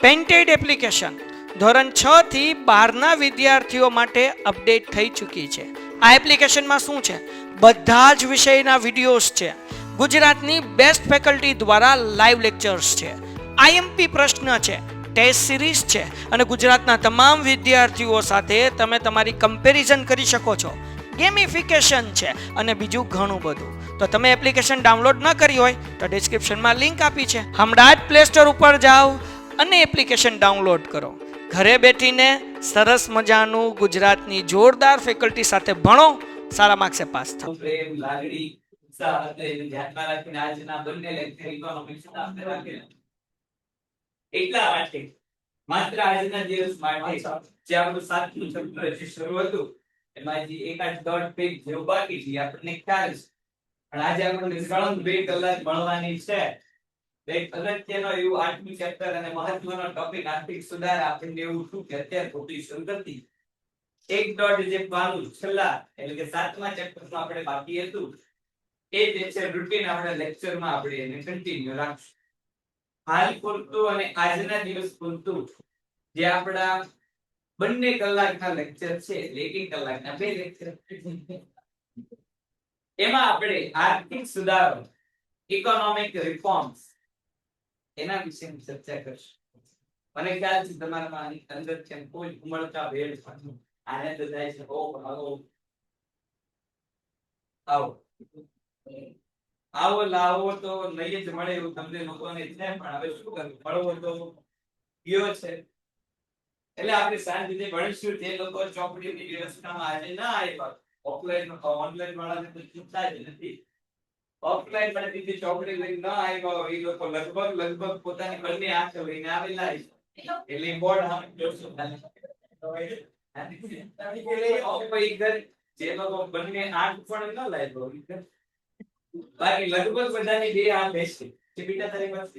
Painted application ધોરણ 6 થી 12ના વિદ્યાર્થીઓ માટે અપડેટ થઈ ચૂકી છે. આ એપ્લિકેશનમાં શું છે? બધા જ વિષયના વિડીયોઝ છે. ગુજરાતની બેસ્ટ ફેકલ્ટી દ્વારા લાઈવ લેક્ચર્સ છે. આઈએમપી પ્રશ્ન છે, ટેસ્ટ સિરીઝ છે અને ગુજરાતના તમામ વિદ્યાર્થીઓ સાથે તમે તમારી કમ્પેરિઝન કરી શકો છો. ગેમિફિકેશન છે અને બીજું ઘણું બધું. તો તમે એપ્લિકેશન ડાઉનલોડ ન કરી હોય તો ડિસ્ક્રિપ્શનમાં લિંક આપી છે. હમણાં જ પ્લે સ્ટોર ઉપર જાઓ અને એપ્લિકેશન ડાઉનલોડ કરો. ઘરે બેઠીને સરસ મજાનું ગુજરાતની જોરદાર ફેકલ્ટી સાથે ભણો, સારા માર્ક્સે પાસ થાઓ. પ્રેમ, લાગણી, ઉત્સાહ હતો એને ધ્યાનમાં રાખીને આજના બંને લેક્ચર ઇકોનોમિક્સના આપણે રાખેલા. એટલા માટે માત્ર આજના દિવસ માટે જે આપણું સાતમું ચેપ્ટર જે શરૂ હતું એમાં જે એકાદ દોઢ પેજ જેવું બાકી છે આપણને ખ્યાલ છે. પણ આજે આપણને સળંગ 2 કલાક ભણવાની છે. એક અગત્યનો એવું 8મું ચેપ્ટર અને મહત્વનો ટોપિક આર્થિક સુધાર. આપણને એવું શું કે અત્યારે ખોટી સંગતિ એક દોઢ જે પાનું છેલ્લા એટલે કે 7મા ચેપ્ટરમાં આપણે બાકી હતું એ જે છે રૂટીન આપણે લેક્ચરમાં આપણે એને કન્ટિન્યુ રાખશું. હાલ પૂરતું અને આજના દિવસ પૂરતું જે આપણા બંને કલાકના લેક્ચર છે એટલે એક કલાકના 2 લેક્ચર એમાં આપણે આર્થિક સુધારો, ઇકોનોમિક રિફોર્મ્સ એના વિશેની ચર્ચા કરશું. મને ખ્યાલ છે તમારામાં આની અંદર છે કોઈ ઉમળકા ભેળ આનંદ થાય છે. આવો આવો લાવો તો નહીં જ મળે એવું તમને લોકોને છે. પણ હવે શું કરવું, મળવો તો ગયો છે એટલે આપણે શાંતિથી ભણીશું. જે લોકો ચોપડીની વ્યવસ્થામાં આજે ના આવ્યા, ઓફલાઈન ઓનલાઈન વાળાને તો ચિંતા જ નથી. ઓફલાઈન પણ બીજી ચોપડી લઈને ના આવ્યા એ લોકો લગભગ પોતાની બંને આંખો લઈને આવેલા છે. એટલે બોર્ડ સામે જોશું જે લોકો બંને આંખ પણ ન લાવ્યો બાકી લગભગ બધાની બે આંખ હશે. જે બેટા તારી પાસે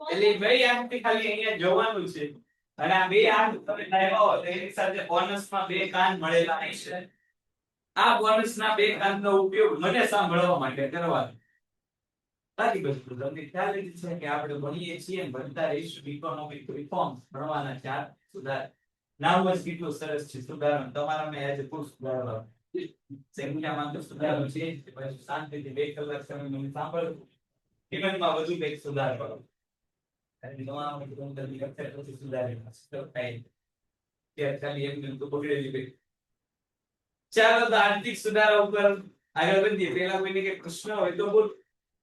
એટલે ભાઈ આંખથી ખાલી અહીંયા જોવાનું છે અને આ બે આંખ તમે લાવ્યા હો તો એની સાથે બોનસમાં 2 કાન મળેલા હશે. આ બોનસના 2 કાનનો ઉપયોગ મને સાંભળવા માટે કરવાનો. બાકી બધું તમને ખ્યાલ જ છે કે આપણે ભણીએ છીએ અને ભણતા રહીશું. ઇકોનોમિક રિફોર્મ ભણવાના 4 સુધાર. નામ જ કેટલું સરસ છે, સુધારણ. તમારા મેં આજે ખૂબ સુધારવા સંખ્યામાં તો સુધારો છે. પછી શાંતિથી 2 કલાક સમય મને સાંભળો. જીવનમાં વધુ કંઈક સુધાર કરો. અને તમામ જલ્દી લેક્ચર પછી સુધારી નાખો થાય કે ખાલી એમને તો બગડેલી ગઈ. ચાલો તો આર્થિક સુધારા ઉપર આગળ વધીએ. પહેલા કોઈને કે પ્રશ્ન હોય તો બોલ.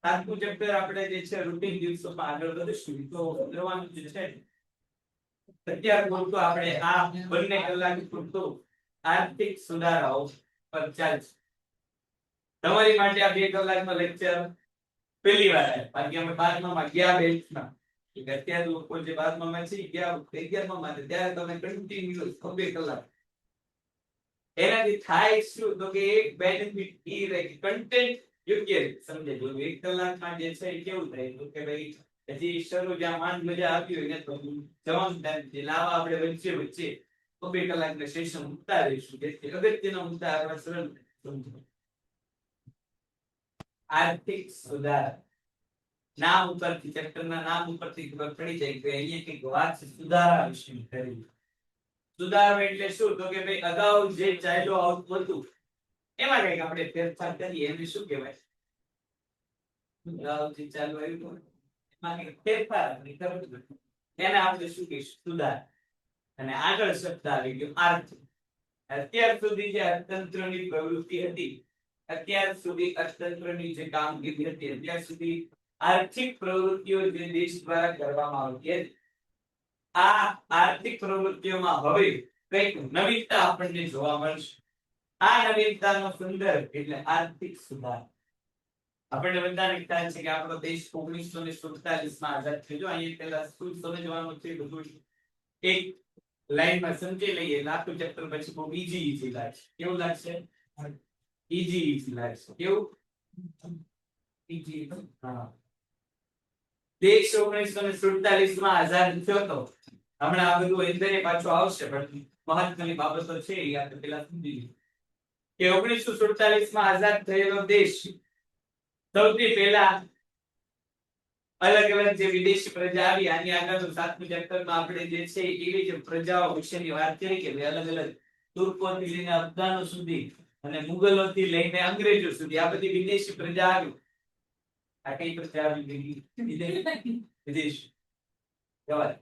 7મું ચેપ્ટર આપણે જે છે રૂટીન દિવસોમાં આગળ વધીશું તો કરવાનું જે છે અત્યારે પૂરતું આપણે આ બંને કલાક પૂરતું આર્થિક સુધારાઓ પર ચાલશે. તમારી માટે આ 2 કલાકનો લેક્ચર પહેલી વાર આવ્યો. બાકી અમે 12માં ગયા બેચમાં અત્યારે લોકો જે 12માં છે ગયા 11માં ત્યારે તમે કન્ટિન્યુઅસ 2 કલાક એનાથી થાય શું તો કે એક બેનિફિટ ઈ રહે કે કન્ટેન્ટ યોગ્ય રીતે સમજે. જો 1 કલાકમાં જે છે એ કેવું થાય તો કે ભાઈ હજી શરૂ જ્યાં માંડ મજા આવી હોય ને તો જવાનું ટાઈમ છે લાવા આપણે વચ્ચે 2 કલાકના સેશન મૂકતા રહીશું. જેથી અગત્યના મુદ્દા આપણે સરળ સમજો. આર્થિક સુધાર નામ ઉપરથી ચેપ્ટરના નામ ઉપરથી ખબર પડી જાય કે અહીંયા કંઈક વાત છે સુધારા વિશે કરી. સુધારો એટલે શું તો કે ભાઈ અગાઉ જે ચાલ્યો આવતું હતું એમાં કંઈક આપણે ફેરફાર કરીએ. એને શું કહેવાય? અગાઉ જે ચાલુ આવ્યું એમાં કંઈક ફેરફાર આપણે એને આપણે શું કહીશું? સુધાર. અને આગળ શબ્દ આવી ગયો આર્થિક. અત્યાર સુધી જે અર્થતંત્રની પ્રવૃત્તિ હતી, અત્યાર સુધી અર્થતંત્રની જે કામગીરી હતી, અત્યાર સુધી આર્થિક પ્રવૃત્તિઓ જે દેશ દ્વારા કરવામાં આવતી હતી, આ આર્થિક પ્રવૃત્તિઓમાં હવે કંઈક નવીનતા આપણને જોવા મળશે. આ નવીનતાનો સંદર્ભ એટલે આર્થિક સુધાર. આપણને બધાને ખ્યાલ છે કે આપણો દેશ 1947માં આઝાદ થયો. અહીંયા પહેલા શું સમજવાનું છે બધું એક લાઈનમાં સમજી લઈએ. લાખું ચેપ્ટર પછી બહુ ઈઝી લાગશે. કેવું લાગશે? ઈઝી લાગશે. કેવું? ઈઝી. હા. દેશ 1947માં આઝાદ થયો તો હમણાં આ બધું અંદરે પાછું આવશે પણ મહત્વની બાબતો છે એ આપણે પહેલા સમજી લઈએ કે 1947માં આઝાદ થયેલો દેશ સૌથી પહેલા અલગ અલગ જે વિદેશી પ્રજા આવી, આની આગળ 7મું ચેપ્ટરમાં આપણે જે છે એવી જે પ્રજાઓ વિશેની વાત કરી કે ભાઈ અલગ અલગ તુર્કોથી લઈને અફઘાનો સુધી અને મુગલોથી લઈને અંગ્રેજો સુધી આ બધી વિદેશી પ્રજા આવી. આ કઈ પ્રજા આવી? વિદેશી. જવાય.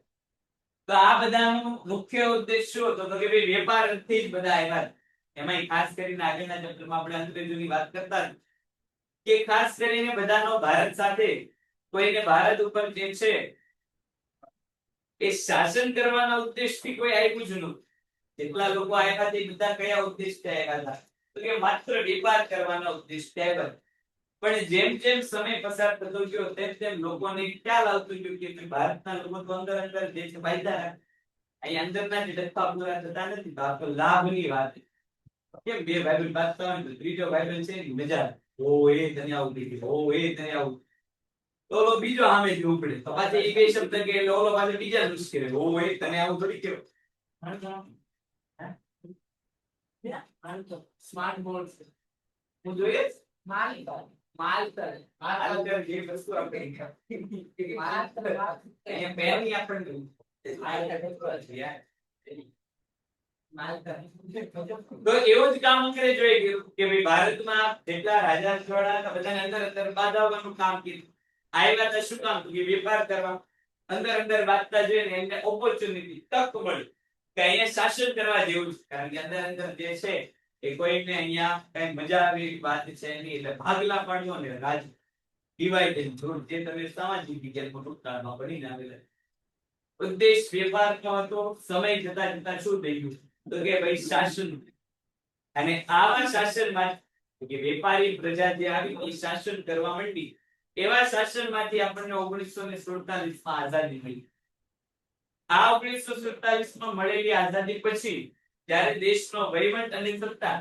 તો આ બધાનો મુખ્ય ઉદ્દેશ શું હતો? તો કે ભાઈ વેપારથી જ બધા આવ્યા. એમાંય ખાસ કરીને આગળના ચેપ્ટરમાં આપણે અંગ્રેજોની વાત કરતા કે ખાસ કરીને બધાનો ભારત સાથે કોઈને ભારત ઉપર જે છે એ શાસન કરવાના ઉદ્દેશથી કોઈ આવ્યું જ નહોતું. જેટલા લોકો આવ્યા તે બધા કયા ઉદ્દેશથી આવ્યા હતા? તો કે માત્ર વેપાર કરવાના ઉદ્દેશથી આવ્યા. પણ જેમ જેમ સમય પસાર થતો ગયો તેમ તેમ લોકોને ખ્યાલ આવતો ગયો કે ભારતના લોકો તો અંદર અંદર જે છે ફાયદા રાખે, અહીં અંદરના જે ડખા પૂરા થતા નથી. તો આ તો લાભની વાત. કેમ બે ભાઈ બાંધતા હોય તો ત્રીજો ભાઈ છે એની મજા. ઓ એ તને આવું થઈ ગયું, ઓ એ તને આવું. તો ઓલો બીજો સામે જ ઉપડે. તો પાછી એ બે શબ્દ કે એટલે ઓલો પાછો બીજા મુશ્કેલ. ઓ એ તને આવું થોડી કેવું. સ્માર્ટ બોર્ડ હું જોઈએ માલતર જે વસ્તુ આપણે અહીંયા પહેલી આપણને તો એવું જ કામ કરે જોઈએ કે ભાઈ ભારતમાં જેટલા રાજા રજવાડા હતા બધાને અંદર અંદર બાંધવાનું કામ કીધું. આવ્યા હતા શું કામ? કે વેપાર કરવા. અંદર અંદર બાંધતા જોઈને એમને ઓપોર્ચ્યુનિટી તક મળી કે અહીંયા શાસન કરવા જેવું છે. કારણ કે અંદર અંદર જે છે એ કોઈને અહીંયા કઈ મજા આવે એવી વાત છે નહીં. એટલે ભાગલા પાડ્યો ને રાજ ડિવાઇડ થોડું જે તમે સામાજિક વિજ્ઞાનમાં ટૂંકમાં ભણીને આવેલા. ઉદ્દેશ વેપારનો હતો. સમય જતા જતા શું થઈ ગયું? તો કે ભાઈ શાસન. અને આવા શાસનમાં કે વેપારી પ્રજા જે આવી એ શાસન કરવા માંડી. એવા શાસનમાંથી આપણને 1947 માં આઝાદી મળી. આ 1947 માં મળેલી આઝાદી પછી જ્યારે દેશનો વહીવટ અને સત્તા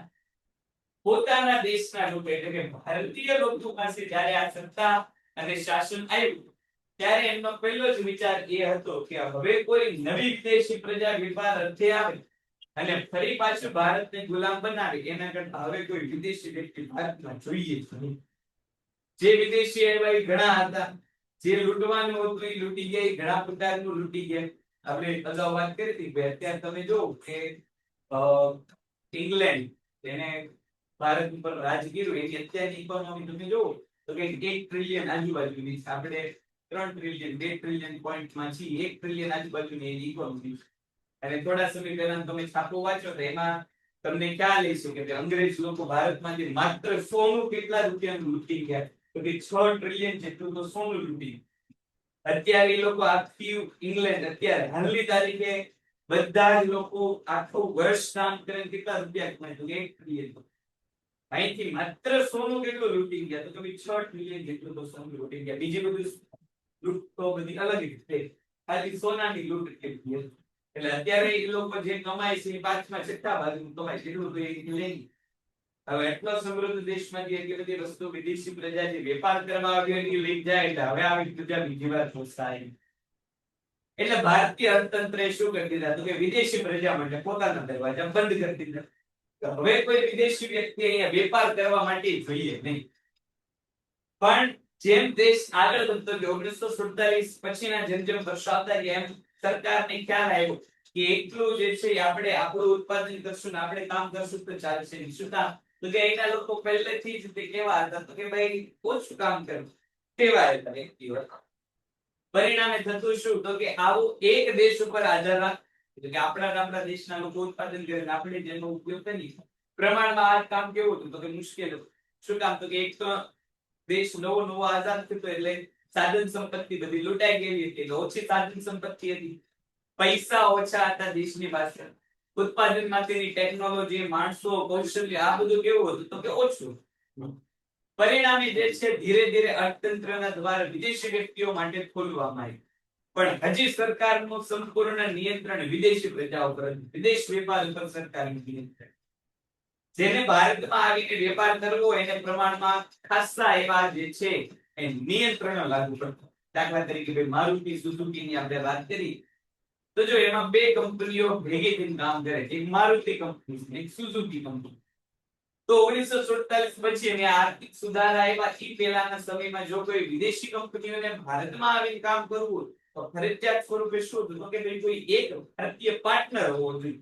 પોતાના દેશના લોકો એટલે કે ભારતીય લોકો પાસે જ્યારે આ સત્તા અને શાસન આવ્યું ત્યારે એમનો પહેલો જ વિચાર એ હતો કે હવે કોઈ નવી વિદેશી પ્રજા વેપાર અર્થે આવે અને ફરી પાછું ભારતને ગુલામ બનાવે એના કરતા હવે કોઈ વિદેશી વ્યક્તિ ભારતમાં જોઈએ જ નહીં. જે વિદેશી આવ્યા એ ઘણા હતા. જે લૂંટવાનું હતું એ લૂંટી ગયા. ઘણા પ્રકારનું લૂંટી ગયા. આપણે અગાઉ વાત કરી હતી કે અત્યારે તમે જો કે ઇંગ્લેન્ડ એને ભારત ઉપર રાજ કર્યું એની અત્યારની ઇકોનોમી તમે જુઓ તો કે 1 ટ્રિલિયન આજુબાજુની છે. આપણે 3 ટ્રિલિયન 2 ટ્રિલિયન પોઈન્ટમાં છીએ. 1 ટ્રિલિયન આજુબાજુની એની ઇકોનોમી. અને થોડા સમય પહેલા તમે છાપો વાંચો તો એમાં તમને ખ્યાલ હશે કે અંગ્રેજ લોકો ભારતમાંથી માત્ર સોનું કેટલા રૂપિયાનું લૂંટી ગયા? તો કે 6 ટ્રિલિયન જેટલું તો સોનું લૂંટી. અત્યારે એ લોકો આખી ઇંગ્લેન્ડ અત્યારે હાલની તારીખે બધા જ લોકો આખું વર્ષ કામ કરીને કેટલા રૂપિયા કમાય? તો 1 ટ્રિલિયન. અહીંથી માત્ર સોનું કેટલું લૂંટી ગયા? તો કે 6 ટ્રિલિયન જેટલું તો સોનું લૂંટી ગયા. બીજી બધું લૂંટ તો બધી અલગ રીતે ખાલી સોનાની લૂંટ કેટલી. એટલે અત્યારે એ લોકો જે કમાય છે એ પાંચમા છઠ્ઠા ભાગનું કમાય છે એટલું તો એ લઈ. હવે એટલો સમૃદ્ધ દેશમાંથી એટલી બધી વસ્તુ વિદેશી પ્રજા જે વેપાર કરવા આવી હોય એ લઈ જાય એટલે હવે આવી પ્રજા બીજી વાર પોસાય. એટલે ભારતીય અર્થતંત્રએ શું કરી દીધા? તો કે વિદેશી પ્રજા માટે પોતાના દરવાજા બંધ કરી દીધા. હવે કોઈ વિદેશી વ્યક્તિ અહીંયા વેપાર કરવા માટે જોઈએ નહીં. પણ જેમ દેશ આગળ વધતો ગયો 1947 પછીના જેમ જેમ વર્ષો આવતા ગયા એમ સરકારને ખ્યાલ આવ્યો કે એટલું જે છે આપણે આપણું ઉત્પાદન કરશું ને આપણે કામ કરશું તો ચાલશે નહીં. શું કામ? તો કે એના લોકો પહેલેથી જ તે કેવા હતા? તો કે ભાઈ ઓછું કામ કરવું ટેવાયેલા વ્યક્તિઓ. પરિણામે થતું શું? તો કે આવું એક દેશ ઉપર આધાર રાખ કે આપણા દેશના લોકો ઉત્પાદન કરે આપણે જેનો ઉપયોગ કરીએ પ્રમાણમાં આ કામ કેવું હતું? તો કે મુશ્કેલ હતું. શું કામ? તો કે એક તો દેશ નવો નવો આઝાદ થતો એટલે સાધન સંપત્તિ બધી લૂંટાઈ ગયેલી હતી. ઓછી સાધન સંપત્તિ હતી. પૈસા ઓછા હતા દેશની પાસે. ઉત્પાદન માટેની ટેકનોલોજી, માણસો, કૌશલ્ય આ બધું કેવું હતું? તો કે ઓછું. પરિણામે જે છે ધીરે ધીરે અર્થતંત્રના દ્વારા વિદેશી વ્યક્તિઓ માટે ખોલવામાં આવ્યું. પણ હજી સરકારનું સંપૂર્ણ નિયંત્રણ વિદેશી પ્રજા ઉપર હતું. વિદેશ વેપાર ઉપર સરકારનું નિયંત્રણ. જેને ભારતમાં આવીને વેપાર કરવો એને પ્રમાણમાં ખાસા એવા જે છે એ નિયંત્રણો લાગુ પડતા. દાખલા તરીકે ભાઈ મારુતિ સુઝુકી ની આપણે વાત કરી તો જો એમાં બે કંપનીઓ ભેગી થઈને કામ કરે. એક મારુતિ કંપની એક સુઝુકી કંપની. તો 1947 પછી અને આર્થિક સુધારા આવ્યા એ પહેલાના સમયમાં જો કોઈ વિદેશી કંપનીઓને ભારતમાં આવીને કામ કરવું હોય તો ફરજિયાત સ્વરૂપે શું હતું? તો કે ભાઈ કોઈ એક ભારતીય પાર્ટનર હોવો જોઈએ.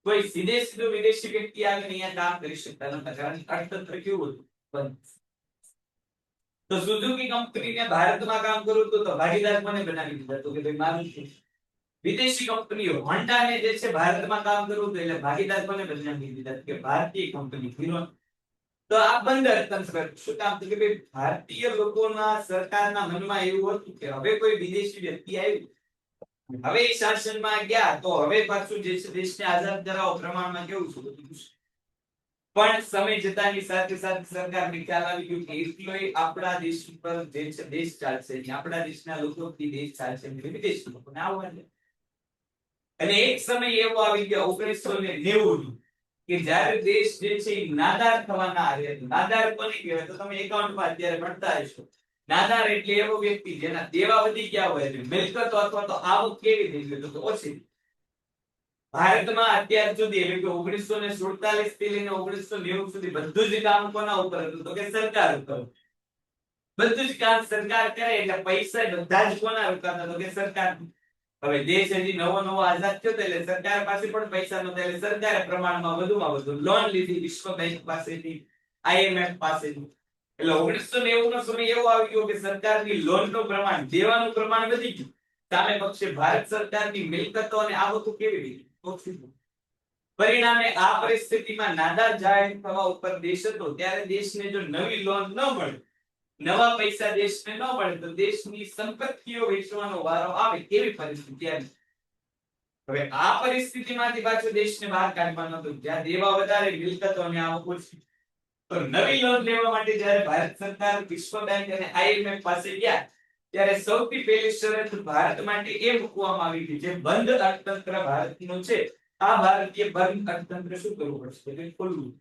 કોઈ સીધો વિદેશી વ્યક્તિ આવીને અહીંયા કામ કરી શકતા નહોતા, કારણ કે અર્થતંત્ર કેવું હતું? બંધ. તો સુઝુકી કંપનીને ભારતમાં કામ કરવું હતું તો ભાગીદાર કોને બનાવી દીધા? તો કે ભાઈ મારું છે. વિદેશી કંપનીઓ હોન્ડાને જે છે ભારતમાં કામ કરવું હતું એટલે ભાગીદાર કોને બનાવી દીધા? કે ભારતીય કંપની હીરો. તો આ બંધ અર્થતંત્ર. શું કામ? તો કે ભાઈ ભારતીય લોકોના સરકારના મનમાં એવું હતું કે હવે કોઈ વિદેશી વ્યક્તિ આવ્યું, હવે એ શાસનમાં ગયા તો હવે પાછું જે છે દેશને આઝાદ કરાવો પ્રમાણમાં કેવું છે બધું છે. પણ સમય જતાની સાથે સાથે સરકારને ખ્યાલ આવી ગયો કે એટલોય આપણા દેશ ઉપર જે છે દેશ ચાલશે નહીં, આપણા દેશના લોકોથી દેશ ચાલશે નહીં, વિદેશી લોકોને આવવા દે. અને એક સમય એવો આવી ગયો 1990 કે જ્યારે દેશ જે છે એ નાદાર થવાના આરે હતો. નાદાર કોને કહેવાય? તો તમે એકાઉન્ટમાં અત્યારે ભણતા હશો. નાદાર એટલે એવો વ્યક્તિ જેના દેવા વધી ગયા હોય, મિલકતો અથવા તો આવક કેવી થઈ ગઈ તો ઓછી. ભારતમાં અત્યાર સુધી એટલે કે 1947 થી લઈને 1990 સુધી બધું જ કામ કોના ઉપર હતું? તો કે સરકાર ઉપર. બધું જ કામ સરકાર કરે એટલે પૈસા બધા જ કોના રોકાતા? તો કે સરકાર. હવે દેશ હજી નવો આઝાદ થયો એટલે સરકાર પાસે પણ પૈસા નહોતા એટલે સરકારે પ્રમાણમાં વધુમાં વધુ લોન લીધી વિશ્વ બેંક પાસેથી, IMF પાસેથી. એટલે 1990 નો સમય એવો આવી ગયો કે સરકારની લોનનું પ્રમાણ, દેવાનું પ્રમાણ વધી ગયું. સામે પક્ષે ભારત સરકારની મિલકતો અને આવકો કેવી રીતે ઓછી થઈ. પરિણામે આ પરિસ્થિતિમાં નાદાર જાહેર થવા ઉપર દેશ હતો ત્યારે દેશને જો નવી લોન ન મળે, નવા પૈસા દેશને ન મળે તો દેશની સંપત્તિઓ વેચવાનો વારો આવે એવી પરિસ્થિતિ આવી. હવે આ પરિસ્થિતિમાંથી પાછો દેશને બહાર કાઢવાનો હતો જ્યાં દેવા વધારે, મિલકતો અને આવક ઓછી. તો નવી લોન લેવા માટે જ્યારે ભારત સરકાર વિશ્વ બેંક અને IMF પાસે ગયા ત્યારે સૌથી પહેલી શરત ભારત માટે એ મૂકવામાં આવી કે જે બંધ અર્થતંત્ર ભારતનું છે આ ભારતીય બંધ અર્થતંત્ર શું કરવું પડશે? એટલે ખોલવું.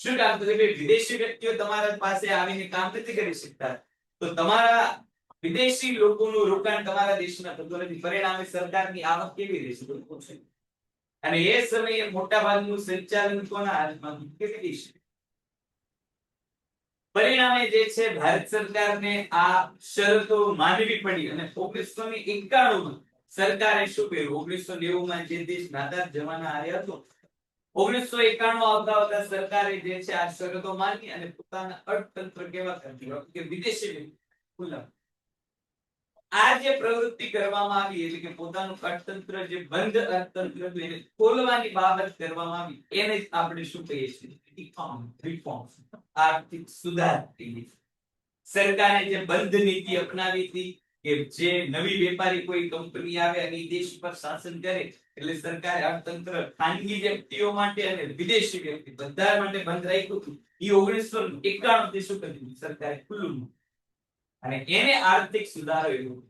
શું કામ? તો કે વિદેશી વ્યક્તિઓ તમારા પાસે આવીને કામ નથી કરી શકતા તો તમારા વિદેશી લોકોનું રોકાણ તમારા દેશમાં થતું નથી. પરિણામે સરકારની આવક કેવી રહેશે? તો ઓછી. અને એ સમયે મોટા ભાગનું સંચાલન કોના હાથમાં હતું? કે વિદેશી. પરિણામે જે છે ભારત સરકારને આ શરતો માનવી પડી અને 1991 માં સરકારે શું કર્યું? 1990 માં જે દેશ નાદાર જવાના આરે હતો 1991 આવતા સરકારે જે છે આ શરતો માની અને પોતાના અર્થતંત્ર કેવા કરી કે વિદેશી ખુલ્લા. આ જે પ્રવૃત્તિ કરવામાં આવી એટલે કે પોતાનું અર્થતંત્ર જે બંધ અર્થતંત્ર હતું એને ખોલવાની બાબત કરવામાં આવી એને જ આપણે શું કહીએ છીએ? રિફોર્મ્સ. આર્થિક સુધાર. સરકારે જે બંધ નીતિ અપનાવી હતી કે જે નવી વેપારી કોઈ કંપની આવે અને દેશ પર શાસન કરે એટલે સરકારે અર્થતંત્ર ખાનગી વ્યક્તિઓ માટે અને વિદેશી વ્યક્તિ બધા માટે બંધ રાખ્યું હતું. એ 1991 થી શું કર્યું? સરકારે ખુલ્લું. અને એને આર્થિક સુધારો એવું.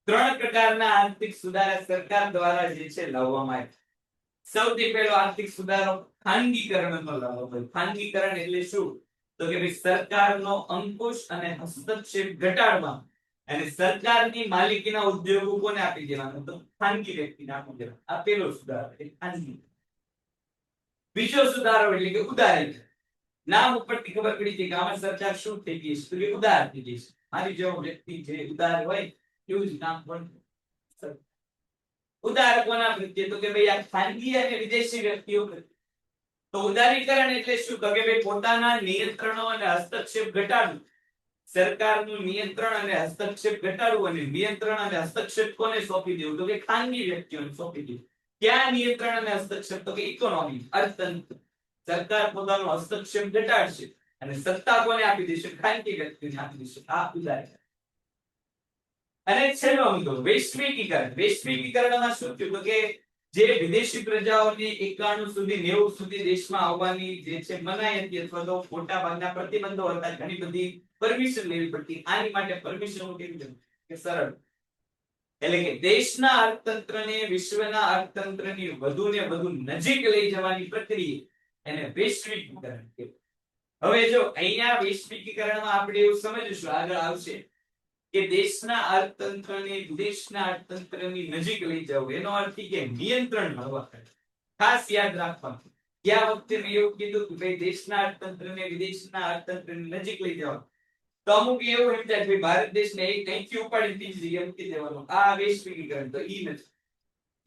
ત્રણ પ્રકારના આર્થિક સુધારા સરકાર દ્વારા જે છે લાવવામાં આવ્યા. સૌથી પહેલો આર્થિક સુધારો ખાનગીકરણનો લાવવામાં. ખાનગીકરણ એટલે શું? તો કે ભાઈ સરકારનો અંકુશ અને હસ્તક્ષેપ ઘટાડવા અને સરકારની માલિકીના ઉદ્યોગો કોને આપી દેવાનો? તો ખાનગી વ્યક્તિને આપી દેવાનો. આ પહેલો સુધારો એટલે ખાનગી. બીજો સુધારો એટલે કે ઉદારીકરણ. નામ ઉપરથી ખબર પડી છે કે આમાં સરકાર શું થઈ ગઈ છે? તો કે ઉદાર થઈ ગઈ છે. મારી જેવો વ્યક્તિ જે ઉદાર હોય એવું જ નામ પણ ઉદાર કોના પ્રત્યે? તો કે ભાઈ આ ખાનગી અને વિદેશી વ્યક્તિઓ પ્રત્યે. તો ઉદારીકરણ એટલે શું? તો કે ભાઈ પોતાના નિયંત્રણો અને હસ્તક્ષેપ ઘટાડવું. સરકારનું નિયંત્રણ અને હસ્તક્ષેપ ઘટાડવું અને નિયંત્રણ અને હસ્તક્ષેપ કોને સોંપી દેવું? તો કે ખાનગી વ્યક્તિઓને સોંપી દેવું. ક્યાં નિયંત્રણ અને હસ્તક્ષેપ? તો કે ઇકોનોમી, અર્થતંત્ર. સરકાર પોતાનો હસ્તક્ષેપ ઘટાડશે અને સત્તા કોને આપી દેશે? ખાનગી વ્યક્તિને આપી દેશે. આ ઉદારીકરણ. અને છેલ્લો મુદ્દો વૈશ્વિકીકરણ. વૈશ્વિકીકરણમાં શું થયું? તો કે જે વિદેશી પ્રજાઓની 91 સુધી 90 સુધી દેશમાં આવવાની જે છે મનાઈ હતી અથવા તો મોટા ભાગના પ્રતિબંધો હતા, ઘણી બધી પરમિશન લેવી પડતી. આની માટે પરમિશન કેવી કે સરળ. એટલે કે દેશના અર્થતંત્રને વિશ્વના અર્થતંત્રની વધુ ને વધુ નજીક લઈ જવાની પ્રક્રિયા એને વૈશ્વિકીકરણ કહેવાય. હવે જો અહીંયા વૈશ્વિકીકરણમાં આપણે એવું સમજીશું આગળ આવશે કે દેશના અર્થતંત્રને વિદેશના અર્થતંત્રની નજીક લઈ જવું. એનો અર્થ કે નિયંત્રણ મળવા. ખાસ યાદ રાખવાનું ગયા વખતે મેં એવું કીધું કે ભાઈ દેશના અર્થતંત્રને વિદેશના અર્થતંત્રની નજીક લઈ જવાનું. તો અમુક એવું સમજાય કે ભારત દેશને એક અહીંથી ઉપાડીને બીજી જગ્યાએ મૂકી દેવાનો. આ વૈશ્વિકીકરણ તો ઈ નથી.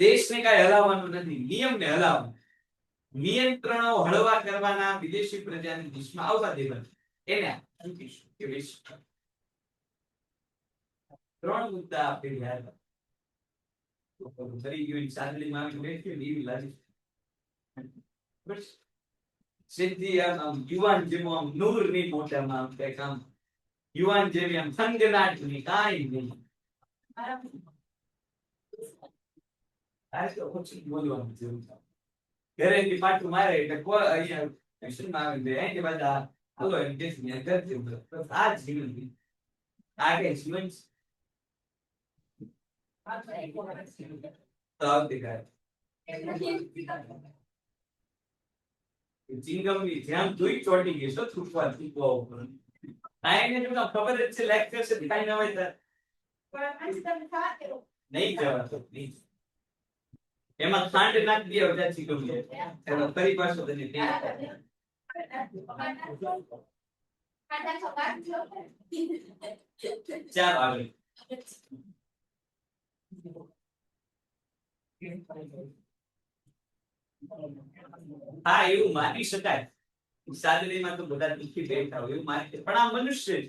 દેશને કાંઈ હલાવવાનું નથી, નિયમને હલાવવાનો. નિયંત્રણો હળવા કરવાના, વિદેશી પ્રજાને દેશમાં આવવા દેવાના. એને કહીશું કે વૈશ્વિકીકરણ. 3 મુદ્દા આપણે યાદ કરી ગયું. ચાંદડીમાં આવીને બેઠી એવી લાગે. બસ સિદ્ધિ આમ યુવાન જેવો આમ નૂરની મોઢામાં આમ કંઈક આમ યુવાન જેવી આમ થનગનાટની કાંઈ નહીં. આ તો ઓછું બોલવાનું જેવું છે. ઘરેથી પાછું મારે એટલે કોઈ અહીંયા એક્શનમાં આવી જાય. અહીંથી પાછા હાલો એમ કેસી ને કરતી બસ આ જ જીવન છે. આ કઈ જીવન છે? તો આવતીકાલે ચિંગમની જેમ ધૂઈ ચોટી ગઈ છો છૂટવા ચૂકવા ઉપર. આ એને જો ખબર જ છે લેક્ચર છે કાઈ ન હોય તો નહીં જવાતો નહીં. એમાં ખાંડ નાખી દે બધા ચિંગમ એનો ફરી પાછો તને ચાલ આગળ. હા એવું માની શકાય. સાદડીમાં તો બધા દુઃખી બેઠા હોય એવું માની પણ આ મનુષ્ય છે.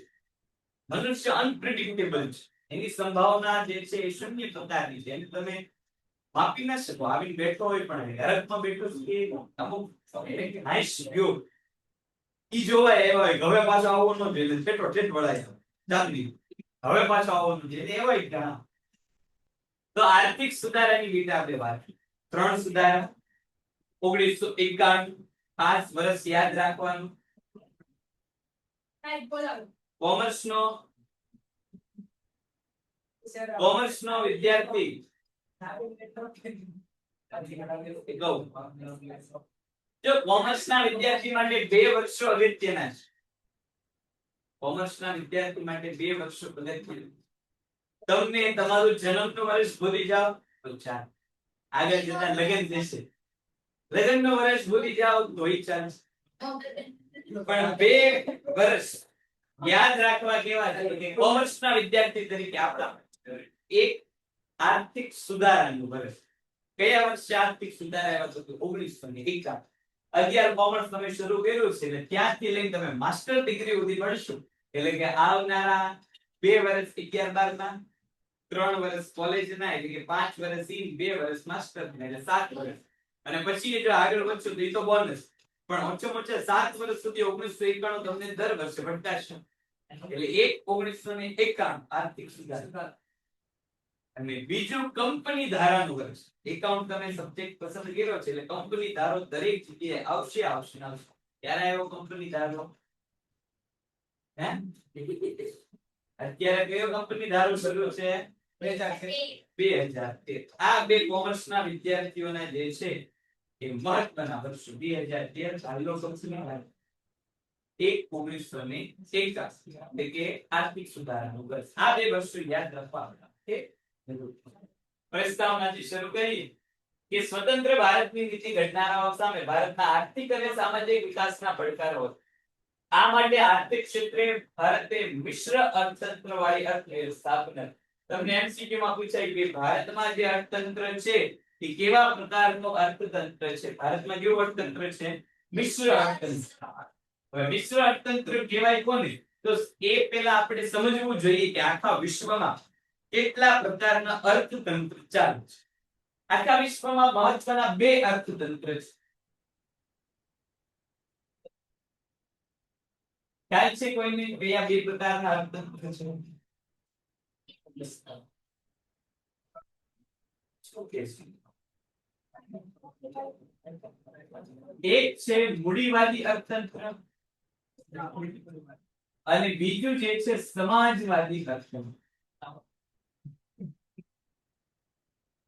મનુષ્ય અનપ્રેડિક્ટેબલ છે. એની સંભાવના જે છે એ શૂન્ય પ્રકારની છે. એને તમે માપી ના શકો. આવીને બેઠો હોય પણ હરકમાં બેઠો છે અમુક નાઈસ વ્યૂ ઈ જોવાય એવા હવે પાછો આવો ન જોઈએ પેટો ઠેઠ વળાય ચાંદની હવે પાછો આવો ન જોઈએ એવાય ઘણા. તો આર્થિક સુધારાની રીતે આપણે વાત 3 સુધારા 1951 ખાસ વર્ષ યાદ રાખવાનું. કોમર્સનો વિદ્યાર્થી જો કોમર્સના વિદ્યાર્થી માટે 2 વર્ષો અગત્યના છે. કોમર્સના વિદ્યાર્થી માટે 2 વર્ષો અગત્યના. તમને તમારું જન્મનું વર્ષ ભૂલી જાઓ તો ચાલ આગળ જતા લગ્ન થશે. લગ્નનો વર્ષ ભૂલી જાઓ તો ઈ ચાલશે. પણ 2 વર્ષ યાદ રાખવા કેવા છે કે કોમર્સના વિદ્યાર્થી તરીકે આપણા એક આર્થિક સુધારાનું વર્ષ. કયા વર્ષે આર્થિક સુધારા આવ્યા તો 1951. 11 કોમર્સ તમે શરૂ કર્યું છે એટલે ત્યાંથી લઈને તમે માસ્ટર ડિગ્રી સુધી ભણશો. એટલે કે આવનારા 2 વર્ષ 11 12 3 વર્ષ કોલેજના એટલે કે 5 વર્ષ ઈ 2 વર્ષ માસ્ટર એટલે 7 વર્ષ. અને પછી જો આગળ વધશો તો ઈ તો બોનસ. પણ ઓછામાં ઓછા 7 વર્ષ સુધી 1991 તમને દર વર્ષે ભણતાશો. એટલે 1991 આર્થિક સુધારા. અને બીજું કંપની ધારાનું વર્ષ. એકાઉન્ટ તમે સબ્જેક્ટ પસંદ કર્યો છે એટલે કંપની ધારો દરેક જગ્યાએ આવશે. ક્યારે આવ્યો કંપની ધારો? હે અત્યારે કયો કંપની ધારો શરૂ છે? 2013. આ 2 કોમર્સના વિદ્યાર્થીઓના જે છે એ મહત્વના વર્ષો 2013 ચાલુ કંપની 1951 એટલે કે આર્થિક સુધારાનું વર્ષ. આ 2 વર્ષો યાદ રાખવા છે. પ્રસ્તાવનાથી શરૂ કરીએ કે સ્વતંત્ર ભારતની નીતિ ઘડનારાઓ સામે ભારતના આર્થિક અને સામાજિક વિકાસના પડકારો. આ માટે આર્થિક ક્ષેત્રે ભારતે મિશ્ર અર્થતંત્ર વાળી અર્થવ્યવસ્થા અપનાવી. તમને એમસીક્યુ માં પૂછાય કે ભારતમાં જે અર્થતંત્ર છે એ કેવા પ્રકારનું અર્થતંત્ર છે? ભારતમાં કેવું અર્થતંત્ર છે? મિશ્ર અર્થતંત્ર. હવે મિશ્ર અર્થતંત્ર કહેવાય કોને? તો એ પહેલા આપણે સમજવું જોઈએ કે આખા વિશ્વમાં કેટલા પ્રકારના અર્થતંત્ર ચાલે છે. આખા વિશ્વમાં મહત્વના 2 અર્થતંત્ર છે. ખ્યાલ છે કોઈને? કયા 2 પ્રકારના અર્થતંત્ર છે? એક છે મૂડીવાદી અર્થતંત્ર અને બીજું જે છે સમાજવાદી અર્થતંત્ર.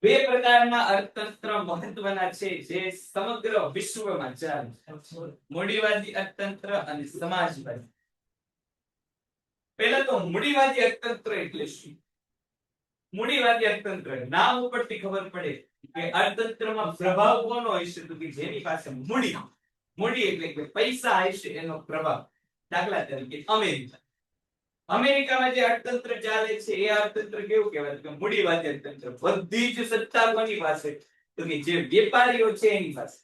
2 પ્રકારના અર્થતંત્ર મહત્વના છે જે સમગ્ર વિશ્વમાં ચાલે છે. મૂડીવાદી અર્થતંત્ર અને સમાજવાદી. પહેલા તો મૂડીવાદી અર્થતંત્ર એટલે શું? મૂડીવાદી અર્થતંત્ર નામ ઉપરથી ખબર પડે કે અર્થતંત્રમાં પ્રભાવ કોનો હશે તો કે જેની પાસે મૂડી મૂડી એટલે કે પૈસા હશે એનો પ્રભાવ. દાખલા તરીકે અમેરિકામાં જે અર્થતંત્ર ચાલે છે એ અર્થતંત્ર કેવું કહેવાય કે મૂડીવાદી અર્થતંત્ર. બધી જ સત્તા કોની પાસે તો કે જે વેપારીઓ છે એની પાસે.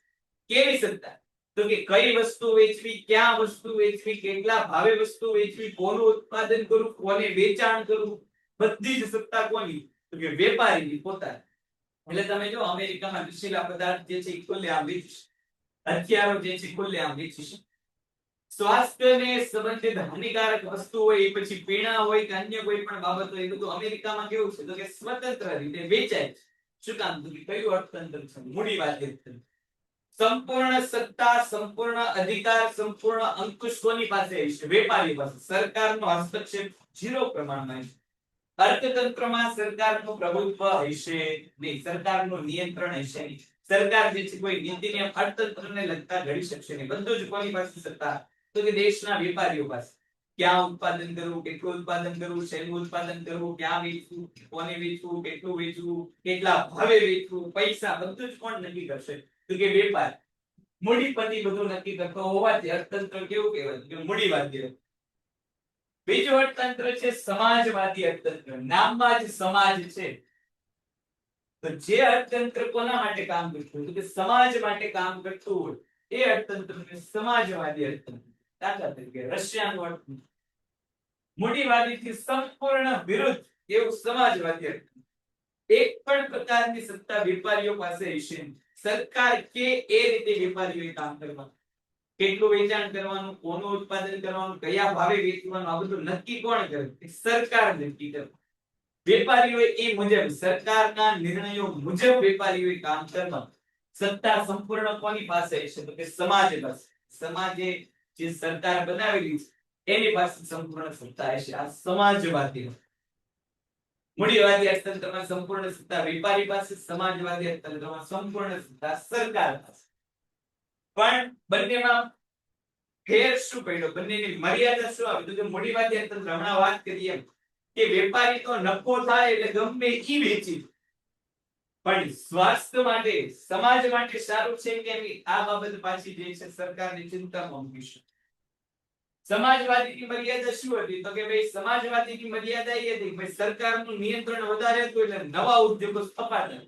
કેવી સત્તા તો કે કઈ વસ્તુ વેચવી, ક્યાં વસ્તુ વેચવી, કેટલા ભાવે વસ્તુ વેચવી, કોનું ઉત્પાદન કરવું, કોને વેચાણ કરવું, બધી જ સત્તા કોની તો કે વેપારીની પોતાની. એટલે તમે જો અમેરિકામાં નશીલા પદાર્થ જે છે એ ખુલ્લેઆમ વેચી છે, હથિયારો જે છે ખુલ્લેઆમ વેચી છે. સ્વાસ્થ્યને સંબંધિત હાનિકારક વસ્તુ હોય એ પછી પીણા હોય કે અન્ય કોઈ પણ બાબત હોય એ બધું અમેરિકામાં કેવું છે તો કે સ્વતંત્ર રીતે વેચાય છે. શું કામ તો કે કયું અર્થતંત્ર છે મૂડીવાદી અર્થતંત્ર. સંપૂર્ણ સત્તા, સંપૂર્ણ અધિકાર, સંપૂર્ણ અંકુશ કોની પાસે હશે વેપારી પાસે. સરકારનો હસ્તક્ષેપ 0 પ્રમાણમાં હશે. અર્થતંત્રમાં સરકારનું પ્રભુત્વ હશે નહીં, સરકારનું નિયંત્રણ હશે નહીં. સરકાર જે છે કોઈ નીતિને અર્થતંત્રને લગતા ઘડી શકશે નહીં. બધું જ કોની પાસે સત્તા તો કે દેશના વેપારીઓ પાસે. ક્યાં ઉત્પાદન કરવું, કેટલું ઉત્પાદન કરવું, શેનું ઉત્પાદન કરવું, ક્યાં વેચવું, કોને વેચવું, કેટલું વેચવું, કેટલા ભાવે વેચવું, પૈસા બધું જ કોણ નક્કી કરશે તો કે વેપાર. મૂડીપતિ બધું નક્કી કરતો હોવાથી અર્થતંત્ર કેવું કહેવાય કે મૂડીવાદી. બીજું અર્થતંત્ર છે સમાજવાદી અર્થતંત્ર. નામમાં જ સમાજ છે તો જે અર્થતંત્ર કોના માટે કામ કરતું હોય તો કે સમાજ માટે કામ કરતું હોય એ અર્થતંત્રને સમાજવાદી અર્થતંત્ર. દાખલા તરીકે રશિયાનું અર્થતંત્ર મૂડીવાદીથી સંપૂર્ણ વિરુદ્ધ એવું સમાજવાદી અર્થતંત્ર. એક પણ પ્રકારની સત્તા વેપારીઓ પાસે હશે નહીં. સરકાર કે એ રીતે વેપારીઓએ કામ કરવાનું, કેટલું વેચાણ કરવાનું, કોનું ઉત્પાદન કરવાનું, કયા ભાવે વેચવાનું, આ બધું નક્કી કોણ કરે સરકાર નક્કી કરે. વેપારીઓએ એ મુજબ સરકારના નિર્ણયો મુજબ વેપારીઓએ કામ કરવાનું. સત્તા સંપૂર્ણ કોની પાસે હશે તો કે સમાજ પાસે. સમાજે જે સરકાર બનાવેલી છે એની પાસે સંપૂર્ણ સત્તા હશે. આ સમાજવાદી. મૂડીવાદી અર્થતંત્રમાં સંપૂર્ણ સત્તા વેપારી પાસે, સમાજવાદી અર્થતંત્રમાં સંપૂર્ણ સત્તા સરકાર પાસે. પણ બંનેમાં ફેર શું પડ્યો, બંનેની મર્યાદા શું આવી તો કે મૂડીવાદી અર્થતંત્ર હમણાં વાત કરી એમ કે વેપારી તો નફો થાય એટલે ગમે ઈ વેચી, પણ સ્વાસ્થ્ય માટે, સમાજ માટે સારું છે કે નહીં આ બાબત પાછી જે છે સરકારની ચિંતામાં મૂકી છે. સમાજવાદીની મર્યાદા શું હતી તો કે ભાઈ સમાજવાદીની મર્યાદા એ હતી કે સરકારનું નિયંત્રણ વધારે હતું એટલે નવા ઉદ્યોગો સ્થપાતા.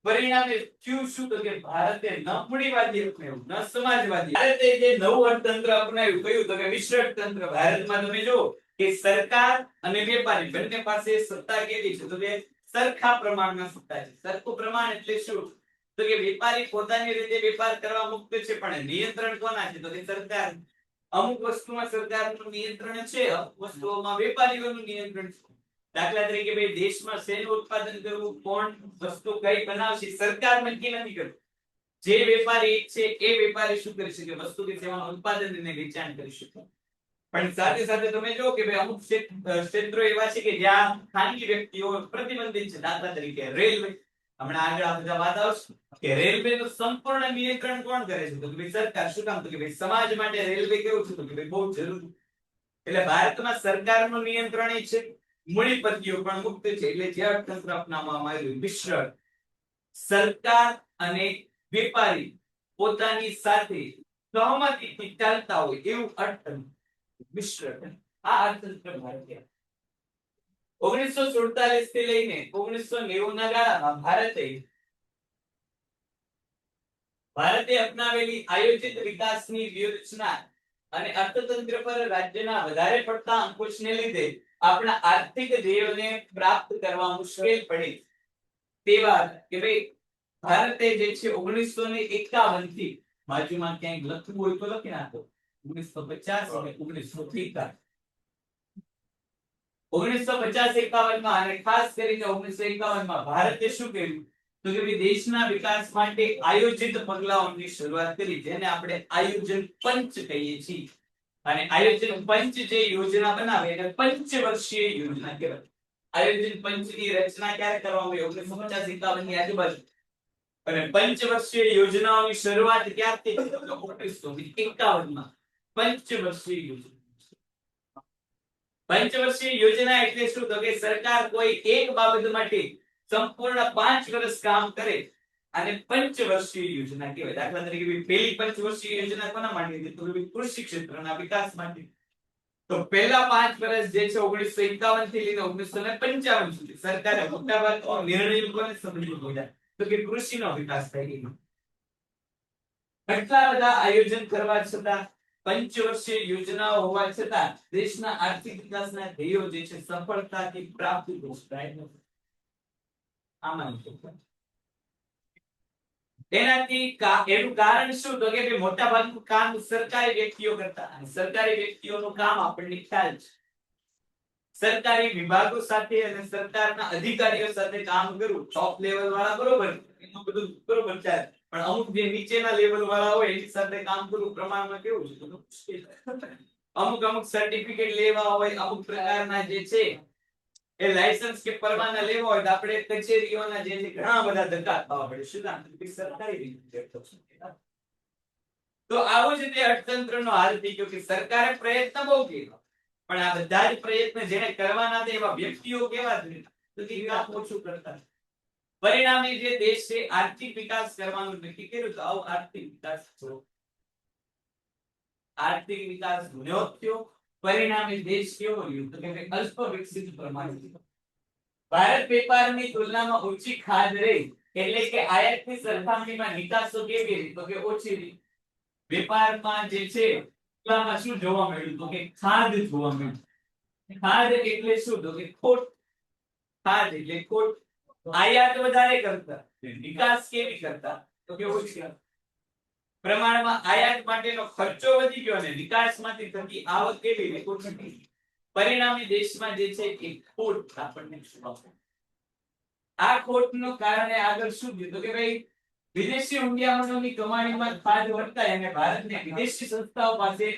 પરિણામે થયું શું તો કે ભારતે ન મૂડીવાદી અપનાવ્યું ન સમાજવાદી. ભારતે જે નવું અર્થતંત્ર અપનાવ્યું કયું તો કે મિશ્ર અર્થતંત્ર. ભારતમાં તમે જો કે સરકાર અને વેપારી બંને પાસે સત્તા કેવી છે તો કે સરખા પ્રમાણમાં સત્તા છે. સરખું પ્રમાણ એટલે શું તો કે વેપારી પોતાની રીતે વેપાર કરવા મુક્ત છે પણ નિયંત્રણ કોના છે તો કે સરકાર. અમુક વસ્તુમાં સરકારનું નિયંત્રણ છે, અમુક વસ્તુઓમાં વેપારીઓનું નિયંત્રણ છે. દાખલા તરીકે ભાઈ દેશમાં શેનું ઉત્પાદન કરવું, કોણ વસ્તુ કઈ બનાવશે સરકાર નક્કી નથી કરતી. જે વેપારી છે એ વેપારી શું કરી શકે વસ્તુ કે સેવાનું ઉત્પાદન અને વેચાણ કરી શકે. પણ સાથે સાથે તમે જો કે ભાઈ અમુક ક્ષેત્રો એવા છે કે જ્યાં ખાનગી વ્યક્તિઓ પ્રતિબંધિત છે. દાખલા તરીકે રેલવે. હમણાં આગળ આ બધા વાત આવશે કે રેલવેનું સંપૂર્ણ નિયંત્રણ કોણ કરે છે તો કે ભાઈ સરકાર. શું કામ તો કે ભાઈ સમાજ માટે રેલવે કેવું છે તો કે ભાઈ બહુ જરૂરી. એટલે ભારતમાં સરકારનું નિયંત્રણ છે, મૂડીપતિઓ પણ મુક્ત છે. એટલે જે અર્થતંત્ર અપનાવવામાં આવ્યું મિશ્ર. સરકાર અને વેપારી પોતાની સાથે સહમતીથી ચાલતા હોય એવું અર્થતંત્ર મિશ્ર. આ અર્થતંત્ર ભારતીય 1947 થી લઈને 1990 ના ગાળામાં ભારતે અપનાવેલી આયોજિત વિકાસની વ્યૂહરચના અને અર્થતંત્ર પર રાજ્યના વધારે પડતા અંકુશને લીધે આપણા આર્થિક ધ્યેયોને પ્રાપ્ત કરવા મુશ્કેલ પડી. તેવા કે ભાઈ ભારતે જે છે 1951 થી બાજુમાં ક્યાંક લખવું હોય તો લખી નાખો 1950 અને 1951. 1950-51 માં અને ખાસ કરીને 1951 માં ભારતે શું કર્યું તો કે ભાઈ દેશના વિકાસ માટે આયોજિત પગલાઓની શરૂઆત કરી જેને આપણે આયોજન પંચ કહીએ છીએ. અને આયોજન પંચ જે યોજના બનાવે એને પંચવર્ષીય યોજના કહેવાય. આયોજન પંચની રચના ક્યારે કરવામાં આવી 1950-51 ની આજુબાજુ. અને પંચવર્ષીય યોજનાઓની શરૂઆત ક્યારથી થઈ તો 1951 માં પંચવર્ષીય યોજના. પંચવર્ષીય યોજના એટલે શું? તો કે સરકાર કોઈ એક બાબત માટે સંપૂર્ણ 5 વર્ષ કામ કરે અને પંચવર્ષીય યોજના કહેવાય. દાખલા તરીકે પહેલી પંચવર્ષીય યોજના કોના માટે હતી? તો કે કૃષિ ક્ષેત્રના વિકાસ માટે. તો પહેલા 5 વર્ષ જે છે 1951 થી લઈને 1955 સુધી સરકારે મોટાભાગના નિર્ણયો કોને સમજવું પડ્યા? તો કે કૃષિનો વિકાસ થાય. એટલા બધા આયોજન કરવા છતાં, પંચવર્ષીય યોજનાઓ હોવા છતાં દેશના આર્થિક વિકાસના ધ્યેયો જે છે સફળતાથી પ્રાપ્ત થાય નથી. આમાં એનાથી એનું કારણ શું? તો કે મોટા ભાગનું કામ સરકારી વ્યક્તિઓ કરતા, અને સરકારી વ્યક્તિઓનું કામ આપણને ખ્યાલ છે. સરકારી વિભાગો સાથે અને સરકારના અધિકારીઓ સાથે કામ કરવું, ટોપ લેવલ વાળા બરોબર એનું બધું બરોબર ચાલે, પણ અમુક જે નીચેના લેવલ વાળા હોય એની સાથે કામ કરવું પ્રમાણમાં કેવું છે? તો મુશ્કેલ છે. અમુક સર્ટિફિકેટ લેવા હોય, અમુક પ્રકારના જે છે એ લાયસન્સ કે પરવાના લેવા હોય તો આપણે કચેરીઓના જે ઘણા બધા ધક્કા ખાવા પડે. શું કામ? સરકારી રીતે. તો આવો જ તે અર્થતંત્રનો હાલ થઈ ગયો કે સરકારે પ્રયત્ન બહુ કર્યો, પણ આ બધા જ પ્રયત્ન જેને કરવાના હતા એવા વ્યક્તિઓ કેવા છે? તો કે કામ ઓછું કરતા. પરિણામે જે દેશ છે આર્થિક વિકાસ કરવાનું નક્કી કર્યું તો આવો આર્થિક વિકાસ થયો. આર્થિક વિકાસ ન થયો, પરિણામે દેશ કેવો રહ્યો? તો કે અલ્પ વિકસિત પ્રમાણે. ભારત વેપારની તુલનામાં ઊંચી ખાધ રહી, એટલે કે આયાતની સરખામણીમાં નિકાસો કેવી રહી? તો કે ઓછી રહી. વેપારમાં જે છે તુલનામાં શું જોવા મળ્યું? તો કે ખાધ જોવા મળ્યું. ખાધ એટલે શું? તો કે ખોટ. ખાધ એટલે ખોટ. આયાત વધારે કરતા, નિકાસ કેવી કરતા? તો કે ઓછી. પ્રમાણમાં આયાત માટેનો ખર્ચો વધી ગયો અને નિકાસમાંથી થતી આવક કેવી ઓછી. પરિણામે દેશમાં જે છે એ ખોટ આપણને જોવા મળે. આ ખોટનું કારણે આગળ શું થયું? તો કે ભાઈ વિદેશી હુંડિયામણોની કમાણીમાં ખાધ વર્તાય અને ભારતને વિદેશી સંસ્થાઓ પાસે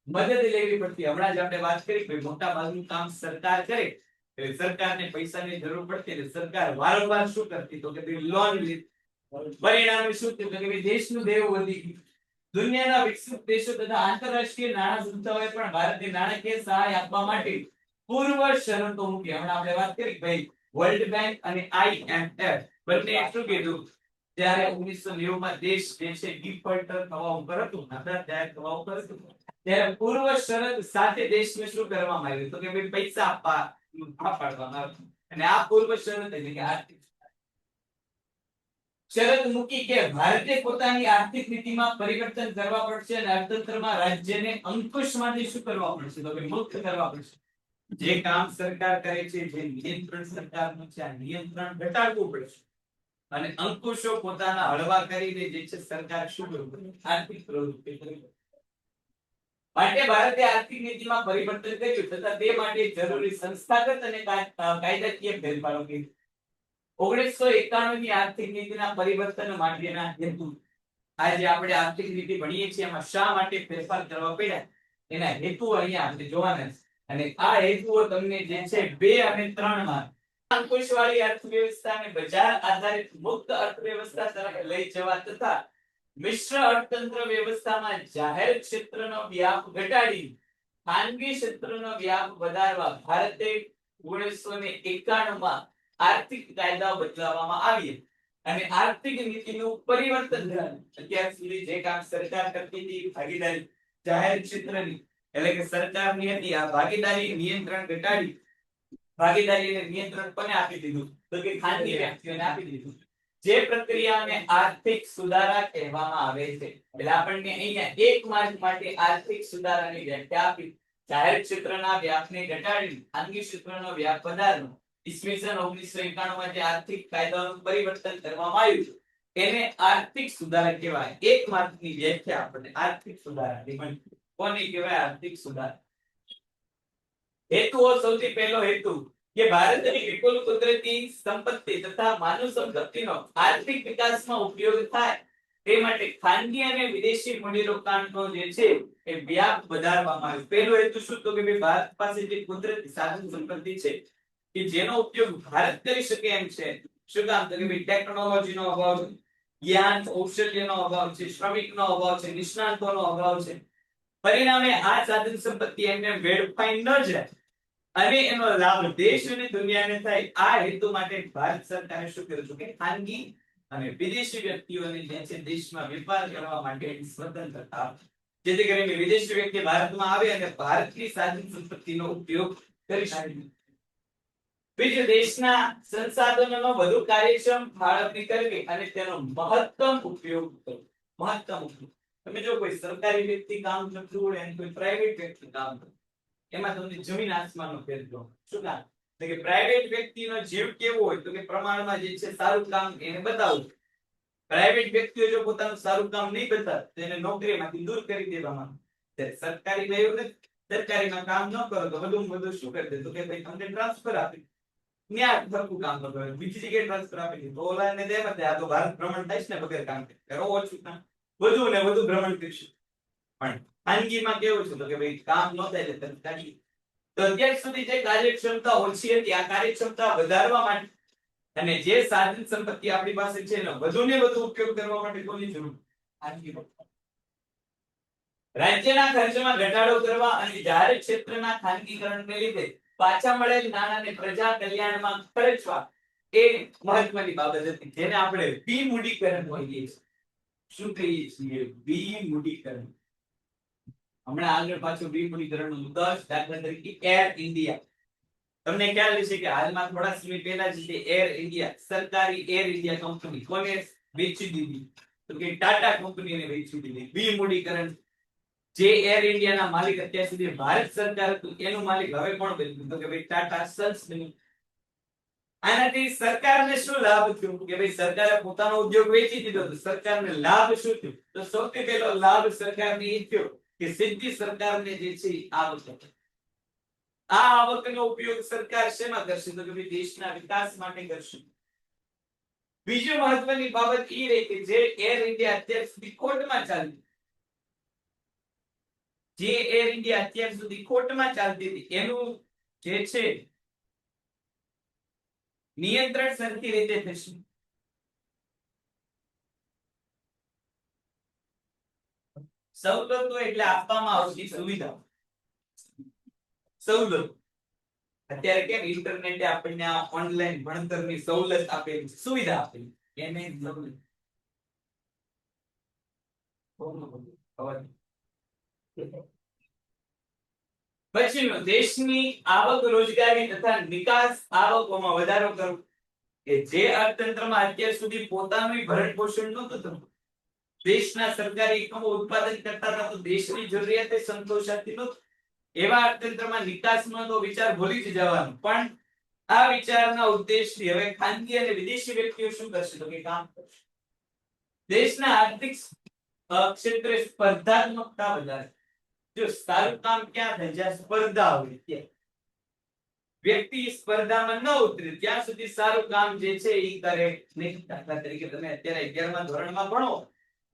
મદદ લેવી પડતી. હમણાં જ આપણે વાત કરી કે મોટા ભાગનું કામ સરકાર કરે, એટલે સરકારને પૈસાની જરૂર પડતી, એટલે સરકાર વારંવાર શું કરતી? તો કે લોન લીધી. પરિણામે શું થયું? તો કે દેશનું દેવું વધી ગયું. દુનિયાના વિકસિત દેશો તથા આંતરરાષ્ટ્રીય નાણાં સંસ્થાઓએ પણ ભારતને નાણાકીય સહાય આપવા માટે પૂર્વ શરતો મૂકી. હમણાં આપણે વાત કરી ભાઈ વર્લ્ડ બેંક અને IMF બંને શું કીધું? જ્યારે 1990 માં દેશ જે છે ડિફોલ્ટર થવા ઉપર હતું, નબળા જાહેર થવા ઉપર હતું, ત્યારે પૂર્વ શરત સાથે દેશને શું કરવામાં આવ્યું? તો કે ભાઈ પૈસા પાડવામાં આવ્યું. અને આ પૂર્વ શરત એટલે કે આર્થિક શરત મૂકી કે ભારતે પોતાની આર્થિક નીતિમાં પરિવર્તન કરવા પડશે અને અર્થતંત્રમાં રાજ્યને અંકુશમાંથી શું કરવા પડશે? તો કે મુક્ત કરવા પડશે. જે કામ સરકાર કરે છે, જે નિયંત્રણ સરકારનું છે, આ નિયંત્રણ ઘટાડવું પડશે અને અંકુશો પોતાના હળવા કરીને જે છે સરકાર શું કરવું? આર્થિક પ્રવૃત્તિ કરવી. માટે ભારતે આર્થિક નીતિમાં પરિવર્તન કર્યું, તથા તે માટે જરૂરી સંસ્થાગત અને કાયદાકીય ફેરફારો કર્યા. 1991 ની આર્થિક નીતિના પરિવર્તન માટેના હેતુ, આજે આપણે આર્થિક નીતિ ભણીએ છીએ એમાં શા માટે ફેરફાર કરવા પડ્યા એના હેતુ અહીંયા આપણે જોવાના છે. અને આ હેતુઓ તમને જે છે 2 અને 3 માં અંકુશવાળી અર્થવ્યવસ્થાને બજાર આધારિત મુક્ત અર્થવ્યવસ્થા તરફ લઈ જવા તથા મિશ્ર અર્થતંત્ર વ્યવસ્થામાં જાહેર ક્ષેત્રનો વ્યાપ ઘટાડી ખાનગી ક્ષેત્રનો વ્યાપ વધારવા ભારતે 1991 માં આર્થિક કાયદાઓ બદલવામાં આવ્યા અને આર્થિક નીતિનું પરિવર્તન થયું. અત્યાર સુધી જે કામ સરકાર કરતી હતી ભાગીદારી જાહેર ક્ષેત્રની એટલે કે સરકારની હતી, આ ભાગીદારી નિયંત્રણ ઘટાડી ભાગીદારીને નિયંત્રણ કોને આપી દીધું? તો કે ખાનગી વ્યક્તિઓને આપી દીધું. જે પ્રક્રિયાને આર્થિક સુધારા કહેવામાં આવે છે. એટલે આપણને અહીંયા 1 માર્ચ માટે આર્થિક સુધારાની વ્યાખ્યા આપી. જાહેર ક્ષેત્રના વ્યાપને ઘટાડી ખાનગી ક્ષેત્રનો વ્યાપ વધારવો. ઈસવીસન 1991 માં જે આર્થિક કાયદાઓનું પરિવર્તન કરવામાં આવ્યું એને આર્થિક સુધારા કહેવાય. 1 માર્કની વ્યાખ્યા આપણને આર્થિક સુધારાની મળી. કોને કહેવાય આર્થિક સુધારા? હેતુઓ, સૌથી પહેલો હેતુ કે ભારતની વિપુલ કુદરતી સંપત્તિ તથા માનવ સંપત્તિનો આર્થિક વિકાસમાં ઉપયોગ થાય તે માટે ખાનગી અને વિદેશી મૂડીરોકાણનો જે છે એ વ્યાપ વધારવામાં આવ્યો. પહેલો હેતુ શું? તો કે ભારત પાસે જે કુદરતી સાધન સંપત્તિ છે કે જેનો ઉપયોગ ભારત કરી શકે એમ છે. શું કામ? તો કે ટેકનોલોજીનો અભાવ છે, જ્ઞાન કૌશલ્યનો અભાવ છે, શ્રમિકનો અભાવ છે, નિષ્ણાતોનો અભાવ છે. પરિણામે આ સાધન સંપત્તિ એમને વેડફાઈ ન જાય અને એનો લાભ દેશ અને દુનિયાને થાય, આ હેતુ માટે ભારત સરકારે શું કર્યું છે કે ખાનગી અને વિદેશી વ્યક્તિઓને જે છે દેશમાં વેપાર કરવા માટે સ્વતંત્રતા આપી. જેથી કરીને વિદેશી વ્યક્તિ ભારતમાં આવે અને ભારતની સાધન સંપત્તિનો ઉપયોગ કરી શકે. બીજું, દેશના સંસાધનોનો વધુ કાર્યક્ષમ ફાળવણી કરવી અને તેનો મહત્તમ ઉપયોગ કરવો. મહત્તમ ઉપયોગ. તમે જો કોઈ સરકારી વ્યક્તિ કામ કરતું હોય અને કોઈ પ્રાઇવેટ વ્યક્તિ કામ કરતું, એમાં તમને જમીન આસમાનનો ફેર જોવા. શું કામ? એટલે કે પ્રાઇવેટ વ્યક્તિનો જીવ કેવો હોય તો કે પ્રમાણમાં જે છે સારું કામ એને બતાવવું. પ્રાઇવેટ વ્યક્તિઓ જો પોતાનું સારું કામ નહીં બતાવે તો એને નોકરીમાંથી દૂર કરી દેવામાં આવે. સરકારીમાં એવું નથી. સરકારીમાં કામ ન કરો તો વધુમાં વધુ શું કરી દે તો કે ભાઈ તમને ટ્રાન્સફર આપી, ત્યાં સરખું કામ ન કરે બીજી જગ્યાએ ટ્રાન્સફર આપી દે. તો ઓલાને દેમ જ આ તો ભારત ભ્રમણ થાય છે ને વગર કામ કરો ઓછું કામ, વધુ ને વધુ ભ્રમણ કરીશું. પણ ખાનગીમાં કેવું છે તો કે ભાઈ કામ ન થાય એટલે તમે કાઢી. તો અત્યાર સુધી જે કાર્યક્ષમતા ઓછી હતી, આ કાર્યક્ષમતા વધારવા માટે અને જે સાધન સંપત્તિ આપણી પાસે છે એનો વધુ ને વધુ ઉપયોગ કરવા માટે કોની જરૂર? ખાનગી. રાજ્યના ખર્ચમાં ઘટાડો કરવા અને જાહેર ક્ષેત્રના ખાનગીકરણને લીધે પાછા મળેલ નાણાંને પ્રજા કલ્યાણમાં ખર્ચવા એ મહત્વની બાબત હતી, જેને આપણે વિમૂડીકરણ કહીએ છીએ. શું કહીએ છીએ? વિમૂડીકરણ. હમણાં આગળ પાછું વિમૂડીકરણનું ઉદાહરણ, દાખલા તરીકે એર ઇન્ડિયા. તમને ખ્યાલ હશે કે હાલમાં થોડા સમય પહેલા જ એર ઇન્ડિયા, સરકારી એર ઇન્ડિયા કંપની કોને વેચી દીધી? તો કે ટાટા કંપનીને વેચી દીધી. વિમૂડીકરણ. જે એર ઇન્ડિયાના માલિક અત્યાર સુધી ભારત સરકાર હતું, એનું માલિક હવે કોણ બન્યું? તો કે ભાઈ ટાટા સન્સ બન્યું. આનાથી સરકારને શું લાભ થયો? કે ભાઈ સરકારે પોતાનો ઉદ્યોગ વેચી દીધો તો સરકારને લાભ શું થયો? તો સૌથી પહેલો લાભ સરકારને એ થયો કે સીધી સરકારને જે છે આવક. આ આવકનો ઉપયોગ સરકાર શેમાં કરશે? તો કે ભાઈ દેશના વિકાસ માટે કરશે. બીજી મહત્વની બાબત એ રહી કે જે એર ઇન્ડિયા અત્યાર સુધી ખોટમાં ચાલતી, જે એર ઇન્ડિયા અત્યાર સુધી ખોટમાં ચાલતી હતી, એનું જે છે નિયંત્રણ સરખી રીતે થશે. સવલતો એટલે આપવામાં આવતી સુવિધા. સવલત. અત્યારે કેમ ઇન્ટરનેટે આપણને ઓનલાઈન ભણતરની સવલત આપેલી, સુવિધા આપેલી, એને સવલત. પછીનો, દેશની આવક, રોજગારી તથા નિકાસ આવકોમાં વધારો કરવો. કે જે અર્થતંત્રમાં અત્યાર સુધી પોતાનું ભરણ પોષણ નહોતું થતું, દેશના સરકારી એકમો ઉત્પાદન કરતા હતા તો દેશની જરૂરિયાતે સંતોષાતી નહોતી, એવા અર્થતંત્રમાં નિકાસનો તો વિચાર ભૂલી જ જવાનો. પણ આ વિચારના ઉદ્દેશથી હવે ખાનગી અને વિદેશી વ્યક્તિઓ શું કરશે? તો કે કામ કરશે. દેશના આર્થિક ક્ષેત્રે સ્પર્ધાત્મકતા વધારે. જો સારું કામ ક્યાં થાય? જ્યાં સ્પર્ધા હોય ત્યાં. વ્યક્તિ સ્પર્ધામાં ન ઉતરે ત્યાં સુધી સારું કામ જે છે એ કરે નહીં. દાખલા તરીકે તમે અત્યારે 11મા ધોરણમાં ભણો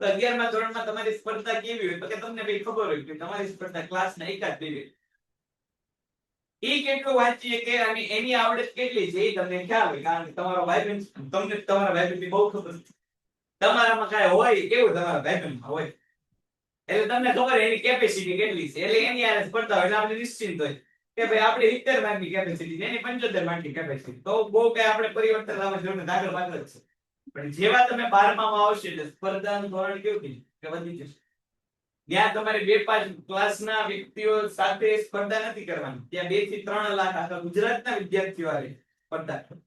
તો 11મા ધોરણમાં તમારી સ્પર્ધા કેવી હોય? તો કે તમને ભાઈ ખબર હોય કે તમારી સ્પર્ધા ક્લાસના એકાદ બે એ કેટલું વાંચીએ કે અને એની આવડત કેટલી છે એ તમને ખ્યાલ હોય, કારણ કે તમારો ભાઈબંધ, તમને તમારા ભાઈબંધની બહુ ખબર છે. તમારામાં કાંઈ હોય કેવું તમારા ભાઈબંધમાં હોય એટલે તમને ખબર એની કેપેસિટી કેટલી છે, એટલે એની આરે સ્પર્ધા હોય એટલે આપણે નિશ્ચિંત હોય કે ભાઈ આપણે 70 માર્કની કેપેસિટી છે, એની 75 માર્કની કેપેસિટી, તો બહુ કઈ આપણે પરિવર્તન લાવવા જરૂર નથી, આગળ પાછળ જ છે. પણ જેવા તમે 12માં આવશે એટલે સ્પર્ધાનું ધોરણ કેવું થઈ કે વધી જશે. ત્યાં તમારે 2-5 ક્લાસના વ્યક્તિઓ સાથે સ્પર્ધા નથી કરવાની, ત્યાં 2 થી 3 લાખ આખા ગુજરાતના વિદ્યાર્થીઓ આવે સ્પર્ધા.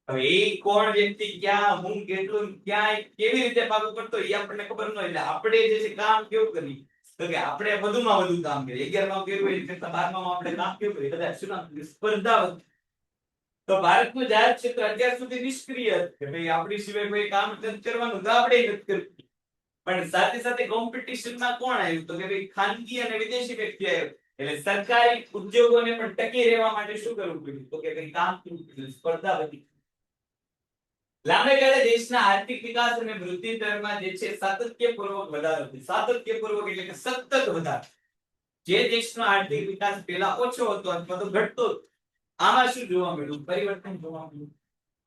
હવે એ કોણ વ્યક્તિ ક્યાં હું કેટલું ક્યાં કેવી રીતે પાકું કરતો એ આપણને ખબર ન હોય, એટલે આપણે જે છે કામ કેવું કરીએ તો કે આપણે વધુમાં વધુ કામ કરીએ. 11માં કર્યું હોય કરતા 12માં આપણે કામ કેવું કરીએ? કદાચ શું નામ? સ્પર્ધા. તો ભારતનું જાહેર ક્ષેત્ર અત્યાર સુધી નિષ્ક્રિય કે ભાઈ આપણી સિવાય કોઈ કામ કરવાનું તો આપણે નથી કરવું. પણ સાથે સાથે કોમ્પિટિશનમાં કોણ આવ્યું? તો કે ભાઈ ખાનગી અને વિદેશી વ્યક્તિ આવ્યો. એટલે સરકારી ઉદ્યોગોને પણ ટકી રહેવા માટે શું કરવું પડ્યું? તો કે ભાઈ કામ કરવું પડ્યું, સ્પર્ધા વધી. લાંબે ગાળે દેશના આર્થિક વિકાસ અને વૃદ્ધિ દરમાં જે છે સાતત્યપૂર્વક વધારો થયો. સાતત્યપૂર્વક એટલે કે સતત વધારો. જે દેશનો આર્થિક વિકાસ પહેલા ઓછો હતો અથવા તો ઘટતો, આમાં શું જોવા મળ્યું? પરિવર્તન જોવા મળ્યું.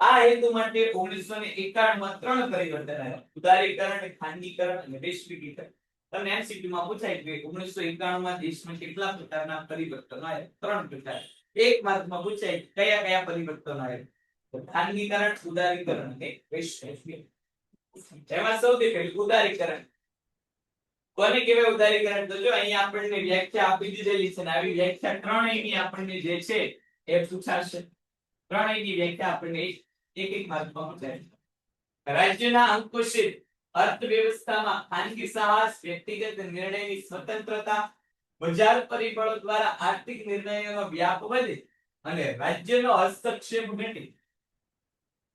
આ હેતુ માટે 1991માં 3 પરિવર્તન આવ્યા: ઉદારીકરણ, ખાનગીકરણ અને વૈશ્વિકીકરણ. તમને એમસીક્યુ માં પૂછાય કે 1991માં દેશમાં કેટલા પ્રકારના પરિવર્તન આવ્યા? 3 પ્રકાર. એક માર્કમાં પૂછાય કયા કયા પરિવર્તનો આવ્યા. તો ખાનગીકરણ, ઉદારીકરણ અને વૈશ્વિકીકરણ. એમાં સૌથી પહેલું ઉદારીકરણ. કોને કહેવાય ઉદારીકરણ? તો જો અહીંયા આપણને વ્યાખ્યા આપી દીધેલી છે ને આવી વ્યાખ્યા ત્રણેયની આપણને જે છે એ પૂછાશે. ત્રણેયની વ્યાખ્યા આપણને એક એક માર્કમાં પૂછાય. રાજ્યના અંકુશિત અર્થવ્યવસ્થામાં ખાનગી સાહસ, વ્યક્તિગત નિર્ણયની સ્વતંત્રતા, બજાર પરિબળો દ્વારા આર્થિક નિર્ણયોનો વ્યાપ વધે અને રાજ્યનો હસ્તક્ષેપ ઘટે.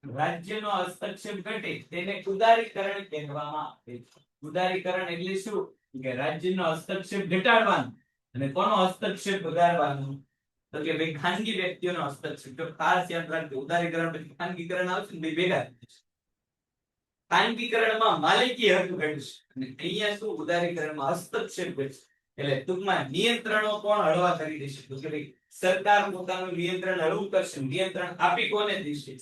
રાજ્યનો હસ્તક્ષેપ ઘટે તેને ઉદારીકરણ કહેવામાં આવે છે. ઉદારીકરણ એટલે શું? કે રાજ્યનો હસ્તક્ષેપ ઘટાડવાનો અને કોનો હસ્તક્ષેપ વધારવાનો? તો કે ભાઈ ખાનગી વ્યક્તિઓનો હસ્તક્ષેપ. તો ખાસ યાદ રાખજો, ઉદારીકરણ પછી ખાનગીકરણ આવશે ને બે ભેગા થશે. ખાનગીકરણમાં માલિકી હક ઘટશે અને અહીંયા શું? ઉદારીકરણમાં હસ્તક્ષેપ ઘટશે. એટલે ટૂંકમાં નિયંત્રણો કોણ હળવા કરી દેશે? તો કે ભાઈ સરકાર પોતાનું નિયંત્રણ હળવું કરશે. નિયંત્રણ આપી કોને દેશે?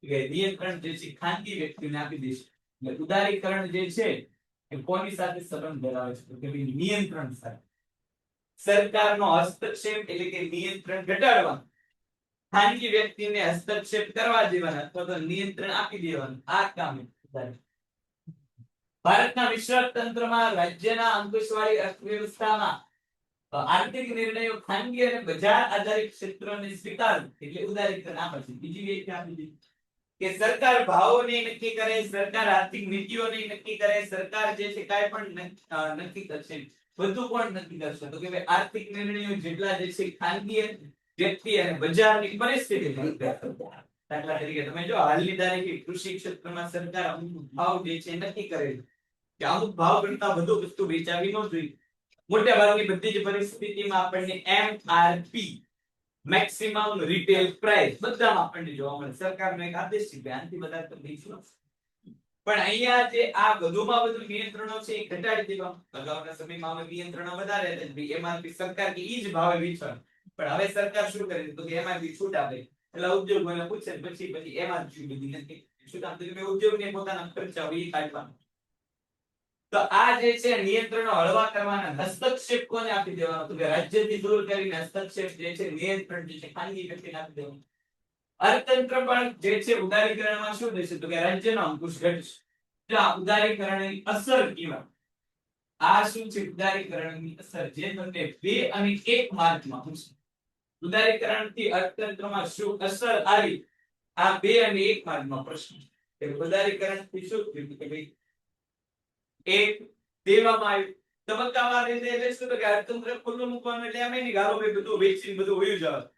કે નિયંત્રણ જે છે ખાનગી વ્યક્તિને આપી દેશે. એટલે ઉદારીકરણ જે છે એ કોની સાથે સંબંધ ધરાવે છે? તો કે ભાઈ નિયંત્રણ સાથે. સરકારનો હસ્તક્ષેપ એટલે કે નિયંત્રણ ઘટાડવાનું, ખાનગી વ્યક્તિને હસ્તક્ષેપ કરવા દેવાના અથવા તો નિયંત્રણ આપી દેવાનું, આ કામ ઉદારીકરણ. ભારતના મિશ્ર તંત્રમાં રાજ્યના અંકુશવાળી અર્થવ્યવસ્થામાં આર્થિક નિર્ણયો ખાનગી અને બજાર આધારિત ક્ષેત્રોને સ્વીકારવું એટલે ઉદારીકરણ. આ પછી બીજી વ્યાખ્યા આપી દીધી કે સરકાર ભાવોને નક્કી કરે, સરકાર આર્થિક નીતિઓને નક્કી કરે, સરકાર જે છે કાંઈ પણ નક્કી કરશે. બધું કોણ નક્કી કરશે? તો કે ભાઈ આર્થિક નિર્ણયો જેટલા જે છે ખાનગી વ્યક્તિ અને બજારની પરિસ્થિતિ. દાખલા તરીકે તમે જો હાલની તારીખે કૃષિ ક્ષેત્રમાં સરકાર અમુક ભાવ જે છે નક્કી કરે કે અમુક ભાવ કરતા વધુ વસ્તુ વેચાવી ન જોઈએ. મોટા ભાગની બધી જ પરિસ્થિતિમાં આપણને MRP, મેક્સિમમ રિટેલ પ્રાઇસ, બધામાં આપણને જોવા મળે. સરકારનો એક આદેશ છે કે આનાથી વધારે તો વેચવું. પણ અહીંયા જે આ વધુમાં વધુ નિયંત્રણો છે એ ઘટાડી દેવા. અગાઉના સમયમાં હવે નિયંત્રણો વધારે હતા. MRP સરકાર કે ઈ જ ભાવે વેચવાનું. પણ હવે સરકાર શું કરે તો કે MRP છૂટ આપે. એટલે ઉદ્યોગોને પૂછે પછી MRP બધી નથી છૂટ આપે. તો ઉદ્યોગને પોતાના ખર્ચા હોય એ કાઢવાના. તો આ જે છે નિયંત્રણો હળવા કરવાના, હસ્તક્ષેપ કોને આપી દેવાનો? તો કે રાજ્યથી દૂર કરીને હસ્તક્ષેપ જે છે નિયંત્રણ જે છે ખાનગી વ્યક્તિને આપી દેવાનું. અર્થતંત્ર પણ જે છે ઉદારીકરણમાં શું થશે? તો કે રાજ્યનો અંકુશ ઘટશે. જો આ ઉદારીકરણની અસર કહેવાય. આ શું છે? ઉદારીકરણની અસર જે તમને 2 અને 1 માર્કમાં પૂછે. ઉદારીકરણથી અર્થતંત્રમાં શું અસર આવી? આ 2 અને 1 માર્કમાં પ્રશ્ન છે. ઉદારીકરણથી શું થયું? કે ભાઈ એક દેવામાં આવ્યું તબક્કાવાર રીતે. એટલે શું? તો કે અર્થતંત્ર ખુલ્લું મૂકવાનું એટલે એમ નહીં ગારો ભાઈ બધું વેચીને બધું વયું જવાનું.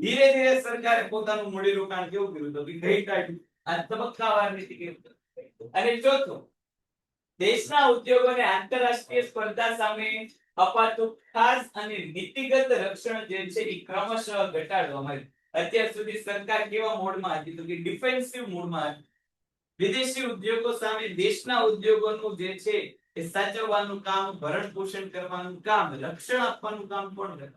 ધીરે ધીરે સરકારે પોતાનું મૂડીરોકાણ કેવું કર્યું? તો કે ઘટાડ્યું. આ તબક્કાવાર નીતિ કેવું? અને ચોથું, દેશના ઉદ્યોગોને આંતરરાષ્ટ્રીય સ્પર્ધા સામે અપાતું ખાસ અને નીતિગત રક્ષણ જે છે એ ક્રમશઃ ઘટાડવામાં આવ્યું. અત્યાર સુધી સરકાર કેવા મોડમાં હતી? તો કે ડિફેન્સિવ મોડમાં હતી. વિદેશી ઉદ્યોગો સામે દેશના ઉદ્યોગોનું જે છે એ સાચવવાનું કામ, ભરણ પોષણ કરવાનું કામ, રક્ષણ આપવાનું કામ કોણ કરે?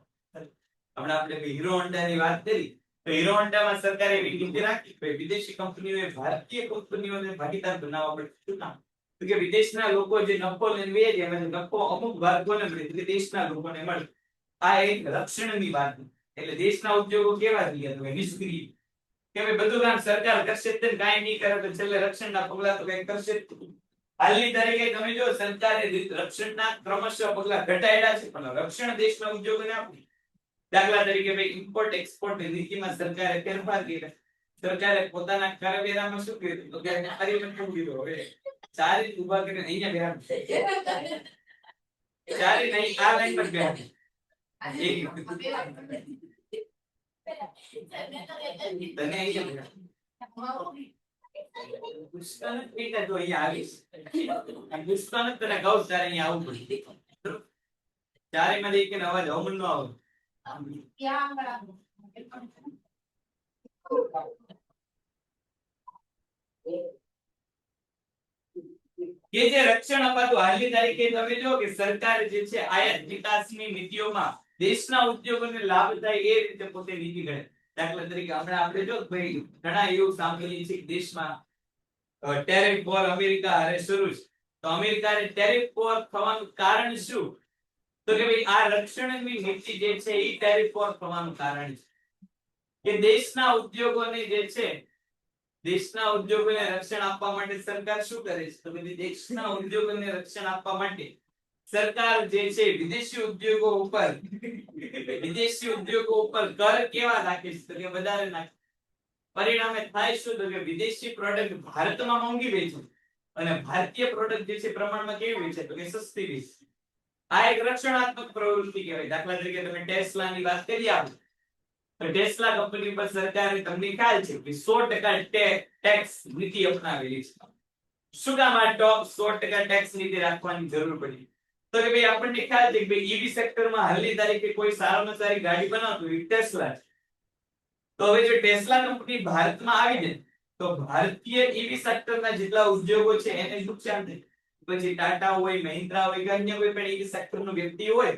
હમણાં આપણે હીરો હોન્ડાની વાત કરી તો હીરો હોન્ડામાં સરકારે એવી નીતિ રાખી કે વિદેશી કંપનીઓએ ભારતીય કંપનીઓને ભાગીદાર બનાવવા પડે. શું કામ? તો કે વિદેશના લોકો જે નફો લઈને વેચે એમાં નફો અમુક વર્ગોને મળે, એટલે દેશના લોકોને મળે. આ એક રક્ષણની વાત. એટલે દેશના ઉદ્યોગો કેવા થઈ ગયા? તો નિષ્ક્રિય કે ભાઈ બધું કામ સરકાર કરશે જ કાંઈ નહીં કરે તો છેલ્લે રક્ષણના પગલા તો કઈ કરશે જ. હાલની તારીખે તમે જો સરકારે રક્ષણના ક્રમશઃ પગલા ઘટાડ્યા છે પણ રક્ષણ દેશના ઉદ્યોગોને આપ્યું. દાખલા તરીકે ભાઈ ઇમ્પોર્ટ એક્સપોર્ટ નીતિમાં સરકારે ફેરફાર કર્યા. સરકારે પોતાના કરવેરામાં શું કર્યું? તો કે આર્યમન કીધું હવે ચારી ઉભા કરીને અહીંયા બેહાડ. ચારી નહીં આ લાઈન પર બેહાડ. તને અહીંયા પુષ્કળ પીટા તો અહીંયા આવીશ. પુષ્કળ તને કહું તારે અહીંયા આવવું પડે. ચારે માં એક અવાજ અમન નો આવે. કે જે રક્ષણ અપાતું હાલની તારીખે તમે જો કે સરકાર જે છે આયાત નિકાસની નીતિઓમાં દેશના ઉદ્યોગોને લાભ થાય એ રીતે પોતે નીતિ ઘડે. દાખલા તરીકે હમણાં આપણે જો ભાઈ ઘણા એવું સાંભળીએ છીએ કે દેશમાં ટેરિફ વોર અમેરિકા હારે શરૂ છે. તો અમેરિકાને ટેરિફ વોર થવાનું કારણ શું? તો કે ભાઈ આ રક્ષણની નીતિ જે છે એ ટેરિફ વોર થવાનું કારણ છે. કે દેશના ઉદ્યોગોને જે છે દેશના ઉદ્યોગોને રક્ષણ આપવા માટે સરકાર શું કરે છે? તો કે દેશના ઉદ્યોગોને રક્ષણ આપવા માટે સરકાર જે છે વિદેશી ઉદ્યોગો ઉપર કર કેવા નાખે છે? તો કે વધારે નાખે. પરિણામે થાય શું? તો કે વિદેશી પ્રોડક્ટ ભારતમાં મોંઘી વેચે અને ભારતીય પ્રોડક્ટ જે છે પ્રમાણમાં કેવી વેચે? તો કે સસ્તી વેચે. આ એક રક્ષણાત્મક પ્રવૃત્તિ કહેવાય. દાખલા તરીકે તમે ટેસ્લાની વાત કરી આપો તો ટેસ્લા કંપની પર સરકારે, તમને ખ્યાલ છે કે 100% ટેક્સ નીતિ અપનાવેલી છે. શું કામ આ ટોપ 100% ટેક્સ નીતિ રાખવાની જરૂર પડી? તો કે ભાઈ આપણને ખ્યાલ છે કે ભાઈ ઈવી સેક્ટરમાં હાલની તારીખે કોઈ સારામાં સારી ગાડી બનાવતું હોય ટેસ્લા છે. તો હવે જો ટેસ્લા કંપની ભારતમાં આવી જાય તો ભારતીય ઈવી સેક્ટરના જેટલા ઉદ્યોગો છે એને નુકસાન થાય. પછી ટાટા હોય, મહિન્દ્રા હોય કે અન્ય કોઈ પણ ઈવી સેક્ટરનો વ્યક્તિ હોય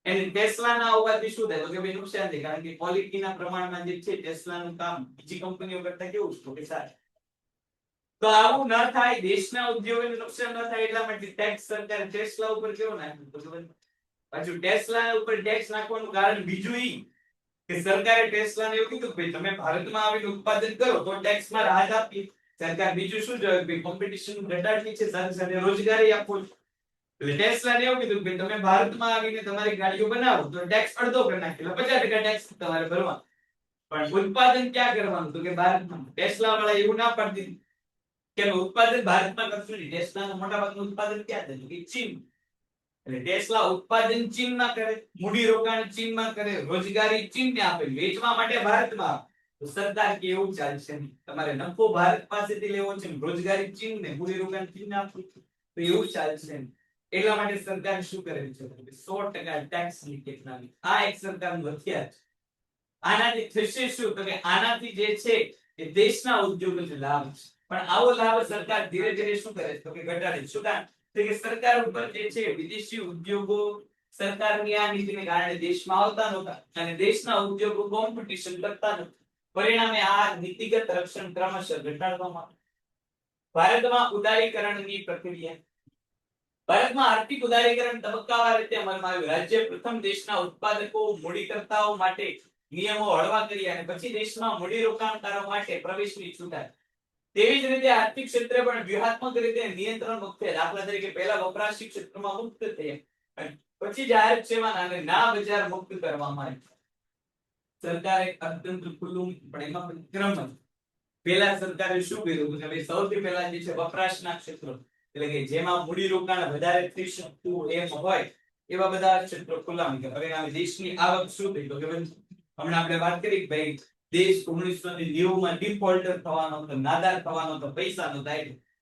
એને ટેસ્લા ના હોવાથી શું થાય? તો કે ભાઈ નુકસાન થાય. કારણ કે ક્વોલિટીના પ્રમાણમાં જે છે ટેસ્લાનું કામ બીજી કંપનીઓ કરતા કેવું છે? તો કે સારું. તો આવું ન થાય, દેશના ઉદ્યોગોને નુકસાન ન થાય એટલા માટે ટેક્સ સરકાર ટેસ્લા ઉપર કેવો નાખ્યો? તો ખબર? પાછું ટેસ્લા ઉપર ટેક્સ નાખવાનું કારણ બીજું ઈ કે સરકારે ટેસ્લાને એવું કીધું કે ભાઈ તમે ભારતમાં આવીને ઉત્પાદન કરો તો ટેક્સમાં રાહત આપી. સરકાર બીજું શું જોવે? ભાઈ કોમ્પિટિશન ઘટાડવી છે, સાથે સાથે રોજગારી આપવો છે. એટલે ટેસ્લાને એવું કીધું કે તમે ભારતમાં આવીને તમારી ગાડીઓ બનાવો તો ટેક્સ અડધો કરી નાખી, એટલે 50% ટેક્સ તમારે ભરવાનો. પણ ઉત્પાદન ક્યાં કરવાનું? તો કે ભારતમાં. ટેસ્લા વાળા એવું ના પાડી દીધું કે ઉત્પાદન ભારતમાં કરશું નહીં. ટેસ્લાનું મોટાભાગનું ઉત્પાદન ક્યાં થાય? તો કે ચીન. એટલે ટેસ્લા ઉત્પાદન ચીનમાં કરે, મૂડી રોકાણ ચીનમાં કરે, રોજગારી ચીનને આપે, વેચવા માટે ભારતમાં આપે. તો સરકાર કે એવું ચાલશે નહીં. તમારે નફો ભારત પાસેથી લેવો છે, રોજગારી ચીનને, મૂડી રોકાણ ચીનને આપવું છે, તો એવું ચાલશે નહીં. એટલા માટે સરકાર શું કરે છે? 100% ટેક્સ લીકેજ નામી આ એક સરકારનું હથિયાર છે. આનાથી થશે શું? તો કે આનાથી જે છે એ દેશના ઉદ્યોગોને લાભ છે. પણ આવો લાભ સરકાર ધીરે ધીરે શું કરે છે? તો કે ઘટાડે. શું કામ? તો કે સરકાર ઉપર જે છે વિદેશી ઉદ્યોગો સરકારની આ નીતિને કારણે દેશમાં આવતા નહોતા અને દેશના ઉદ્યોગો કોમ્પિટિશન કરતા નહોતા. પરિણામે આ નીતિગત રક્ષણ ક્રમશઃ ઘટાડવામાં આવ્યું. ભારતમાં ઉદારીકરણની પ્રક્રિયા. ભારતમાં આર્થિક ઉદારીકરણ તબક્કાવાર રીતે અમલમાં આવ્યું. રાજ્ય પ્રથમ દેશના ઉત્પાદકો, મૂડીકર્તાઓ માટે નિયમો હળવા કર્યા અને પછી દેશમાં મૂડી રોકાણકારો માટે પ્રવેશની છૂટ આપી. તેવી જ રીતે આર્થિક ક્ષેત્રે પણ વ્યૂહાત્મક રીતે નિયંત્રણ મુક્ત થયા. દાખલા તરીકે પહેલા વપરાશી ક્ષેત્રમાં મુક્ત થયા, પછી જાહેર સેવાના અને ના બજાર મુક્ત કરવામાં આવ્યા. સરકારે અર્થતંત્ર ખુલ્લું, પણ એમાં પણ ક્રમ હતો. પહેલા સરકારે શું કર્યું કે ભાઈ સૌથી પહેલા જે છે વપરાશના ક્ષેત્રો, એટલે કે જેમાં મૂડી રોકાણ વધારે થઈ શકતું એમ હોય એવા બધા ક્ષેત્રો ખુલ્લા મૂક્યા. હવે આ દેશની આવક શું થઈ? તો કે હમણાં આપણે વાત કરી ભાઈ દેશ 1990 માં ડિફોલ્ટર થવાનો હતો, નાદાર થવાનો હતો, પૈસા નહોતા.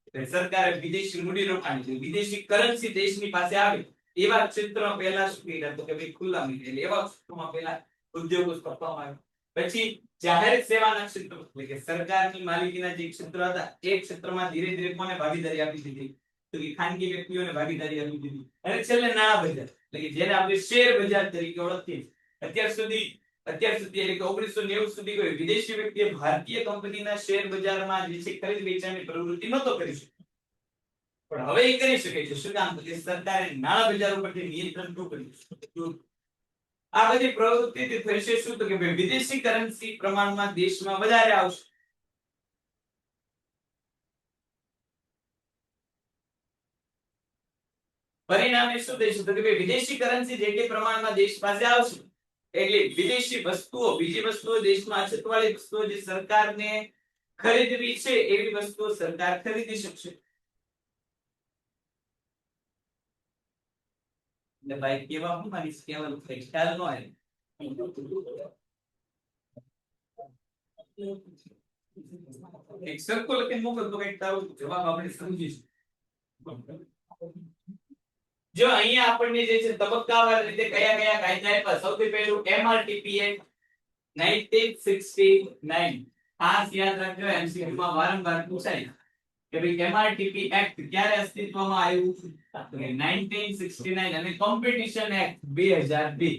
એટલે સરકારે વિદેશી મૂડી રોકાણ, વિદેશી કરન્સી દેશની પાસે આવે એવા ક્ષેત્રમાં પહેલા શું કર્યા? તો કે ભાઈ ખુલ્લા મૂક્યા. એવા ક્ષેત્રોમાં પહેલા ઉદ્યોગો સ્થાપવામાં આવ્યા. પછી જાહેર સેવાના ક્ષેત્રો, એટલે કે સરકારની માલિકીના જે ક્ષેત્રો હતા એ ક્ષેત્રમાં ધીરે ધીરે કોને ભાગીદારી આપી દીધી? તો કે ખાનગી વ્યક્તિઓને ભાગીદારી આપી દીધી. અને છેલ્લે નાણાં બજાર, એટલે કે જેને આપણે શેર બજાર તરીકે ઓળખીએ. અત્યાર સુધી એટલે કે 1990 સુધી કોઈ વિદેશી વ્યક્તિએ ભારતીય કંપનીના શેર બજારમાં જે છે ખરીદ વેચાણની પ્રવૃત્તિ નહોતો કરી શકતો. પણ હવે એ કરી શકે છે. શું કામ? તો કે સરકારે નાણાં બજાર ઉપરથી નિયંત્રણ કર્યું. આ બધી પ્રવૃત્તિથી થશે શું? તો કે વિદેશી કરન્સી પ્રમાણમાં દેશમાં વધારે આવશે. પરિણામે શું થશે? તો કે વિદેશી કરન્સી જેટલી પ્રમાણમાં દેશ પાસે આવશે એટલે વિદેશી વસ્તુઓ, બીજી વસ્તુઓ દેશમાં અછતવાળી વસ્તુઓ જે સરકારને ખરીદવી છે એવી વસ્તુઓ સરકાર ખરીદી શકશે. એટલે ભાઈ કેવા હું મારી કહેવાનું કઈ ખ્યાલ ન આવે. એક સરખો લખીને મોકલ તો કઈક તારો જવાબ આપણે સમજીશું. જો અહીંયા આપણને જે છે તબક્કાવાર રીતે કયા કયા કાયદા આપ્યા. સૌથી પહેલું MRTP એક્ટ 1969. ખાસ યાદ રાખજો, MCQ માં વારંવાર પૂછાય કે ભાઈ MRTP એક્ટ ક્યારે અસ્તિત્વમાં આવ્યું? તો કે 1969. અને કોમ્પિટિશન એક્ટ 2002.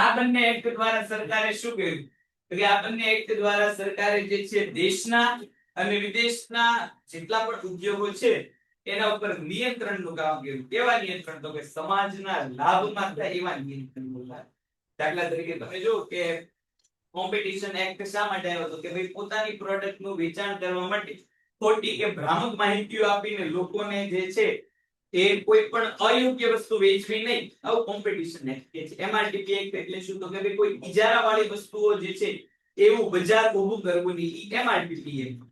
આ બંને એક્ટ દ્વારા સરકારે શું કર્યું? તો કે આ બંને એક્ટ દ્વારા સરકારે જે છે દેશના અને વિદેશના જેટલા પણ ઉદ્યોગો છે એના ઉપર નિયંત્રણનું કામ કર્યું. કેવા નિયંત્રણ? તો કે સમાજના લાભમાં થાય એવા નિયંત્રણ. દાખલા તરીકે તમે જો કે કોમ્પિટિશન એક્ટ શા માટે આવ્યો હતો કે ભાઈ પોતાની પ્રોડક્ટ નું વેચાણ કરવા માટે ખોટી કે ભ્રામક માહિતીઓ આપીને લોકોને જે છે એ કોઈ પણ અયોગ્ય વસ્તુ વેચવી નહીં, આવું કોમ્પિટિશન એક્ટ કે છે. એમઆરટીપી એક્ટ એટલે શું તો કે ભાઈ કોઈ ઇજારા વાળી વસ્તુઓ જે છે એવું બજાર ઊભું કરવું નહીં, એમઆરટીપી એક્ટ.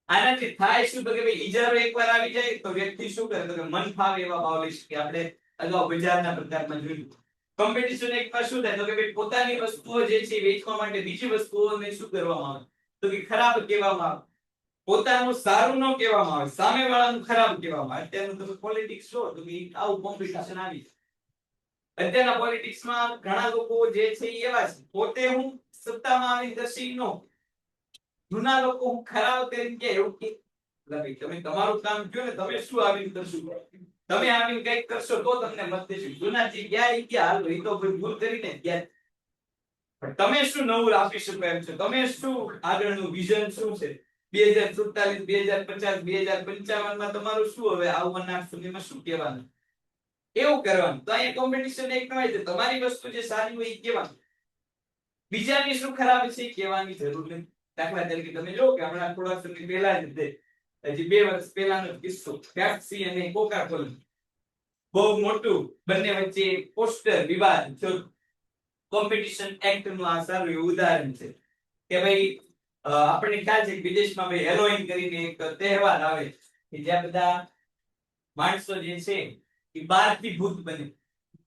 આનાથી થાય શું તો કે ભાઈ ઇજારો એકવાર આવી જાય તો વ્યક્તિ શું કરે તો કે મન ફાવે એવા ભાવ લઈ શકે. આપણે અગાઉ બજારના પ્રકારમાં જોયું. કોમ્પિટિશન એક્ટમાં શું થાય તો કે ભાઈ પોતાની વસ્તુઓ જે છે વેચવા માટે બીજી વસ્તુઓને શું કરવામાં આવે તો કે ખરાબ કહેવામાં આવે, પોતાનું સારું ન કહેવામાં આવે, સામેવાળાનું ખરાબ કહેવામાં આવે. અત્યારનું તમે પોલિટિક્સ જો તો કે આવું કોમ્પિટિશન આવી છે. અત્યારના પોલિટિક્સમાં ઘણા લોકો જે છે એ એવા છે પોતે હું સત્તામાં આવી દર્શી નો, જૂના લોકો હું ખરાબ કરીને કે એવું કે ભાઈ તમે તમારું કામ કયો ને, તમે શું આવીને કરશું, તમે આવીને કઈક કરશો તો તમને મત દેશું. જૂના જે ગયા એ ગયા, હાલો એ તો ભૂલ કરીને ગયા, પણ તમે શું નવું આપી શકો એમ છો, તમે શું આગળનું વિઝન શું છે 2047 2050 2055 માં તમારું શું હવે આવવાના સુધીમાં શું કહેવાનું, એવું કરવાનું. તો અહીંયા કોમ્પિટિશન એક હોય છે તમારી વસ્તુ જે સારી હોય એ કહેવાનું, બીજાની શું ખરાબ છે એ કહેવાની જરૂર નથી. દાખલા તરીકે તમે જો કે હમણાં થોડા સમય પહેલા જ હજી 2 વર્ષ પહેલાનો કિસ્સો પેપ્સી અને કોકા કોલા, બહુ મોટું બંને વચ્ચે પોસ્ટર વિવાદ જો કોમ્પિટિશન એક્ટ નું આ સારું એવું ઉદાહરણ છે કે ભાઈ આપણને ખ્યાલ છે કે વિદેશમાં ભાઈ હેલોવીન કરીને એક તહેવાર આવે કે જ્યાં બધા માણસો જે છે એ બહારથી ભૂત બને,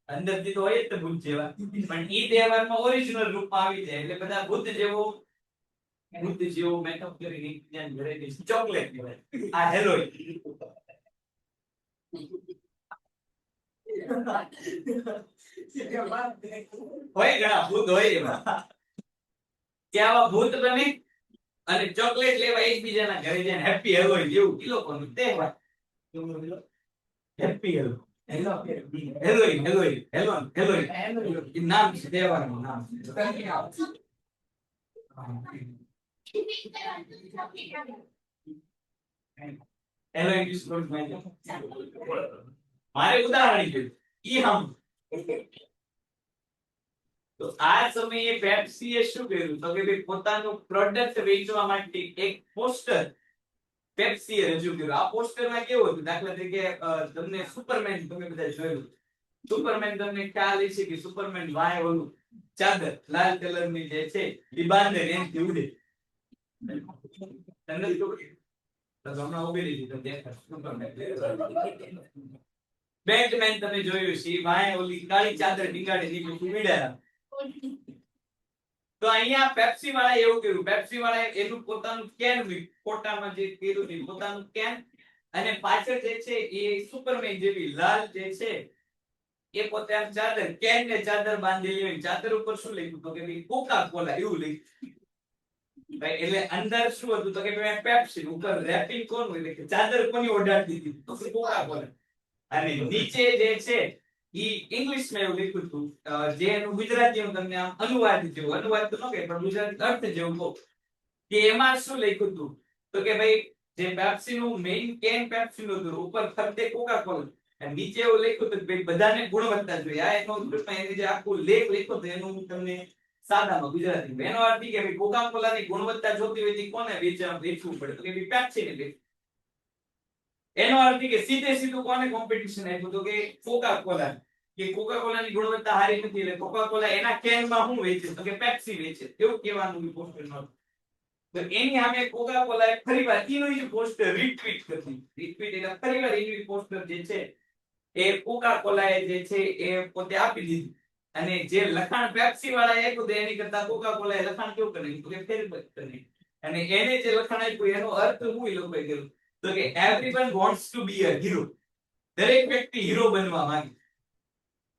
અંદરથી તો હોય જ ભૂત જેવા, પણ ઈ તહેવારમાં ઓરિજિનલ રૂપમાં આવી જાય એટલે બધા ભૂત જેવો મેકઅપ કરીને એકબીજાને ઘરે જઈને ચોકલેટ કહેવાય આ હેલોવીન. હોય ઘણા ભૂત હોય એવા કે આવા ભૂત બને અને ચોકલેટ લેવા એકબીજાના ઘરે જઈને હેપી હેલોવીન જેવું ઈ લોકોનું તહેવાર. હેપી હેલોવીન હેલોવીન નામ છે, તહેવારનું નામ છે. હેલોવીન વિશે થોડુંક માહિતી મારે ઉદાહરણ જોયું ઈ હમ. તો આ સમયે પેપ્સી એ શું કર્યું તો કે ભાઈ પોતાનું પ્રોડક્ટ વેચવા માટે એક પોસ્ટર પેપ્સી એ રજૂ કર્યું. આ પોસ્ટરમાં કેવું હતું, દાખલા તરીકે તમને સુપરમેન તમે બધા જોયેલું, સુપરમેન તમને ખ્યાલ છે કે સુપરમેન વાય ઓલું ચાદર લાલ કલરની જે છે એ બાંધે એનાથી ઉડે. તમને તો હમણાં ઉભી રહી તો દેખાય સુપરમેન. બેટમેન તમે જોયું છે વાય ઓલી કાળી ચાદર ટીંગાડે નીચે ઉડ્યા. તો અહીંયા પેપ્સી વાળા એવું કર્યું, પેપ્સી વાળા એનું પોતાનું કેન ફોટામાં જે કર્યું છે પોતાનું કેન, અને પાછળ જે છે એ સુપરમેન જેવી લાલ જે છે એ પોતે આમ ચાદર કેન ને ચાદર બાંધેલી હોય, ચાદર ઉપર શું લખ્યું તો કે ભાઈ કોકા કોલા એવું લખ્યું ભાઈ. એટલે અંદર શું હતું તો કે ભાઈ પેપ્સી, ઉપર રેપિંગ કોણ હોય એટલે ચાદર કોની ઓઢાડી દીધી તો કોકા કોલા, અને નીચે જે છે ઈ ઇંગ્લિશ માં એવું લખ્યું હતું જે એનું ગુજરાતી હું તમને આમ અનુવાદ જેવું, અનુવાદ તો ન કહે પણ ગુજરાતી અર્થ જેવું કહું કે એમાં શું લખ્યું હતું તો કે ભાઈ જે પેપ્સી નું મેઇન કેન પેપ્સી નું હતું, ઉપર ફરતે કોકા કોલા, અને નીચે એવું લખ્યું હતું કે ભાઈ બધાને ગુણવત્તા જોઈએ. આ એનો એની જે આખું લેખ લખ્યો હતો એનું હું તમને સાદામાં ગુજરાતી એનો અર્થ કે ભાઈ કોકા કોલાની ગુણવત્તા જોતી હોય તો કોને વેચવું પડે તો કે ભાઈ પેપ્સી ને વેચવું. એનો અર્થ કે સીધે સીધું કોને કોમ્પિટિશન આપ્યું તો કે કોકા કોલા, કે કોકા કોલાની ગુણવત્તા સારી નથી એટલે કોકા કોલા એના કેનમાં શું વેચે તો કે પેપ્સી વેચે, એવું કહેવાનું પોસ્ટર નહોતું. તો એની સામે કોકા કોલાએ ફરીવાર એનું જ પોસ્ટર રીટ્વીટ કરી, રીટ્વીટ એટલે ફરીવાર એની પોસ્ટર જે છે એ કોકા કોલાએ જે છે એ પોતે આપી દીધું, અને જે લખાણ પેપ્સી વાળાએ આપ્યું તો એની કરતા કોકા કોલાએ લખાણ કેવું કરી તો કે ફેરબદલ કરી, અને એને જે લખાણ આપ્યું એનો અર્થ હું એ લોકોએ કર્યો તો કે everyone wants to be a hero, દરેક વ્યક્તિ હીરો બનવા માંગે.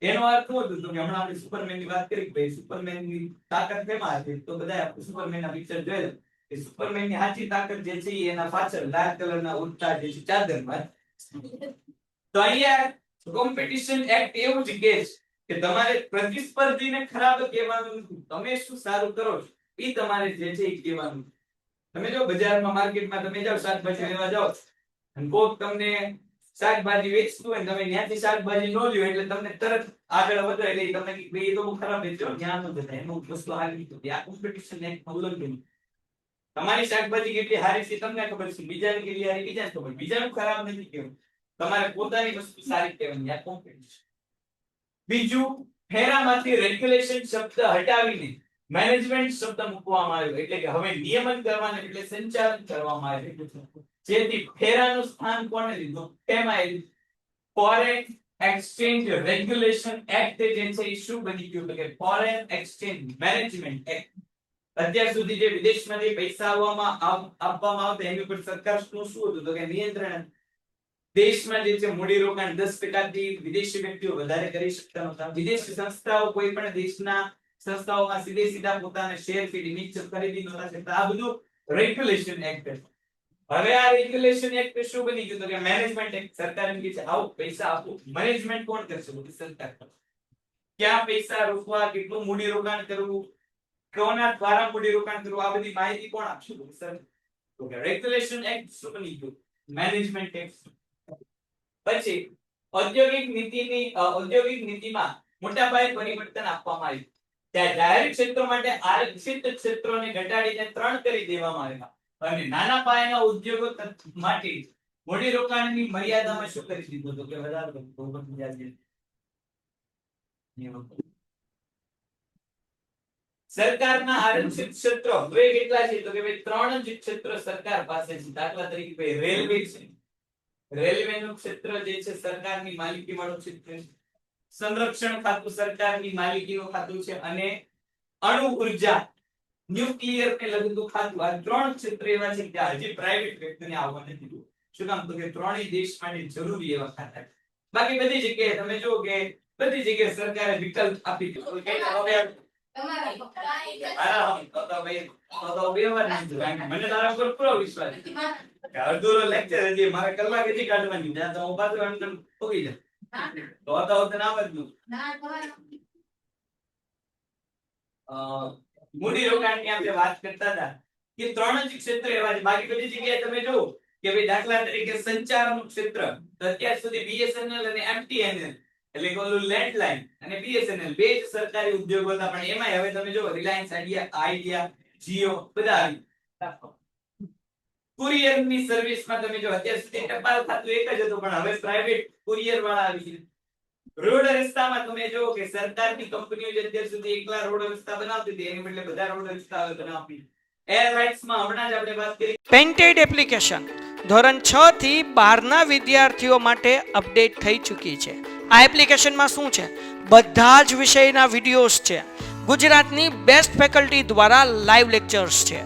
એનો અર્થ શું હતો તો કે હમણાં આપણે સુપરમેન ની વાત કરી કે ભાઈ સુપરમેન ની તાકાત કેમાં હતી તો બધા સુપરમેન ના પિક્ચર જોયેલા કે સુપરમેન ની સાચી તાકાત જે છે એના પાછળ લાલ કલરના ઉડતા જે છે ચાદરમાં. તો અહીંયા કોમ્પિટિશન એક્ટ એવું જ કહે છે કે તમારે પ્રતિસ્પર્ધીને ખરાબ કહેવાનું નથી, તમે શું સારું કરો છો એ તમારે જે છે એ કહેવાનું. તમે જો બજારમાં માર્કેટમાં તમે જાઓ શાકભાજી લેવા જાઓ અને કોક તમને શાકભાજી વેચતું હોય ને તમે ત્યાંથી શાકભાજી ન લ્યો એટલે તમને તરત આગળ વધો એટલે તમને કે ભાઈ એ તો બહુ ખરાબ વેચ્યો ત્યાં ન જતા એનું વસ્તુ હારી તો આ કોમ્પિટિશન એક ઉલ્લંઘન તમારી શાકભાજી કેટલી હારી છે તમને ખબર છે બીજાની કેટલી હારી બીજાને ખબર બીજાનું ખરાબ નથી કેવું તમારે પોતાની વસ્તુ સારી કહેવાની આ કોમ્પિટિશન બીજું ફેરામાંથી રેગ્યુલેશન શબ્દ હટાવીને મેનેજમેન્ટ શબ્દ મૂકવામાં આવ્યો એટલે કે હવે નિયમન કરવાનું એટલે સંચાલન કરવામાં આવ્યું જેથી ફેરાનું સ્થાન કોણે લીધું ફેમાં ફોરેન એક્સચેન્જ રેગ્યુલેશન એક્ટ જે છે એ શું બની ગયું તો કે ફોરેન એક્સચેન્જ મેનેજમેન્ટ એક્ટ અત્યાર સુધી જે વિદેશમાંથી પૈસા આપવામાં આવતા એની ઉપર સરકારનું શું હતું તો કે નિયંત્રણ દેશમાં જે છે મૂડીરોકાણ 10% થી વિદેશી વ્યક્તિઓ વધારે કરી શકતા નહોતા વિદેશી સંસ્થાઓ કોઈ પણ દેશના સંસ્થાઓમાં સીધા પોતાના શેર ફી નિશ્ચિત ખરીદી નહોતા શકતા આ બધું રેગ્યુલેશન એક્ટ હવે આ રેગ્યુલેશન એક્ટ શું બની ગયું તો કે મેનેજમેન્ટ એક્ટ સરકાર એમ કહે છે આવો પૈસા આપો મેનેજમેન્ટ કોણ કરશે બધું સરકાર ક્યાં પૈસા રોકવા કેટલું મૂડીરોકાણ કરવું કોના દ્વારા મૂડીરોકાણ કરવું આ બધી માહિતી કોણ આપશે સર તો કે રેગ્યુલેશન એક્ટ શું બની ગયું મેનેજમેન્ટ એક્ટ પછી ઔદ્યોગિક નીતિમાં મોટા પાયે પરિવર્તન આપવામાં આવ્યું ત્યાં જાહેર ક્ષેત્રો માટે આરક્ષિત ક્ષેત્રોને ઘટાડીને 3 કરી દેવામાં આવ્યા અને નાના પાયાના ઉદ્યોગો માટે મૂડીરોકાણની મર્યાદામાં શું કરી દીધું તો કે વધારે સરકારના આરક્ષિત ક્ષેત્રો હવે કેટલા છે તો કે ભાઈ 3 જ ક્ષેત્ર સરકાર પાસે છે દાખલા તરીકે ભાઈ રેલવે છે રેલવેનું ક્ષેત્ર જે છે સરકારની માલિકી વાળું ક્ષેત્ર છે સંરક્ષણ ખાતું સરકારની માલિકીનું ખાતું છે અને અણુ ઉર્જા ન્યુક્લિયર ને લગતું ખાતું આ 3 ક્ષેત્ર એવા છે કે હજી પ્રાઇવેટ વ્યક્તિને આવવા નથી દીધું શું કામ તો કે ત્રણેય દેશ માટે જરૂરી એવા ખાતા છે બાકી બધી જગ્યાએ તમે જુઓ કે બધી જગ્યાએ સરકારે વિકલ્પ આપી દીધો કે હવે મને તારા ઉપર પૂરો વિશ્વાસ છે અડધો લેક્ચર હજી મારે કલાક હજી કાઢવાની ત્યાં તો હું પાછું એમ પોગી જાય તો નામ જ મૂડીરોકાણની આપણે વાત કરતા હતા કે 3 જ ક્ષેત્ર એવા છે બાકી બધી જગ્યાએ તમે જુઓ કે ભાઈ દાખલા તરીકે સંચારનું ક્ષેત્ર તો અત્યાર સુધી BSNL અને MTNL એટલે કે ઓલું લેન્ડલાઇન અને BSNL બે જ સરકારી ઉદ્યોગો હતા પણ એમાંય હવે તમે જુઓ રિલાયન્સ આઇડિયા જીઓ બધા આવી કુરિયરની સર્વિસમાં તમે જો અત્યાર સુધી ટપાલ ખાતું એક જ હતું પણ હવે પ્રાઇવેટ કુરિયર વાળા આવી છે રોડ રસ્તામાં તમે જો કે સરકારની કંપનીઓ જે અત્યાર સુધી એકલા રોડ રસ્તા બનાવતી હતી એની બદલે બધા રોડ રસ્તા બનાવતી એરલાઇન્સમાં હમણાં જ આપણે વાત કરી પેન્ટેડ એપ્લિકેશન ધોરણ 6 થી 12 ના વિદ્યાર્થીઓ માટે અપડેટ થઈ ચૂકી છે આ એપ્લિકેશનમાં શું છે બધા જ વિષયના વિડિયોઝ છે ગુજરાતની બેસ્ટ ફેકલ્ટી દ્વારા લાઈવ લેક્ચર્સ છે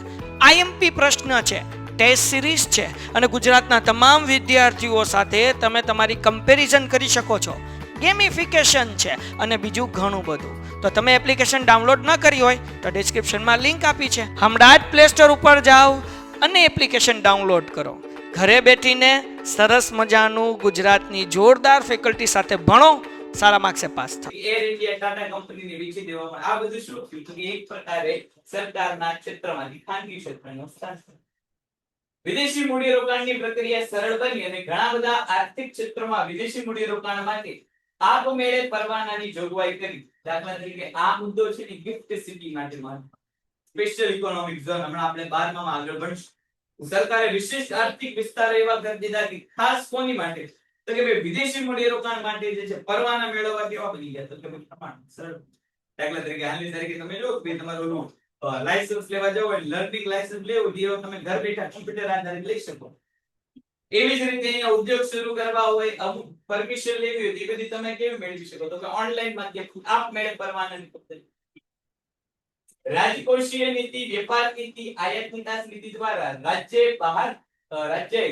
IMP પ્રશ્ન છે ટેસ્ટ સિરીઝ છે અને ગુજરાતના તમામ વિદ્યાર્થીઓ સાથે તમે તમારી કમ્પેરિઝન કરી શકો છો ગેમિફિકેશન છે અને બીજું ઘણું બધું તો તમે એપ્લિકેશન ડાઉનલોડ ન કરી હોય તો ડિસ્ક્રિપ્શનમાં લિંક આપી છે હમણાં જ પ્લે સ્ટોર ઉપર જાઓ અને એપ્લિકેશન ડાઉનલોડ કરો ઘરે બેઠીને સરસ મજાનું ગુજરાતની જોરદાર ફેકલ્ટી સાથે ભણો સારા માર્ક્સે પાસ થાઓ એર ઇન્ડિયા ટાટા કંપનીને વેચી દેવામાં આ બધું શું થયું તો એક પ્રકારે સરકારના ક્ષેત્રમાંથી ખાનગી ક્ષેત્રનો સ્થાન વિદેશી મૂડીરોકાણની પ્રક્રિયા સરળ બની અને ઘણા બધા આર્થિક ક્ષેત્રોમાં વિદેશી મૂડીરોકાણ માટે આપમેળે પરવાનાની જોગવાઈ કરી દાખલા તરીકે આ મુદ્દો છે ને ગિફ્ટ સિટી માટે સ્પેશિયલ ઇકોનોમિક ઝોન હમણાં આપણે 12માં આગળ ભણીશું સરકારે વિશેષ આર્થિક વિસ્તાર એવા કરી દીધા કે ખાસ કોની માટે તો કે ભાઈ વિદેશી મૂડીરોકાણ માટે જે છે પરવાના મેળવવા કેવા બની ગયા તો કે પ્રમાણ સરળ દાખલા તરીકે હાલની તારીખે તમે જો કે તમારું લાયસન્સ લેવા જાવ હોય લર્નિંગ લાયસન્સ લેવું દીવો તમે ઘર બેઠા કોમ્પ્યુટર આધારિત લઈ શકો એવી જ રીતે અહીંયા ઉદ્યોગ શરૂ કરવા હોય અમુક પરમિશન લેવી હોય એ બધી તમે કેવી મેળવી શકો તો કે ઓનલાઈન માધ્યમથી આપમેળે પરવાનાની પદ્ધતિ રાજકોષીય નીતિ વેપાર નીતિ આયાત નિકાસ નીતિ દ્વારા રાજ્ય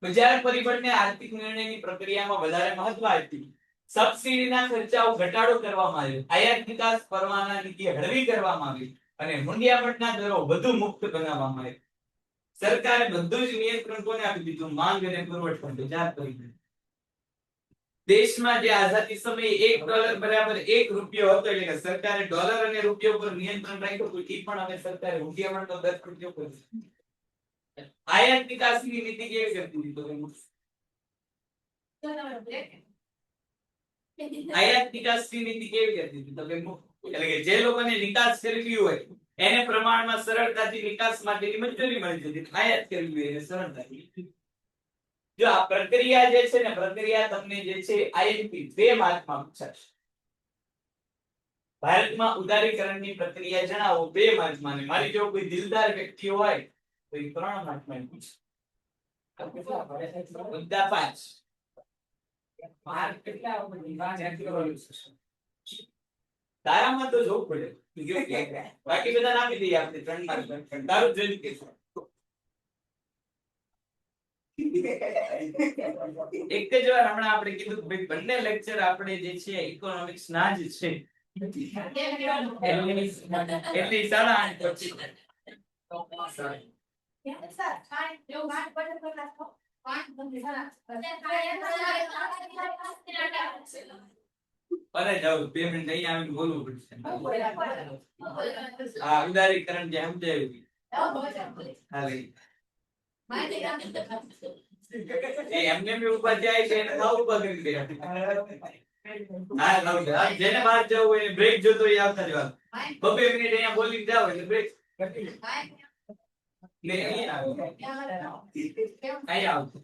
બજાર પરિબળને આર્થિક નિર્ણયની પ્રક્રિયામાં વધારે મહત્વ આપ્યું સબસિડીના ખર્ચાઓ ઘટાડો કરવામાં આવ્યો આયાત નિકાસ પરવાના નીતિ હળવી કરવામાં આવી અને મૂંડિયામણના દરો વધુ મુક્ત બનાવવામાં આવ્યા સરકારે બધું જ નિયંત્રણ કોને આપી દીધું માંગ અને પુરવઠો બજાર પરિબળ દેશમાં જે આઝાદી સમયે $1 બરાબર 1 રૂપિયો હતો એટલે કે સરકારે ડોલર અને રૂપિયો પર નિયંત્રણ રાખ્યું હતું એ પણ હવે સરકારે મૂંડિયામણનો દર ઘટ્યો કર્યો આયાત નિકાસની નીતિ કેવી કરતી હતી તો આયાત નિકાસની નીતિ કેવી હતી? તો કે એટલે કે જે લોકોને નિકાસ કરવી હોય એને પ્રમાણમાં સરળતાથી નિકાસ માટેની મંજૂરી મળી જતી. આયાત કરવી હોય એને સરળતાથી. જો આ પ્રક્રિયા જે છે ને, પ્રક્રિયા તમને જે છે આઈએમપી 2 માર્કમાં પૂછાશે. ભારતમાં ઉદારીકરણની પ્રક્રિયા જણાવો 2 માર્કમાં. ને મારી જો કોઈ દિલદાર વ્યક્તિ હોય તો એ 3 માર્કમાં પૂછે. મુદ્દા 5 માર્ક કેટલા આવે? તારામાં તો જોવું પડે. બાકી બધા આપી દઈએ આપણે 3 માર્ક. તારું જોઈ કે એક જ વાર હમણાં આપણે કીધું કે ભાઈ બંને લેક્ચર આપણે જે છે ઇકોનોમિક્સ ના જ છે. એટલે 8:30 પછી અરે જાવ 2 મિનિટ અહીંયા આવીને બોલવું પડશે. આ ઉદારીકરણ જે સમજાયું હાલે એ એમને બી ઉપર જાય છે એને ખાવ ઉપર કરી દે. હા લાવ જેને બહાર જવું હોય બ્રેક જોતો હોય આવતા જવાનું. 2 મિનિટ અહીંયા બોલીને જાવ એટલે બ્રેક લે અહીંયા આવો. અહીંયા આવો.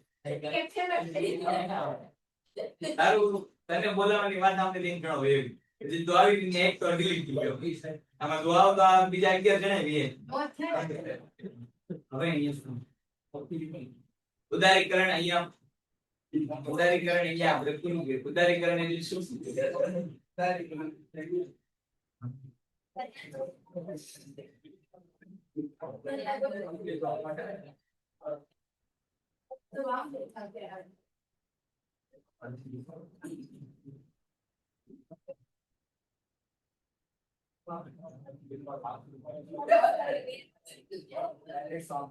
તારું તને બોલાવવાની વાત આપણે લિંક ગણો એવી. પછી તો આવી રીતે એક તો ડિલીટ થઈ ગયો. આમાં તો આવ તો આ બીજા 11 જણા બી હવે અહીંયા ઉદારીકરણ અહીંયા આપણે પૂરું કર્યું. ઉદારીકરણ એટલે શું?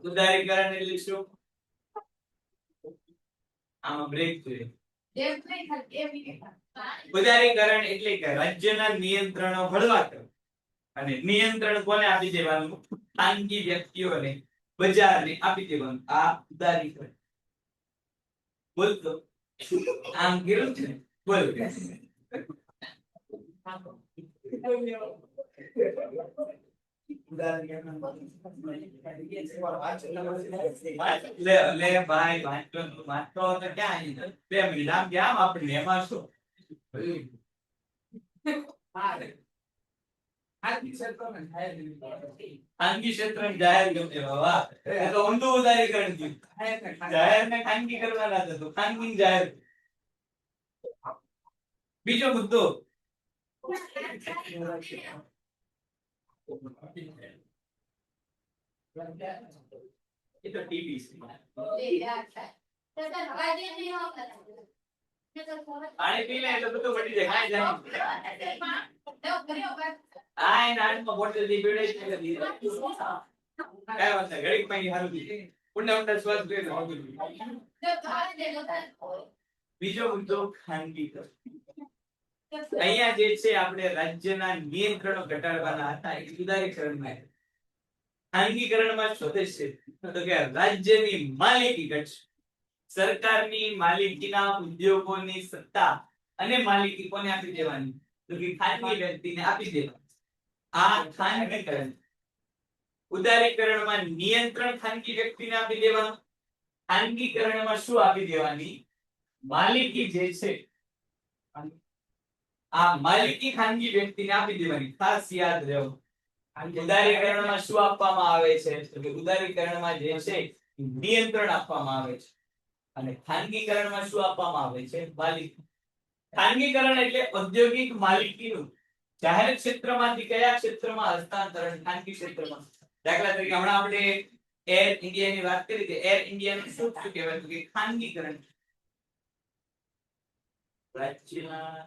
ઉદારીકરણ એટલે શું? આમાં બ્રેક જોઈએ. ઉદારીકરણ એટલે કે રાજ્યના નિયંત્રણો હળવા કરવા. અને નિયંત્રણ કોને આપી દેવાનું? ખાનગી વ્યક્તિઓને, બજારને આપી દેવાનું. આ ઉદારીકરણ. બોલ તો આમ કર્યું છે. બોલ લે ભાઈ વાંચતો તો ક્યાં 2 મિનિટ આમ કેમ આપણે એમાં શું ખાનગી ક્ષેત્ર જાહેર ગમે. વાહ એ તો ઊંધું ઉદારીકરણ થયું. જાહેર ને ખાનગી કરવાના હતા તો ખાનગી જાહેર. બીજો મુદ્દો એ તો ટીવી છે. પાણી પી લે એટલે બધું પડી જાય. ખાઈ જાય આય નાટમાં બોટલ દી પીડે છે કે દી કાઈ વાત નહીં. ઘડીક પાણી હારું દી ઊંડા ઊંડા શ્વાસ લે તો આગળ. બીજો મુદ્દો ખાનગીકરણ. અહીંયા જે છે આપણે રાજ્યના નિયંત્રણો ઘટાડવાના હતા એ ઉદારીકરણમાં. ખાનગીકરણમાં શું થશે? તો કે રાજ્યની માલિકી ઘટશે. સરકારની માલિકીના ઉદ્યોગોની સત્તા અને માલિકી કોને આપી દેવાની? તો કે ખાનગી વ્યક્તિને આપી દેવાની. આ ખાનગીકરણ. ઉદારીકરણમાં નિયંત્રણ ખાનગી વ્યક્તિને આપી દેવાનું. ખાનગીકરણમાં શું આપી દેવાની? માલિકી જે છે આ માલિકી ખાનગી વ્યક્તિને આપી દેવાની. ખાસ યાદ રાખો. ઉદારીકરણમાં શું આપવામાં આવે છે? તો કે ઉદારીકરણમાં જે છે નિયંત્રણ આપવામાં આવે છે. અને ખાનગીકરણમાં શું આપવામાં આવે છે? માલિકી. ખાનગીકરણ એટલે ઔદ્યોગિક માલિકીનું જાહેર ક્ષેત્રમાંથી કયા ક્ષેત્રમાં હસ્તાંતરણ? ખાનગી ક્ષેત્રમાં. દાખલા તરીકે હમણાં આપણે એર ઇન્ડિયાની વાત કરી કે એર ઇન્ડિયાનું શું કહેવાય? તો કે ખાનગીકરણ. રાજ્યના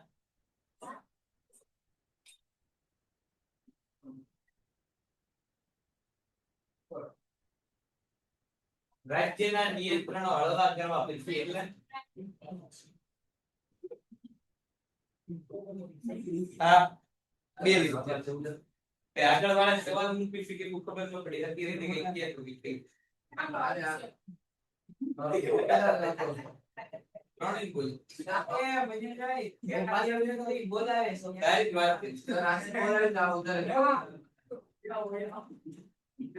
રાજ્યના નિયંત્રણો હળવા કરવા પછી એટલે આ બે રીતે આગળ વાળા સવાલ મૂકી છે કે ખબર ન પડી અત્યારે તે કઈ ક્યાં તો કઈ ત્રણેય બોલ તારી વાત છે.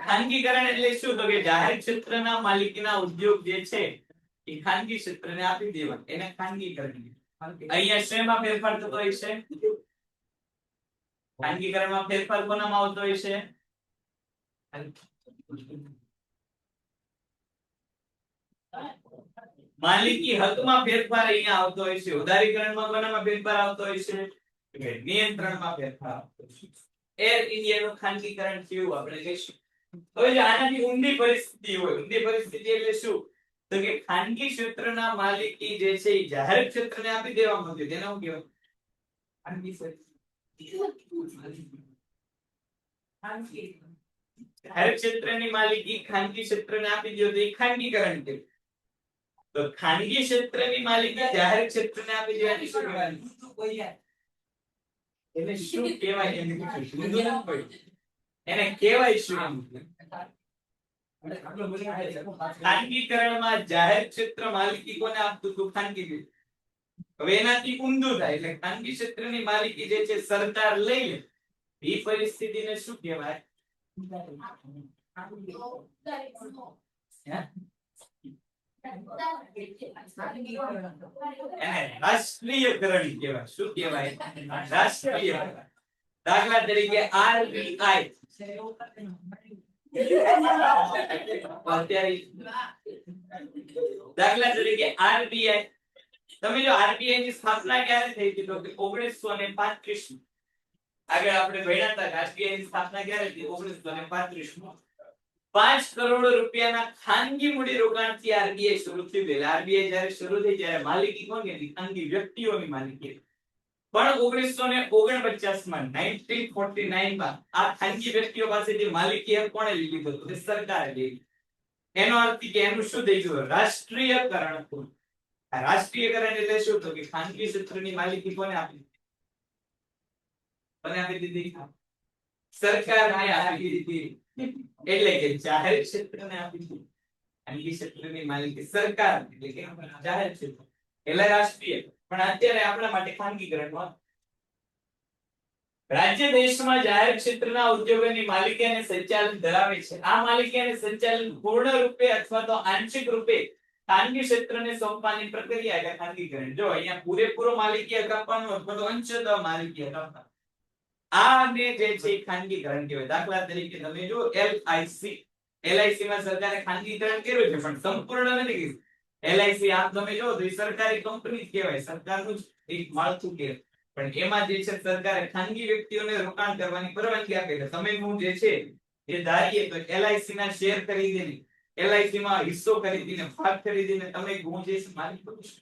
ખાનગીકરણ એટલે શું તો કે જાહેર ક્ષેત્રના માલિકીના ઉદ્યોગ જે છે એ ખાનગી ક્ષેત્રને આપી દેવા એને ખાનગીકરણ કહેવાય. અહીંયા શેમાં ફેરફાર થતો હોય છે? ખાનગીકરણમાં ફેરફાર કોનામાં આવતો હોય છે? માલિકી હકમાં ફેરફાર અહીંયા આવતો હોય છે. ઉદારીકરણમાં કોનામાં ફેરફાર આવતો હોય છે? નિયંત્રણમાં ફેરફાર આવતો હોય છે. એર ઇન્ડિયાનું ખાનગીકરણ થયું આપણે કહીશું. હવે જો આનાથી ઊંડી પરિસ્થિતિ હોય, ઊંડી પરિસ્થિતિ એટલે શું તો કે ખાનગી ક્ષેત્રના માલિકી જે છે એ જાહેર ક્ષેત્રને આપી દેવામાં આવતી તેને શું કહેવાય? ખાનગી જાહેર ક્ષેત્રની માલિકી ખાનગી ક્ષેત્રને આપી દો તો એ ખાનગીકરણ કહેવાય. તો ખાનગી ક્ષેત્રની માલિકી જાહેર ક્ષેત્રને આપી દેવાની શું કહેવાય? એને શું કહેવાય? એને કહેવાય શું? ખાનગીકરણમાં જાહેર ક્ષેત્ર માલિકી કોને આપતું હતું? ખાનગી. હવે એનાથી ઊંધું થાય એટલે ખાનગી ક્ષેત્રની માલિકી જે છે સરકાર લઈ લે એ પરિસ્થિતિને શું કહેવાય? એને રાષ્ટ્રીયકરણ કહેવાય. શું કહેવાય? રાષ્ટ્રીયકરણ. દાખલા તરીકે આરબીઆઈ દાખલા તરીકે આરબીઆઈ તમે જો આરબીઆઈ ની સ્થાપના ક્યારે થઈ હતી તો કે 1935 આગળ આપણે ભણ્યા હતા આરબીઆઈ ની સ્થાપના ક્યારે થઈ? 1935 5 કરોડ રૂપિયાના ખાનગી મૂડી રોકાણથી આરબીઆઈ શરૂ થઈ. આરબીઆઈ જ્યારે શરૂ થઈ ત્યારે માલિકી કોની હતી? ખાનગી વ્યક્તિઓની માલિકી હતી. પણ 1949 માં 1949 માં આ ખાનગી વ્યક્તિઓ પાસેથી માલિકી હક કોણે લીધી હતી? સરકારે લીધી. એનો અર્થ કે એનું શું થઈ ગયું? રાષ્ટ્રીયકરણ થયું. આ રાષ્ટ્રીયકરણ એટલે શું તો કે ખાનગી ક્ષેત્રની માલિકી કોને આપી? કોને આપી દીધી? સરકારને આપી દીધી. એટલે કે જાહેર ક્ષેત્રને આપી દીધી. ખાનગી ક્ષેત્રની માલિકી સરકાર એટલે કે જાહેર ક્ષેત્ર એટલે રાષ્ટ્રીય. પણ અત્યારે આપણા માટે ખાનગીકરણમાં રાજ્ય દેશમાં જાહેર ક્ષેત્રના ઉદ્યોગોની માલિકી અને સંચાલન ધરાવે છે. આ માલિકી અને સંચાલન પૂર્ણ રૂપે અથવા તો આંશિક રૂપે ખાનગી ક્ષેત્રને સોંપવાની પ્રક્રિયા એટલે ખાનગીકરણ. જો અહીંયા પૂરેપૂરો માલિકી હક આપવાનો અથવા તો અંશતઃ માલિકી હક આપવાનો આને જે છે ખાનગીકરણ કહેવાય. દાખલા તરીકે તમે જો એલઆઈસી માં સરકારે ખાનગીકરણ કર્યું છે પણ સંપૂર્ણ નથી કર્યું. એલઆઈસી આમ તમે જો તો એ સરકારી કંપની જ કહેવાય, સરકારનું જ એક માળખું કહેવાય. પણ એમાં જે છે સરકારે ખાનગી વ્યક્તિઓને રોકાણ કરવાની પરવાનગી આપી છે. તમે હું જે છે એ ધારીએ તો એલઆઈસી ના શેર ખરીદીને એલઆઈસી માં હિસ્સો ખરીદીને ભાગ ખરીદીને તમે હું જે માલિક બની શકો.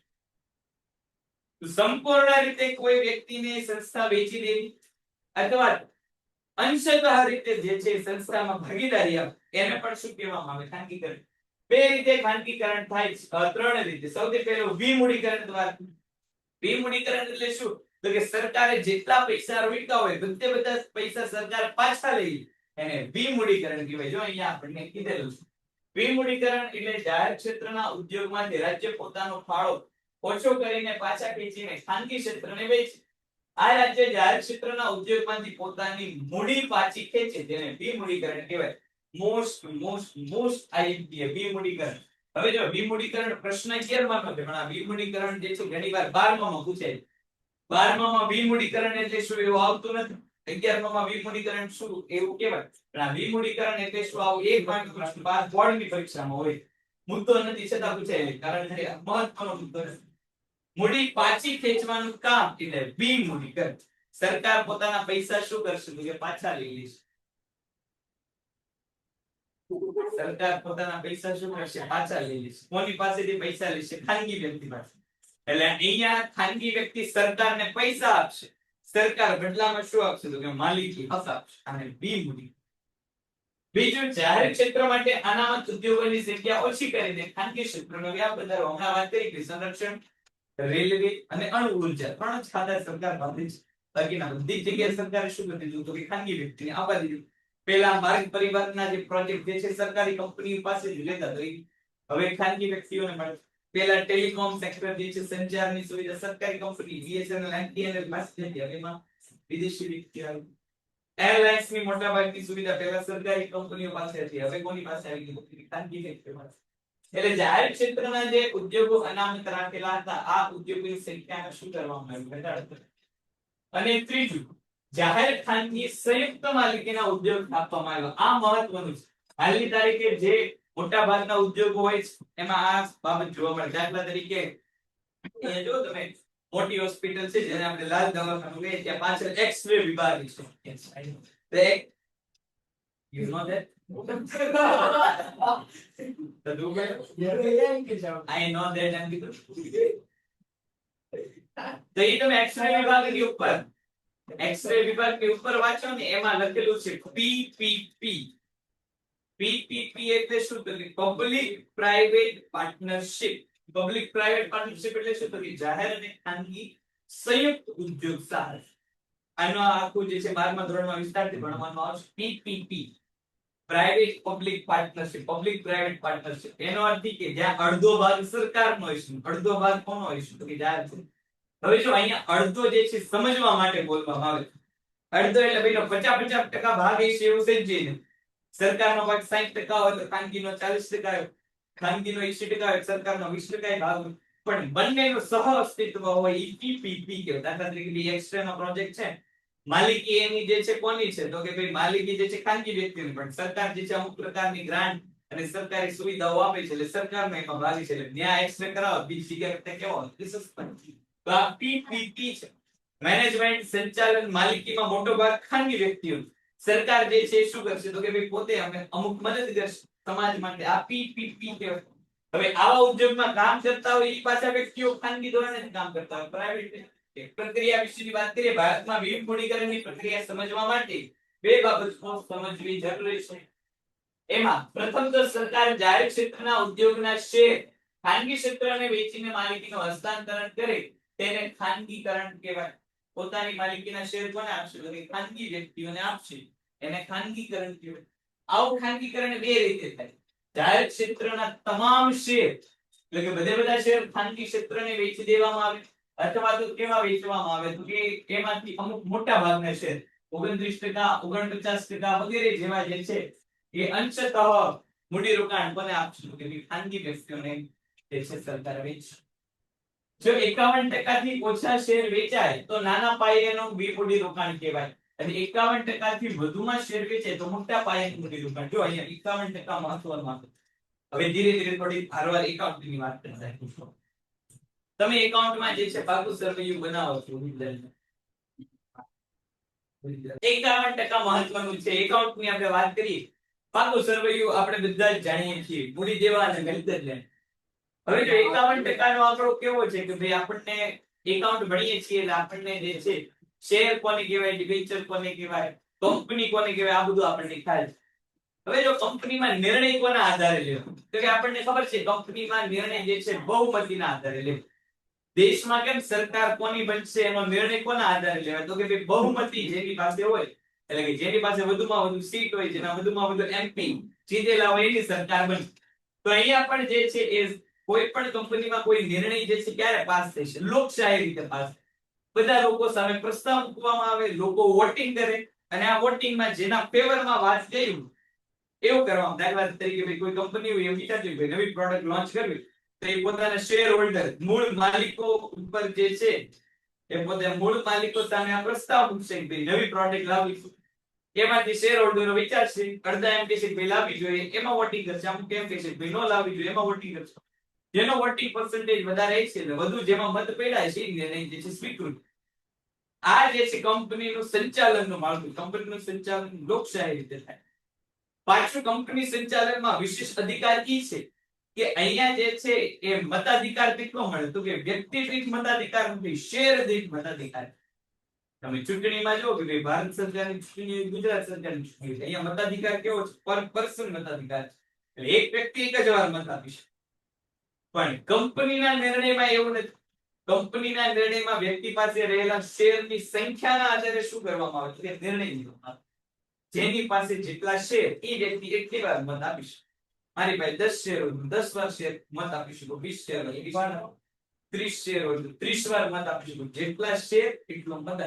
સંપૂર્ણ રીતે કોઈ વ્યક્તિને સંસ્થા વેચી દેવી અથવા અંશતઃ રીતે જે છે સંસ્થામાં ભાગીદારી આપે એને પણ શું કહેવામાં આવે? ખાનગીકરણ. બે રીતે ખાનગીકરણ થાય છે. ત્રણ રીતે. સૌથી પહેલું વિમૂડીકરણ દ્વારા. વિમૂડીકરણ એટલે શું તો કે સરકારે જેટલા પૈસા રોક્યા હોય બધા પૈસા સરકાર પાછા લઈ એને વિમૂડીકરણ કહેવાય. જો અહીંયા આપણને કીધેલું છે વિમૂડીકરણ એટલે જાહેર ક્ષેત્રના ઉદ્યોગમાંથી રાજ્ય પોતાનો ફાળો ઓછો કરીને પાછા ખેંચીને ખાનગી ક્ષેત્રને વેચે. આ રાજ્ય જાહેર ક્ષેત્રના ઉદ્યોગમાંથી પોતાની મૂડી પાછી ખેંચે તેને વિમૂડીકરણ કહેવાય. મોસ્ટ આઈએમપી વિમૂડીકરણ. હવે જો વિમૂડીકરણ પ્રશ્ન 11 માં છે પણ આ વિમૂડીકરણ જે છે ઘણીવાર 12 માં પૂછાય. 12 માં વિમૂડીકરણ એટલે શું એવું આવતું નથી. 11 માં વિમૂડીકરણ શું એવું કહેવાય. પણ આ વિમૂડીકરણ એટલે શું આવું એક માર્ક પ્રશ્ન બોર્ડની પરીક્ષામાં હોય. મુદ્દો નથી છતાં પૂછાય કારણ કે મહત્વનો મુદ્દો છે. મૂડી પાછી ખેંચવાનું કામ એટલે વિમૂડીકરણ. સરકાર પોતાના પૈસા શું કરશે તો કે પાછા લઈ લેશે. સરકાર પોતાના પૈસા શું કરશે? પાછા લઈ લેશે. કોની પાસેથી પૈસા લેશે? ખાનગી વ્યક્તિ પાસે. એટલે અહીંયા ખાનગી વ્યક્તિ સરકારને પૈસા આપશે. સરકાર બદલામાં શું આપશે તો કે માલિકી હક આપશે. અને વિમૂડી. બીજું જાહેર ક્ષેત્ર માટે અનામત ઉદ્યોગોની સંખ્યા ઓછી કરી દે ખાનગી ક્ષેત્રનો વ્યાપ વધારવો. હમણાં વાત કરી કે સંરક્ષણ, રેલવે અને અણુ ઉર્જા ત્રણ જ ખાતા સરકાર પાસે છે. બાકીના બધી જગ્યાએ સરકારે શું કરી દીધું તો કે ખાનગી વ્યક્તિને આપવા દીધું. પેલા માર્ગ પરિવહનના જે પ્રોજેક્ટ જે છે સરકારી કંપની પાસે જ લેતા તો હવે ખાનગી વ્યક્તિઓને મળે. પેલા ટેલિકોમ સેક્ટર જે છે સંચારની સુવિધા સરકારી કંપની બીએસએનએલ એમટીએનએલ પાસે હતી હવે એમાં વિદેશી વ્યક્તિ આવી એરલાઇન્સ ની મોટા ભાગની સુવિધા પેલા સરકારી કંપનીઓ પાસે હતી હવે કોની પાસે આવી ગઈ ખાનગી સેક્ટર પાસે એટલે જાહેર ક્ષેત્રના જે ઉદ્યોગો અનામત રાખેલા હતા આ ઉદ્યોગોની સંખ્યાને શું કરવામાં આવ્યું ઘટાડો અને ત્રીજું જાહેર ખાનગી સંયુક્ત માલિકીના ઉદ્યોગ સ્થાપવામાં આવ્યો આ મહત્વનું છે હાલની તારીખે જે મોટા ભાગના ઉદ્યોગો હોય છે એમાં આ બાબત જોવા મળે દાખલા તરીકે અહીંયા જો તમે મોટી હોસ્પિટલ છે જેને આપણે લાલ દવાખાનું કહીએ ત્યાં પાછળ એક્સ-રે વિભાગ છે તો you know that I know that and તો એ તમે એક્સ-રે વિભાગની ઉપર એક્સ-રે વિભાગની ઉપર વાંચો ને એમાં લખેલું છે પીપીપી પીપીપી એટલે શું તો public private partnership public private partnership એટલે શું તો જાહેર અને ખાનગી સંયુક્ત ઉદ્યોગ સાહસ આનો આખું જે છે 12મા ધોરણમાં વિસ્તારથી ભણવાનું આવશે PPP private public partnership public private partnership એનો અર્થ એ કે જ્યાં અડધો ભાગ સરકારનો હશે અડધો ભાગ કોનો હશે તો કે જાહેર છે હવે જો અહીંયા અડધો જે છે સમજવા માટે બોલવામાં આવે અડધો એટલે ભાઈનો 50-50% ભાગ હશે એવું સમજીએ ને સરકારનો ભાગ 60% હોય તો ખાનગીનો 40% હોય ખાનગીનો 80% હોય સરકારનો 20% ભાગ હોય પણ બંનેનું સહ અસ્તિત્વ હોય ઈ પીપીપી કહેવાય દાખલા તરીકે એક્સટ્રા નો પ્રોજેક્ટ છે માલિકી એની જે છે કોની છે તો કે ભાઈ માલિકી જે છે ખાનગી વ્યક્તિની પણ સરકાર જે છે અમુક પ્રકારની ગ્રાન્ટ અને સરકારી સુવિધાઓ આપે છે એટલે સરકારનો એમાં ભાગ છે એટલે ન્યાય એક્સટ્રે કરાવો બીજી જગ્યાએ કેવો તો આ પીપીપી છે મેનેજમેન્ટ સંચાલન માલિકીમાં મોટો ભાગ ખાનગી વ્યક્તિઓ સરકાર જે છે શું કરશે તો કે ભાઈ પોતે અમે અમુક મદદ કરશે સમાજ માટે આ પીપીપી કહેવાય હવે આવા ઉદ્યોગમાં કામ કરતા હોય એ પાછા વ્યક્તિઓ ખાનગી ધોરણે કામ કરતા હોય પ્રાઇવેટ પ્રક્રિયા વિશેની વાત કરીએ ભારતમાં વિવિધ મૂડીકરણની પ્રક્રિયા સમજવા માટે બે બાબતો સમજવી જરૂરી છે એમાં પ્રથમ તો સરકાર જાહેર ક્ષેત્રના ઉદ્યોગના શેર ખાનગી ક્ષેત્રને વેચીને માલિકીનું હસ્તાંતરણ કરે તેને ખાનગીકરણ કહેવાય પોતાની માલિકીના શેર કોને આપશે તો કે ખાનગી વ્યક્તિઓને આપશે એને ખાનગીકરણ કહેવાય આવું ખાનગીકરણ બે રીતે થાય જાહેર ક્ષેત્રના તમામ શેર એટલે કે બધા શેર ખાનગી ક્ષેત્રને વેચી દેવામાં આવે અથવા તો કેવા વેચવામાં આવે તો કે એમાંથી અમુક મોટા ભાગના શેર 29% 49% વગેરે જેવા જે છે એ અંશતઃ મૂડી રોકાણ કોને આપશે કે ખાનગી વ્યક્તિઓને જે છે સરકાર વેચશે જો 51% થી ઓછા શેર વેચાય તો નાના પાયેનું મૂડી રોકાણ કહેવાય અને 51% થી વધુમાં શેર વેચાય તો મોટા પાયાનું મૂડી રોકાણ જો અહીંયા 51% મહત્વનું હવે ધીરે ધીરે થોડી ભારવાર એકાઉન્ટની વાત કરતા તમે એકાઉન્ટમાં જે છે પાકું સર્વેયુ બનાવો છો 51% મહત્વનું છે એકાઉન્ટની આપણે વાત કરીએ પાકું સર્વેયુ આપણે બધા જ જાણીએ છીએ મૂડી દેવા અને મિલકત લેણ હવે જો 51% નો આંકડો કેવો છે કે ભાઈ આપણને એકાઉન્ટ ભણીએ છીએ એટલે આપણને જે છે શેર કોને કહેવાય ડિબેન્ચર કોને કહેવાય કંપની કોને કહેવાય આ બધું આપણને ખ્યાલ છે હવે જો કંપનીમાં નિર્ણય કોના આધારે લેવો તો કે આપણને ખબર છે કંપનીમાં નિર્ણય જે છે બહુમતીના આધારે લેવો દેશમાં કેમ સરકાર કોની બનશે એનો નિર્ણય કોના આધારે લેવાય તો કે ભાઈ બહુમતી જેની પાસે હોય એટલે કે જેની પાસે વધુમાં વધુ સીટ હોય જેના વધુમાં વધુ એમપી જીતેલા હોય એની સરકાર બને તો અહીંયા પણ જે છે એ કોઈ પણ કંપનીમાં કોઈ નિર્ણય જે છે ક્યારે પાસ થશે લોકશાહી રીતે પાસ બધા લોકો સામે પ્રસ્તાવ મૂકવામાં આવે લોકો વોટિંગ કરે અને આ વોટિંગમાં જેના ફેવરમાં વાત ગયું એવું કરવામાં દાખલા તરીકે ભાઈ કોઈ કંપની હોય એવું વિચારજો ભાઈ નવી પ્રોડક્ટ લોન્ચ કરવી તો એ પોતાના શેર હોલ્ડર મૂળ માલિકો ઉપર જે છે એ પોતે મૂળ માલિકો સામે આ પ્રસ્તાવ મૂકશે કે ભાઈ નવી પ્રોડક્ટ લાવવી એમાંથી શેર હોલ્ડરો વિચારશે અડધા એમ કહેશે ભાઈ લાવવી જોઈએ એમાં વોટિંગ કરશે અમુક એમ કહેશે ભાઈ ન લાવવી જોઈએ એમાં વોટિંગ કરશે જેનો વોટિંગ પર્સન્ટેજ વધારે છે એટલે વધુ જેમાં મત પડ્યા છે એ નિર્ણય જે છે સ્વીકૃત આ જે છે કંપનીનું સંચાલનનું માળખું કંપનીનું સંચાલન લોકશાહી રીતે થાય પાછું કંપની સંચાલનમાં વિશેષ અધિકાર ઈ છે કે અહીંયા જે છે એ મતાધિકાર કેટલો મળે તો કે વ્યક્તિ દીઠ મતાધિકાર નથી શેર દીઠ મતાધિકાર તમે ચૂંટણીમાં જો કે ભાઈ ભારત સરકારની ચૂંટણી ગુજરાત સરકારની ચૂંટણી અહીંયા મતાધિકાર કેવો છે પર પર્સન મતાધિકાર એટલે એક વ્યક્તિ એક જ વાર મત આપી શકે પણ કંપનીના નિર્ણયમાં એવું નથી કંપનીના નિર્ણયમાં વ્યક્તિ પાસે રહેલા શેરની સંખ્યાના આધારે શું કરવામાં આવે છે નિર્ણય લેવામાં આવે જેની પાસે જેટલા શેર એ વ્યક્તિ એટલી વાર મત આપી શકે મારી પાસે 10 શેર હોય તો 10 વાર શેર મત આપી શકું, 20 શેર હોય તો 20 વાર, 30 શેર હોય તો 30 વાર મત આપી શકું. જેટલા શેર એટલો મત.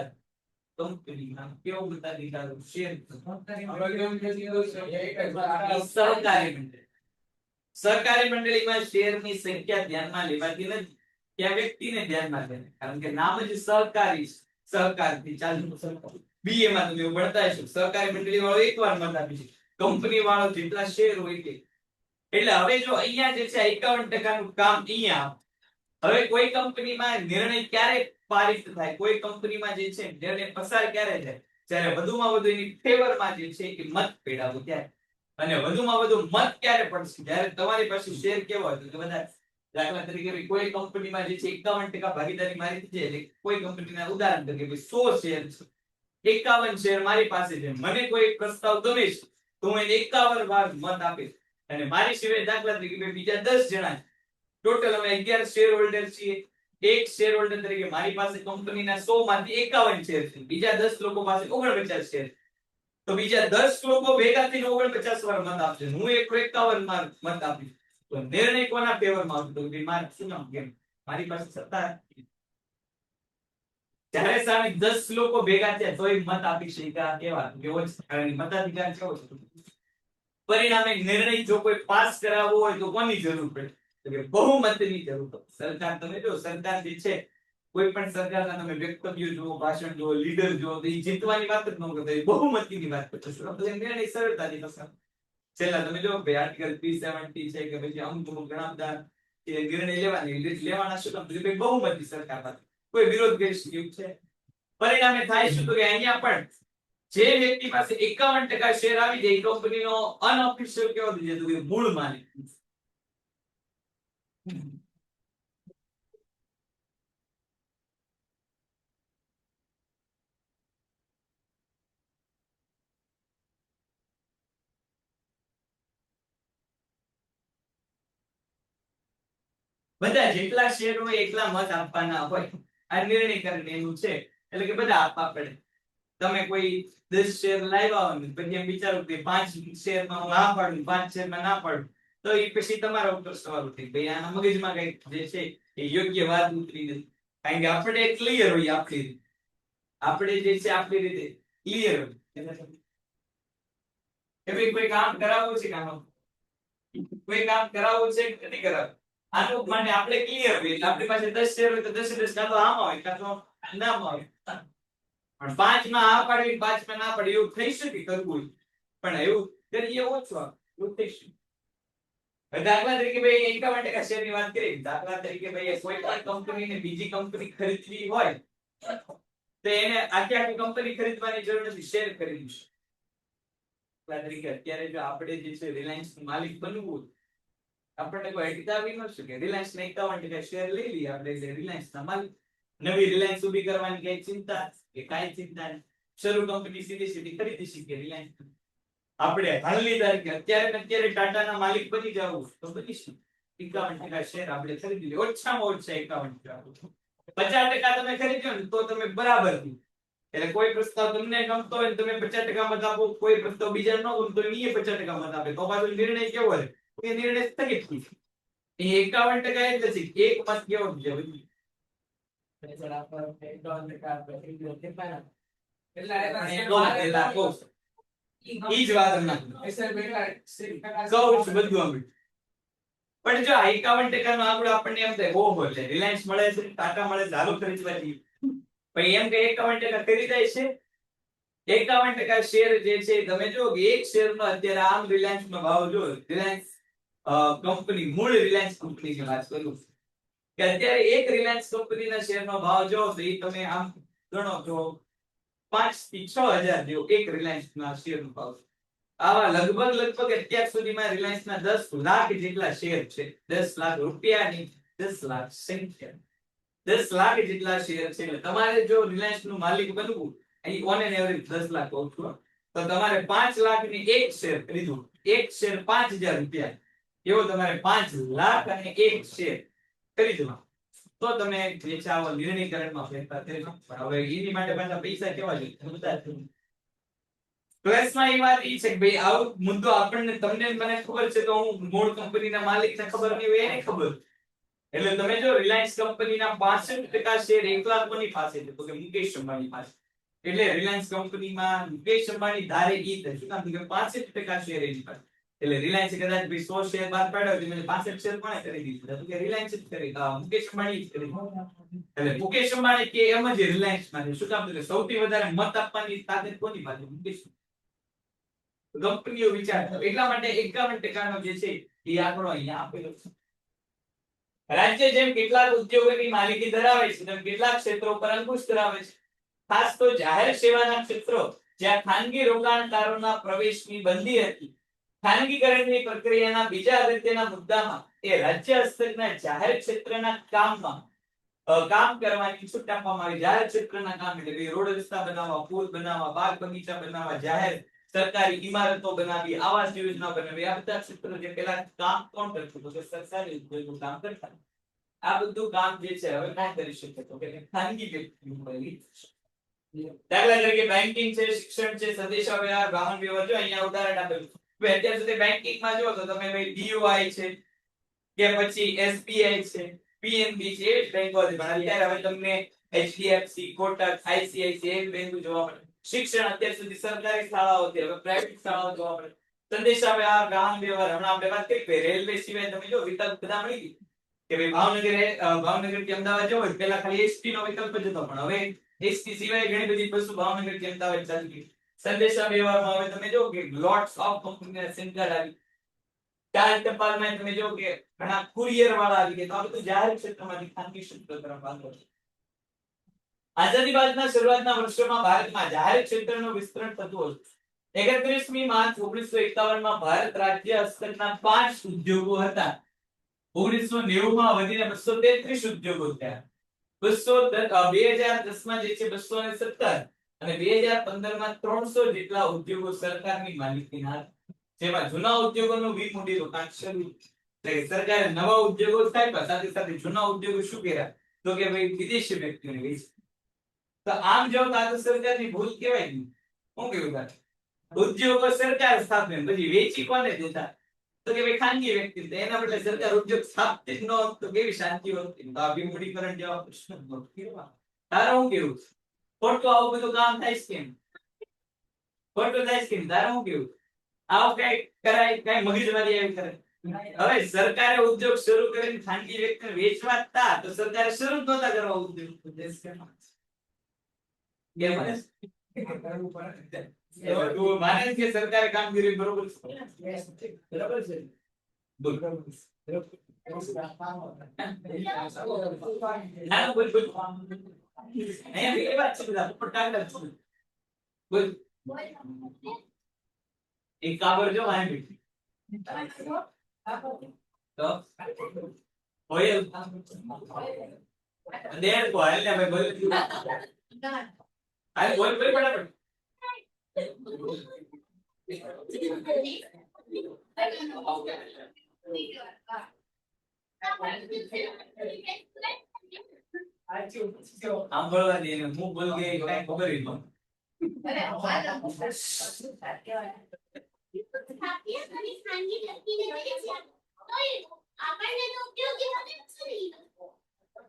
કંપનીમાં કેવો મતાધિકાર શેર સહકારી મંડળી. સહકારી મંડળીમાં શેરની સંખ્યા ધ્યાનમાં લેવાતી નથી, ત્યાં વ્યક્તિને ધ્યાનમાં લે, કારણ કે નામ જ સહકારી છે. સહકારથી ચાલુ બીએ માં તમે એવું ભણતા હશો. સહકારી મંડળી વાળો એકવાર મત આપી છે, કંપની વાળો જેટલા શેર હોય તે. એટલે હવે જો અહીંયા જે છે 51% નું કામ અહીંયા. હવે કોઈ કંપનીમાં નિર્ણય ક્યારે પારિત થાય, કોઈ કંપનીમાં જે છે નિર્ણય પસાર ક્યારે થાય, જ્યારે વધુમાં વધુ એની ફેવરમાં જે છે એ મત પેડાવો ત્યારે. અને વધુમાં વધુ મત ક્યારે પડશે, જ્યારે તમારી પાસે શેર કેવો હોય તો બધા, દાખલા તરીકે કોઈ કંપનીમાં જે છે 51% ભાગીદારી મારી છે, એટલે કોઈ કંપનીના ઉદાહરણ તરીકે 100 શેર છે, 51 શેર મારી પાસે છે, મને કોઈ પ્રસ્તાવ ગમે છે તો હું એને 51 વાર મત આપીશ. અને મારી સિવાય દાખલા તરીકે બીજા 10 જણા છે, ટોટલ અમે 11 શેર હોલ્ડર છીએ. એક શેર હોલ્ડર તરીકે મારી પાસે કંપનીના 100 માંથી 51 શેર છે, બીજા 10 લોકો પાસે 49 શેર છે. તો બીજા 10 લોકો ભેગા થઈને 49 વાર મત આપશે, હું એક 51 વાર મત આપીશ. તો નિર્ણય કોના ફેવરમાં આવશે? તો કે મારે શું નામ કેમ મારી પાસે સત્તા. જ્યારે સામે 10 લોકો ભેગા થયા તોય મત આપી શક્યા, કેવા કેવો છે, કારણ કે મતાધિકાર કેવો છે. પરિણામે નિર્ણય જો કોઈ પાસ કરાવવો હોય તો કોની જરૂર પડે? તો કે બહુમતીની જરૂર પડે. સરકાર તમે જો સરકાર જે છે, કોઈ પણ સરકારના તમે વક્તવ્ય જુઓ, ભાષણ જુઓ, લીડર જુઓ, તો એ જીતવાની વાત જ ન કરતા, બહુમતીની વાત કરતા. નિર્ણય સરળતાથી પસાર. છેલ્લા તમે જો ભાઈ આર્ટિકલ 370 છે કે પછી અમુક ઘણા બધા નિર્ણય લેવાના શું કામ? ભાઈ બહુમતી સરકાર પાસે કોઈ વિરોધ કરી શક્યું છે. પરિણામે થાય શું? તો કે અહીંયા પણ જે વ્યક્તિ પાસે 51% શેર આવી જાય, કંપનીનો અનઓફિશિયલ કેવો થઈ જાય? તો કે મૂળ માલિક. બધા જેટલા શેર હોય એટલા મત આપવાના હોય. આ નિર્ણયકરણ એનું છે, એટલે કે બધા આપવા પડે. તમે કોઈ 10 શેર લાવ્યા હોય પછી એમ વિચારો કે 5 શેરમાં હું હા પાડું, 5 શેરમાં ના પાડું, તો એ પછી તમારો ઉપર સવાલ ઉઠે ભાઈ આના મગજમાં કઈક જે છે એ યોગ્ય વાત ઉતરી નથી. કારણ કે આપણે ક્લિયર હોય આપણી રીતે, આપણે જે છે આપણી રીતે ક્લિયર હોય કે ભાઈ કોઈ કામ કરાવવું છે, કોઈ કામ કરાવવું છે કે નથી કરાવવું, આનું માટે આપણે ક્લિયર હોય. એટલે આપણી પાસે 10 શેર હોય તો 10 કાં તો આમાં હોય કાં તો નામાં હોય. પણ 5 માં આ પાડવી, 5 માં ના પાડવી એવું થઈ શકે કરવું, પણ એવું કરીએ ઓછું એવું થઈ શકે. દાખલા તરીકે ભાઈ 51% શેર ની વાત કરી. દાખલા તરીકે ભાઈ કોઈ પણ કંપનીને બીજી કંપની ખરીદવી હોય તો એને આખી આખી કંપની ખરીદવાની જરૂર નથી, શેર ખરીદવું છે. દાખલા તરીકે અત્યારે જો આપણે જે છે રિલાયન્સ નું માલિક બનવું હોય, આપણને કોઈ અટકાવી ન શકે. રિલાયન્સ ના 51% શેર લઈ લઈએ આપણે, એટલે રિલાયન્સ ના માલિક. નવી રિલાયન્સ ઊભી કરવાની કઈ ચિંતા કે કાંઈ ચિંતા નહીં, શરૂ કંપની સીધી સીધી ખરીદી શકીએ રિલાયન્સ. આપણે હાલની તારીખે અત્યારે ને અત્યારે ટાટાના માલિક બની જવું તો બની શકે. 51% શેર આપણે ખરીદી લે, ઓછામાં ઓછા 51%. 50% તમે ખરીદ્યો ને તો તમે બરાબર થયું. એટલે કોઈ પ્રસ્તાવ તમને ગમતો હોય તમે 50% મત આપો, કોઈ પ્રસ્તાવ બીજા ન ગમતો હોય એ 50% મત આપે, તો પાછો નિર્ણય કેવો રહે? એ નિર્ણય સ્થગિત થઈ જાય. એ 51% એટલે છે એક મત કેવો છે? ઈ જ વાત હમણાં કહું છું બધું અમે. પણ જો 51% નો આંકડો આપણને એમ થાય ઓહો, એટલે રિલાયન્સ મળે છે, ટાટા મળે છે, હાલો ખરીદવા જઈએ. પણ એમ કે 51% ખરીદાય છે? 51% શેર જે છે તમે જો કે એક શેર નો અત્યારે આમ રિલાયન્સ નો ભાવ જો, રિલાયન્સ કંપની, મૂળ રિલાયન્સ કંપની ની વાત કરું કે અત્યારે એક રિલાયન્સ કંપનીના શેરનો ભાવ જો તો એ તમે આમ ગણો તો 5 થી 6000 જેવો એક રિલાયન્સના શેરનો ભાવ. આવા લગભગ અત્યાર સુધીમાં રિલાયન્સના 10 લાખ જેટલા શેર છે. 10 લાખ રૂપિયાની 10 લાખ સંખ્યા, 10 લાખ જેટલા શેર છે. એટલે તમારે જો રિલાયન્સનું માલિક બનવું, અહીં ઓન એન એવરેજ 10 લાખ કહું છું, તો તમારે 5 લાખની એક શેર ખરીદવું, એક શેર 5000 રૂપિયા, એવો તમારે 5 લાખ અને એક શેર ખરીદવા, તો તમે જે છે આવો નિર્ણયકરણમાં ફેરફાર કરી શકો. પણ હવે એની માટે પાછા પૈસા કેવા જોઈએ? બધા ક્લાસમાં એ વાત ઈ છે કે ભાઈ આવો મુદ્દો આપણને તમને ને મને ખબર છે તો હું મૂળ કંપનીના માલિકને ખબર નહીં હોય એને ખબર. એટલે તમે જો રિલાયન્સ કંપનીના 65% શેર એકલા કોની પાસે છે તો કે મુકેશ અંબાણી પાસે. એટલે રિલાયન્સ કંપનીમાં મુકેશ અંબાણી ધારે ઈ જ શું કામ કે 65% શેર એની પાસે. એટલે રિલાયન્સ કદાચ ભાઈ 100 શેર બહાર પાડ્યો તો મને 65 શેર કોણે કરી દીધા તો કે રિલાયન્સ જ કરી મુકેશ અંબાણી જ કરી. એટલે મુકેશ અંબાણી કે એમ જ રિલાયન્સ માં છે. શું કામ તો કે સૌથી વધારે મત આપવાની તાકાત કોની પાસે મુકેશ કંપનીઓ વિચાર એટલા માટે 51% નો જે છે એ આંકડો અહીંયા આપેલો છે. રાજ્ય જેમ કેટલાક ઉદ્યોગોની માલિકી ધરાવે છે તેમ કેટલાક ક્ષેત્રો પર અંકુશ ધરાવે છે. ખાસ તો જાહેર સેવાના ક્ષેત્રો જ્યાં ખાનગી રોકાણકારોના પ્રવેશની બંધી હતી. ખાનગીકરણની પ્રક્રિયાના બીજા અગત્યના મુદ્દામાં એ રાજ્ય હસ્તકના જાહેર ક્ષેત્રના કામ કરવાની છૂટ આપવામાં આવી. જાહેર ક્ષેત્રના કામ એટલે રોડ રસ્તા બનાવવા, પુલ બનાવવા, બાગ બગીચા બનાવવા, જાહેર સરકારી ઇમારતો બનાવી, આવાસ યોજના બનાવી, આ બધા ક્ષેત્રો જે પેલા કામ કોણ કરતું તો કે સરકારી ઉદ્યોગો કામ કરતા. આ બધું કામ જે છે હવે ના કરી શકે તો કે ખાનગી વ્યક્તિઓ કરી. દાખલા તરીકે બેન્કિંગ છે, શિક્ષણ છે, સંદેશા વ્યવહાર, વાહન વ્યવહાર જો અહીંયા ઉદાહરણ આપેલું. અત્યાર સુધી બેન્કિંગ માં જો તો તમે ભાઈ BOI છે કે પછી SBI છે, PNB છે એ બેંકો હતી. પણ અત્યારે હવે તમને HDFC, કોટક, ICICI એ બેંકો જોવા મળે. શિક્ષણ અત્યાર સુધી સરકારી શાળાઓ હતી હવે પ્રાઇવેટ શાળાઓ જોવા મળે. સંદેશા વ્યવહાર, વાહન વ્યવહાર હમણાં આપણે વાત કરી રેલવે સિવાય તમે જો વિકલ્પ બધા મળી ગઈ કે ભાઈ ભાવનગર થી અમદાવાદ જવું હોય પેલા ખાલી ST નો વિકલ્પ જ હતો પણ હવે ST સિવાય ઘણી બધી બસો ભાવનગર થી અમદાવાદ ચાલી ગઈ. સંદેશા વ્યવહારમાં હવે તમે જો કે લોટ્સ ઓફ કંપનીના સેન્ટર આવી. ચાર ટપાલમાં તમે જો કે ઘણા કુરિયર વાળા આવી ગયા. તો આ બધું જાહેર ક્ષેત્રમાંથી ખાનગી ક્ષેત્ર તરફ આગળ છે. આઝાદી બાદના શરૂઆતના વર્ષોમાં ભારતમાં જાહેર ક્ષેત્રનું વિસ્તરણ થતું હતું. 31મી માર્ચ 1951 માં ભારત રાજ્ય હસ્તકના 5 ઉદ્યોગો હતા. 1990 માં વધીને 233 ઉદ્યોગો થયા. 2010 માં જે છે 217 અને 2015 માં 300 જેટલા ઉદ્યોગો સરકારની માલિકીના હતા. જેમાં જૂના ઉદ્યોગોનું વિમૂડી રોકાણ શરૂ એટલે સરકારે નવા ઉદ્યોગો સ્થાપ્યા સાથે સાથે જૂના ઉદ્યોગો શું કર્યા તો કે ભાઈ વિદેશી વ્યક્તિઓને વેચી. તો આમ જો આ તો સરકારની ભૂલ કહેવાય ને. શું કહેવું ઉદ્યોગો સરકાર સ્થાપે પછી વેચી કોને દેતા તો કે ભાઈ ખાનગી વ્યક્તિ. તો એના બદલે સરકાર ઉદ્યોગ સ્થાપિત ન તો કેવી શાંતિ હોતી. તો આ વિમૂડીકરણ જેવા પ્રશ્ન કેવા તારું શું કેવું ખોટું આવું બધું કામ થાય છે કેમ ખોટું થાય છે કેમ તારું શું કેવું આવું કઈ કરાય કઈ મગજમારી આવી કરે. હવે સરકારે ઉદ્યોગ શરૂ કરીને ખાનગી વ્યક્તિને વેચવા હતા તો સરકારે શરૂ જ નહોતા કરવા ઉદ્યોગ. તું માને કે સરકારે કામગીરી બરોબર છે બરાબર છે બોલ ના બોલ બોલ નહીં એ વાત છે બધા ઉપર કાગળ છે બોલ એક કાબર જો આય બેઠી તો ઓય દેર કો હાલ ને ભાઈ બોલ હાલ બોલ બોલ ફટાફટ આમ બોલવા દે ને હું બોલ ગઈ કઈ ખબર જ ન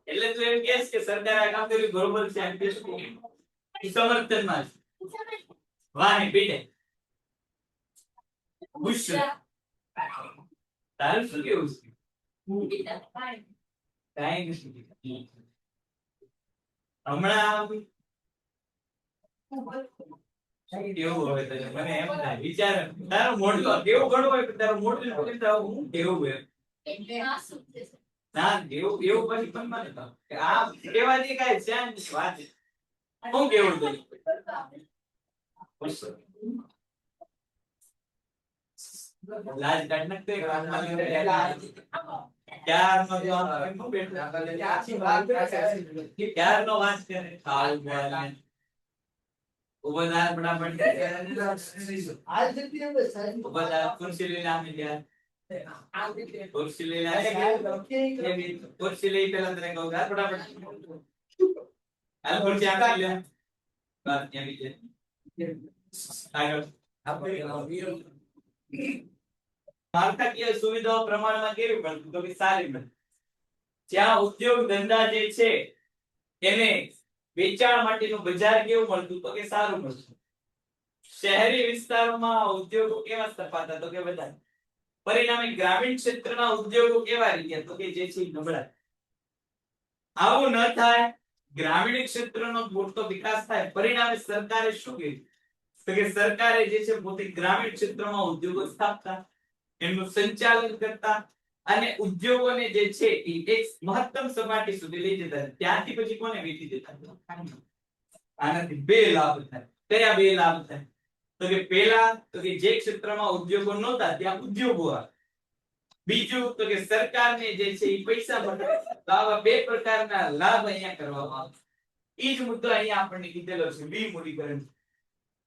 એટલે તું એમ કહેશ કે સરકારે આ કામ કર્યું બરોબર છે એમ કહેશ સમર્થનમાં વાહ બેટે ખુશ તારું શું કેવું છે કાંઈ નથી હમણાં કેવું હોય તો મને એમ થાય વિચાર તારું મોઢું કેવું ઘણું હોય તારું મોઢું હું કેવું હોય ના એવું એવું પછી પણ મને કે આ કહેવાથી કાંઈ ધ્યાન વાત હું કેવું તો લાજ કાઢ નાખતે ક્યારનો જો એમ બેઠો ક્યારનો વાંચ કરે હાલ બોલ ઉબદાર બડા પડે આજ જતી હે સાહેબ ઉબદાર કુર્સી લઈને આમે ગયા કુર્સી લઈને આવે કુર્સી લઈ પેલા તને કહું ગાર બડા પડે હાલ કુર્સી આકા લે બાત ક્યાં બીજે આગળ માળખાકીય સુવિધાઓ પ્રમાણમાં કેવી મળતી તો કે સારી મળતી. જ્યાં ઉદ્યોગ ધંધા જે છે એને વેચાણ માટેનું બજાર કેવું મળતું તો કે સારું મળતું. શહેરી વિસ્તારોમાં ઉદ્યોગો કેવા સ્થપાતા તો કે વધારે. પરિણામે ગ્રામીણ ક્ષેત્રના ઉદ્યોગો કેવા રહ્યા તો કે જે છે નબળા. આવું ન થાય, ગ્રામીણ ક્ષેત્રનો પૂરતો વિકાસ થાય, પરિણામે સરકારે શું કર્યું તો કે સરકારે જે છે પોતે ગ્રામીણ ક્ષેત્રમાં ઉદ્યોગો સ્થાપતા, એમનું સંચાલન કરતા અને ઉદ્યોગોને જે છે એ એક મહત્તમ સપાટી સુધી લઈ જતા. ત્યાંથી પછી કોને વેચી દેતા? આનાથી બે લાભ થાય. કયા બે લાભ થાય તો કે પહેલા તો કે જે ક્ષેત્રમાં ઉદ્યોગો નહોતા ત્યાં ઉદ્યોગો આવે. બીજું તો કે સરકારને જે છે એ પૈસા મળે. તો આવા બે પ્રકારના લાભ અહીંયા કરવામાં આવે. ઈ જ મુદ્દો અહીંયા આપણને કીધેલો છે વિમૂડીકરણ.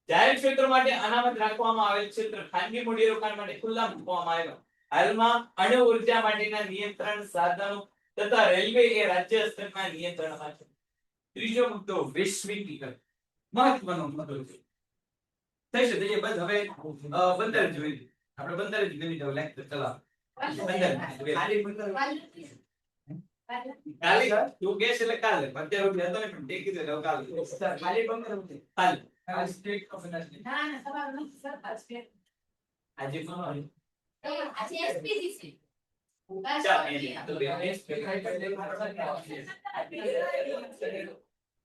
જાહેર ક્ષેત્ર માટે અનામત રાખવામાં આવેલ ક્ષેત્ર ખાનગી મૂડીરોકાણ માટે ખુલ્લા મૂકવામાં આવ્યા. હાલમાં અણુ ઉર્જા માટેના નિયંત્રણ સાધનો તથા રેલવે એ રાજ્ય સ્તરના નિયંત્રણમાં છે. ત્રીજો મુદ્દો વૈશ્વિકીકરણ. મહત્વનો મુદ્દો છે. થશે તો એ બસ હવે બંદર જોઈ આપણે બંદર જ ગણી જાવ લેક્ચર ચલાવ. કાલે તું કેસ એટલે કાલે 15 રૂપિયા હતો ને પણ તે કીધું એટલે કાલે ખાલી બંદર હતી કાલે સ્ટેટ ઓફ એનર્જી આજે કોણ હોય આજે એસપીજીસી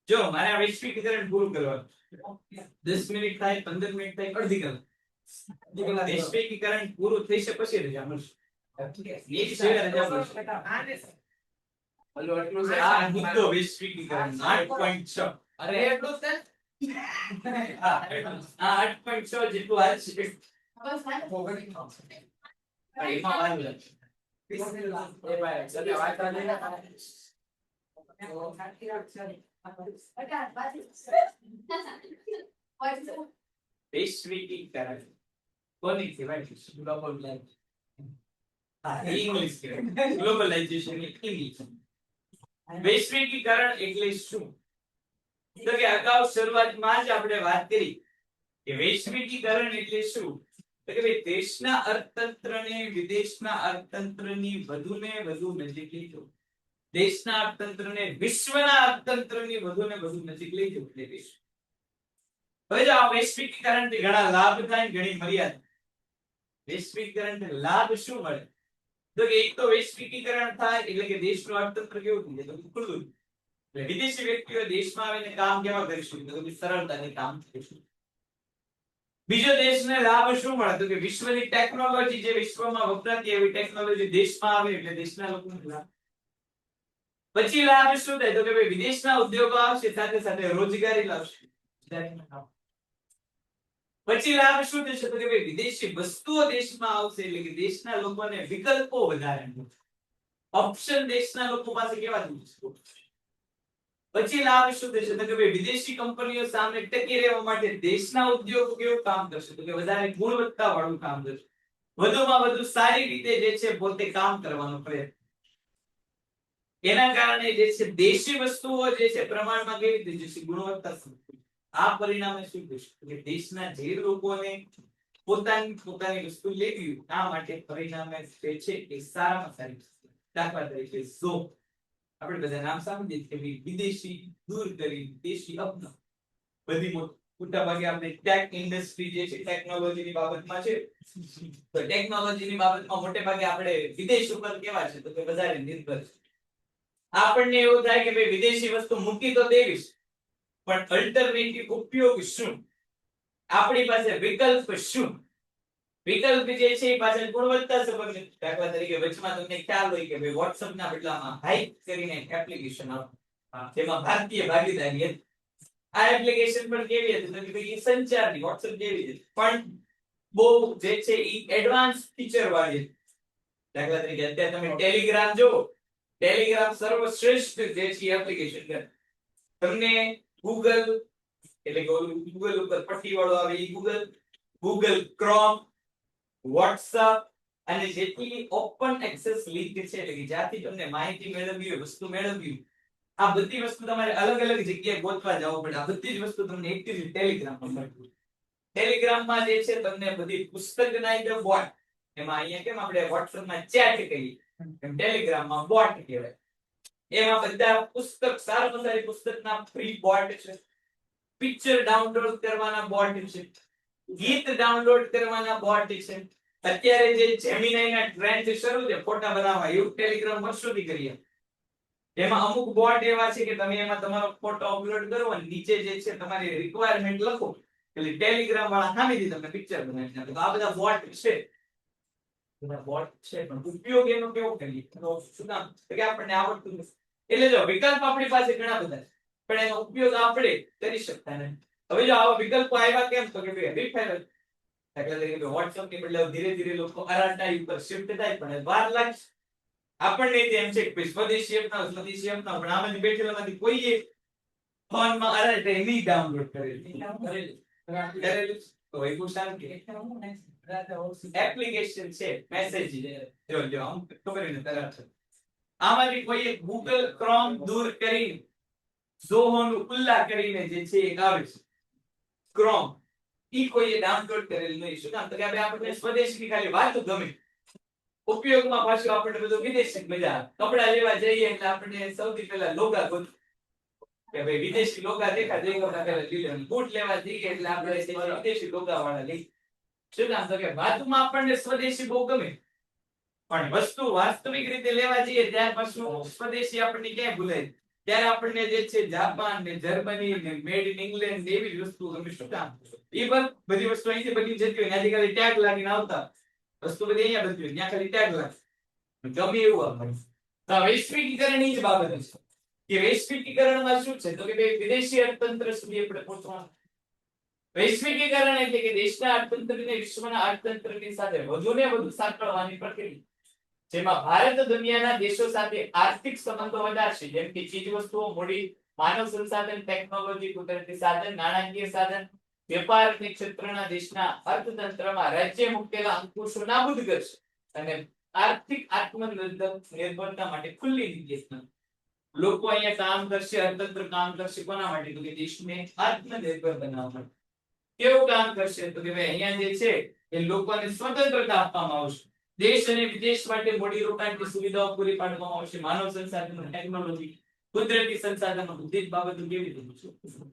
જો મારે આ વૈશ્વિકીકરણ પૂરું કરવાનું 10 મિનિટ થાય 15 મિનિટ થાય અડધી કલાક વૈશ્વિકીકરણ પૂરું થઈ છે પછી રજા મળશે એક સિવાય રજા મળશે આ મુદ્દો વૈશ્વિકીકરણ 8.6 અરે એટલું છે આ 8.6 જેટલું આજ છે એમાં વાંધો વૈશ્વિકીકરણ કોની કહેવાય ઇંગ્લિશ કહેવાય ગ્લોબલાઇઝેશન ઇંગ્લિશ. વૈશ્વિકીકરણ એટલે શું તો કે અગાઉ શરૂઆતમાં જ આપણે વાત કરી કે વૈશ્વિકીકરણ એટલે શું તો કે ભાઈ દેશના અર્થતંત્રને વિદેશના અર્થતંત્રની વધુને વધુ નજીક લઈ જવું. દેશના અર્થતંત્રને વિશ્વના અર્થતંત્રની વધુને વધુ નજીક લઈ જવું એટલે વૈશ્વિક. હવે જો આ વૈશ્વિકીકરણથી ઘણા લાભ થાય ઘણી મર્યાદા. વૈશ્વિકીકરણથી લાભ શું મળે તો કે એક તો વૈશ્વિકીકરણ થાય એટલે કે દેશનું અર્થતંત્ર કેવું થઈ જાય તો ખુલ્લું. એટલે વિદેશી વ્યક્તિઓ દેશમાં આવીને કામ કેવા કરી શકે તો કે સરળતાથી કામ કરી શકે. બીજો દેશને લાભ શું મળે તો કે વિશ્વની ટેકનોલોજી જે વિશ્વમાં વપરાતી એવી ટેકનોલોજી દેશમાં આવે એટલે દેશના લોકોને લાભ. પછી લાભ શું થાય તો કે ભાઈ વિદેશના ઉદ્યોગો આવશે સાથે સાથે રોજગારી લાવશે. પછી લાભ શું થશે તો કે ભાઈ વિદેશી વસ્તુઓ દેશમાં આવશે એટલે કે દેશના લોકોને વિકલ્પો વધારે મળશે. ઓપ્શન દેશના લોકો પાસે કેવા થશે. પછી લાભ શું થશે તો કે ભાઈ વિદેશી કંપનીઓ સામે ટકી રહેવા માટે દેશના ઉદ્યોગો કેવું કામ કરશે તો કે વધારે ગુણવત્તા વાળું કામ કરશે. વધુમાં વધુ સારી રીતે જે છે પોતે કામ કરવાનો પ્રયત્ન. એના કારણે જે છે દેશી વસ્તુઓ જે છે પ્રમાણમાં કેવી રીતે જશે ગુણવત્તા સંપન્ન. આ પરિણામે શું થશે કે દેશના જે લોકોને પોતાની વસ્તુ લેવી આ માટે પરિણામે જે છે એ સારામાં સારી વસ્તુ. દાખલા તરીકે ઝોપ આપણે બધા નામ સાંભળીએ કે વિદેશી દૂર કરી દેશી અપનાવ. બધી મોટા ભાગે આપણે ટેક ઇન્ડસ્ટ્રી જે છે ટેકનોલોજીની બાબતમાં છે તો ટેકનોલોજીની બાબતમાં મોટે ભાગે આપણે વિદેશ ઉપર કેવા છે તો કે વધારે નિર્ભર છે. આપણને એવું થાય કે ભાઈ વિદેશી વસ્તુ મૂકી તો દેવી પણ અલ્ટરનેટિવ ઉપયોગ શું, આપણી પાસે વિકલ્પ શું. વિકલ્પ જે છે એ પાછળ ગુણવત્તા સંબંધિત. દાખલા તરીકે વચમાં તમને ખ્યાલ હોય કે ભાઈ WhatsApp ના બદલામાં હાઇપ કરીને એક એપ્લિકેશન આવતું જેમાં ભારતીય ભાગીદારી હતી. આ એપ્લિકેશન પણ કેવી હતી તો કે ભાઈ સંચારની WhatsApp જેવી હતી પણ બહુ જે છે એ એડવાન્સ ફીચર વાળી હતી. દાખલા તરીકે અત્યારે તમે ટેલિગ્રામ જો ટેલિગ્રામ સર્વશ્રેષ્ઠ જે છે એપ્લિકેશન છે. તમને ગૂગલ એટલે ગૂગલ ઉપર પટ્ટી વાળો આવે એ ગૂગલ ક્રોમ WhatsApp અને જેટલી ઓપન એક્સેસ લિંક છે એટલે કે જ્યાંથી તમને માહિતી મેળવવી હોય વસ્તુ મેળવવી આ બધી વસ્તુ તમારે અલગ અલગ જગ્યાએ ગોતવા જવું પડે. આ બધી જ વસ્તુ તમને એક જ ટેલિગ્રામ પર મળે. ટેલિગ્રામમાં જે છે તમને બધી પુસ્તકના અંદર બોટ, એમાં અહીંયા કેમ આપણે વોટ્સએપમાં ચેટ કહીએ એમ ટેલિગ્રામમાં બોટ કહેવાય. એમાં બધા પુસ્તક સારામાં સારી પુસ્તકના ફ્રી બોટ છે, પિક્ચર ડાઉનલોડ કરવાના બોટ છે, ગીત ડાઉનલોડ કરવાના બોટ છે. અત્યારે જે જેમિનાઈના ટ્રેન્ડ શરૂ છે ફોટા બનાવવા, એવું ટેલિગ્રામ વર્ષોથી કરીએ. એમાં અમુક બોટ એવા છે કે તમે એમાં તમારો ફોટો અપલોડ કરો અને નીચે જે છે તમારી રિક્વાયરમેન્ટ લખો એટલે ટેલિગ્રામ વાળા સામેથી તમને પિક્ચર બનાવી નાખે. તો આ બધા બોટ છે, બધા બોટ છે, પણ ઉપયોગ એનો કેવો કરીએ તો શું કામ તો કે આપણને આવડતું નથી. એટલે જો વિકલ્પ આપણી પાસે ઘણા બધા છે, પણ એનો ઉપયોગ આપણે કરી શકતા નથી. હવે જો આવા વિકલ્પો આવ્યા કેમ તો કે ભાઈ રિફાઈનર એટલે કે WhatsApp ની બદલે ધીરે ધીરે લોકો અરાટા ઉપર શિફ્ટ થાય, પણ વાર લાગશે. આપણને તેમ છે કે સ્વદેશી અપનાવ પણ આમાંથી બેઠેલામાંથી કોઈએ ફોનમાં અરાટા નહીં ડાઉનલોડ કરેલું તો એવું શાંતિ એપ્લિકેશન છે મેસેજ જો આમ ખબર ને તરત આમાંથી કોઈએ Google Chrome દૂર કરી ઝોહો નું ઉલ્લા કરીને જે છે એક આવે છે Chrome, ઈ કોઈએ ડાઉનલોડ કરેલું નહીં. શું કામ તો કે આપણે સ્વદેશી ખાલી વાત ગમે, ઉપયોગમાં પાછું આપણે બધું વિદેશી મજા આવે. કપડા લેવા જઈએ એટલે આપણે સૌથી પહેલા લોગા ગોત કે ભાઈ વિદેશી લોગા દેખા પહેલા લઈ લેવાનું. બૂટ લેવા જઈએ એટલે આપણે વિદેશી લોગા વાળા લઈ. શું કામ તો કે વાતમાં આપણને સ્વદેશી બહુ ગમે, પણ વસ્તુ વાસ્તવિક રીતે લેવા જઈએ ત્યાર પાછું સ્વદેશી આપણને ક્યાંય ભૂલાય. ત્યારે આપણને જે છે જાપાન ને જર્મની ને મેડ ઇન ઇંગ્લેન્ડ એવી જ વસ્તુ ગમે. શું કામ એ બધી વસ્તુ અહીંથી બની જતી હોય, ત્યાંથી ખાલી ટેગ લાગીને આવતા, વસ્તુ બધી અહીંયા બનતી હોય, ત્યાં ખાલી ટેગ લાગે ગમે એવું આપણને. તો વૈશ્વિકીકરણ એ જ બાબત છે કે વૈશ્વિકીકરણમાં શું છે તો કે વિદેશી અર્થતંત્ર સુધી આપણે પહોંચવાનું. વૈશ્વિકીકરણ એટલે કે દેશના અર્થતંત્રને વિશ્વના અર્થતંત્રની સાથે વધુ ને વધુ સાંકળવાની પ્રક્રિયા, જેમાં ભારત દુનિયાના દેશો સાથે આર્થિક સંબંધો વધારશે, જેમ કે ચીજવસ્તુઓ, મૂડી, માનવ સંસાધન, ટેકનોલોજી, કુદરતી સાધન, નાણાકીય સાધન, વેપાર ક્ષેત્રના દેશના અર્થતંત્રમાં રાજ્ય મૂકેલા અંકુશો નાબૂદ કરશે અને આર્થિક આત્મનિર્ભરતા માટે ખુલ્લી નીતિ. લોકો અહીંયા કામ કરશે, અર્થતંત્ર કામ કરશે કોના માટે તો કે દેશને આત્મનિર્ભર બનાવવા માટે. કેવું કામ કરશે તો કે ભાઈ અહીંયા જે છે એ લોકોને સ્વતંત્રતા આપવામાં આવશે, દેશ અને વિદેશ માટે મૂડી રોકાણની સુવિધાઓ પૂરી પાડવામાં આવશે, માનવ સંસાધનો, ટેકનોલોજી, કુદરતી સંસાધનો, બધી જ બાબતો કેવી રીતે.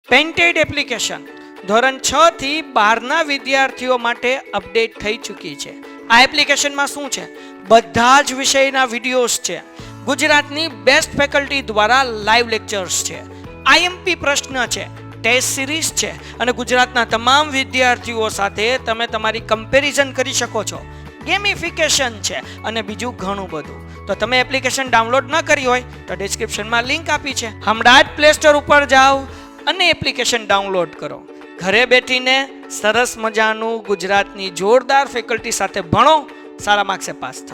પેન્ટેડ એપ્લિકેશન ધોરણ 6 થી 12ના વિદ્યાર્થીઓ માટે અપડેટ થઈ ચૂકી છે. આ એપ્લિકેશનમાં શું છે? બધા જ વિષયના વિડીયોઝ છે, ગુજરાતની બેસ્ટ ફેકલ્ટી દ્વારા લાઈવ લેક્ચર્સ છે, આઈએમપી પ્રશ્ન છે, ટેસ્ટ સિરીઝ છે અને ગુજરાતના તમામ વિદ્યાર્થીઓ સાથે તમે તમારી કમ્પેરિઝન કરી શકો છો. ગેમિફિકેશન છે અને બીજું ઘણું બધું. તો તમે એપ્લિકેશન ડાઉનલોડ ન કરી હોય તો ડિસ્ક્રિપ્શનમાં લિંક આપી છે, હમણાં જ પ્લે સ્ટોર ઉપર જાઓ અને એપ્લિકેશન ડાઉનલોડ કરો. ઘરે બેઠીને સરસ મજાનું ગુજરાતની જોરદાર ફેકલ્ટી સાથે ભણો, સારા માર્ક્સે પાસ થાઓ.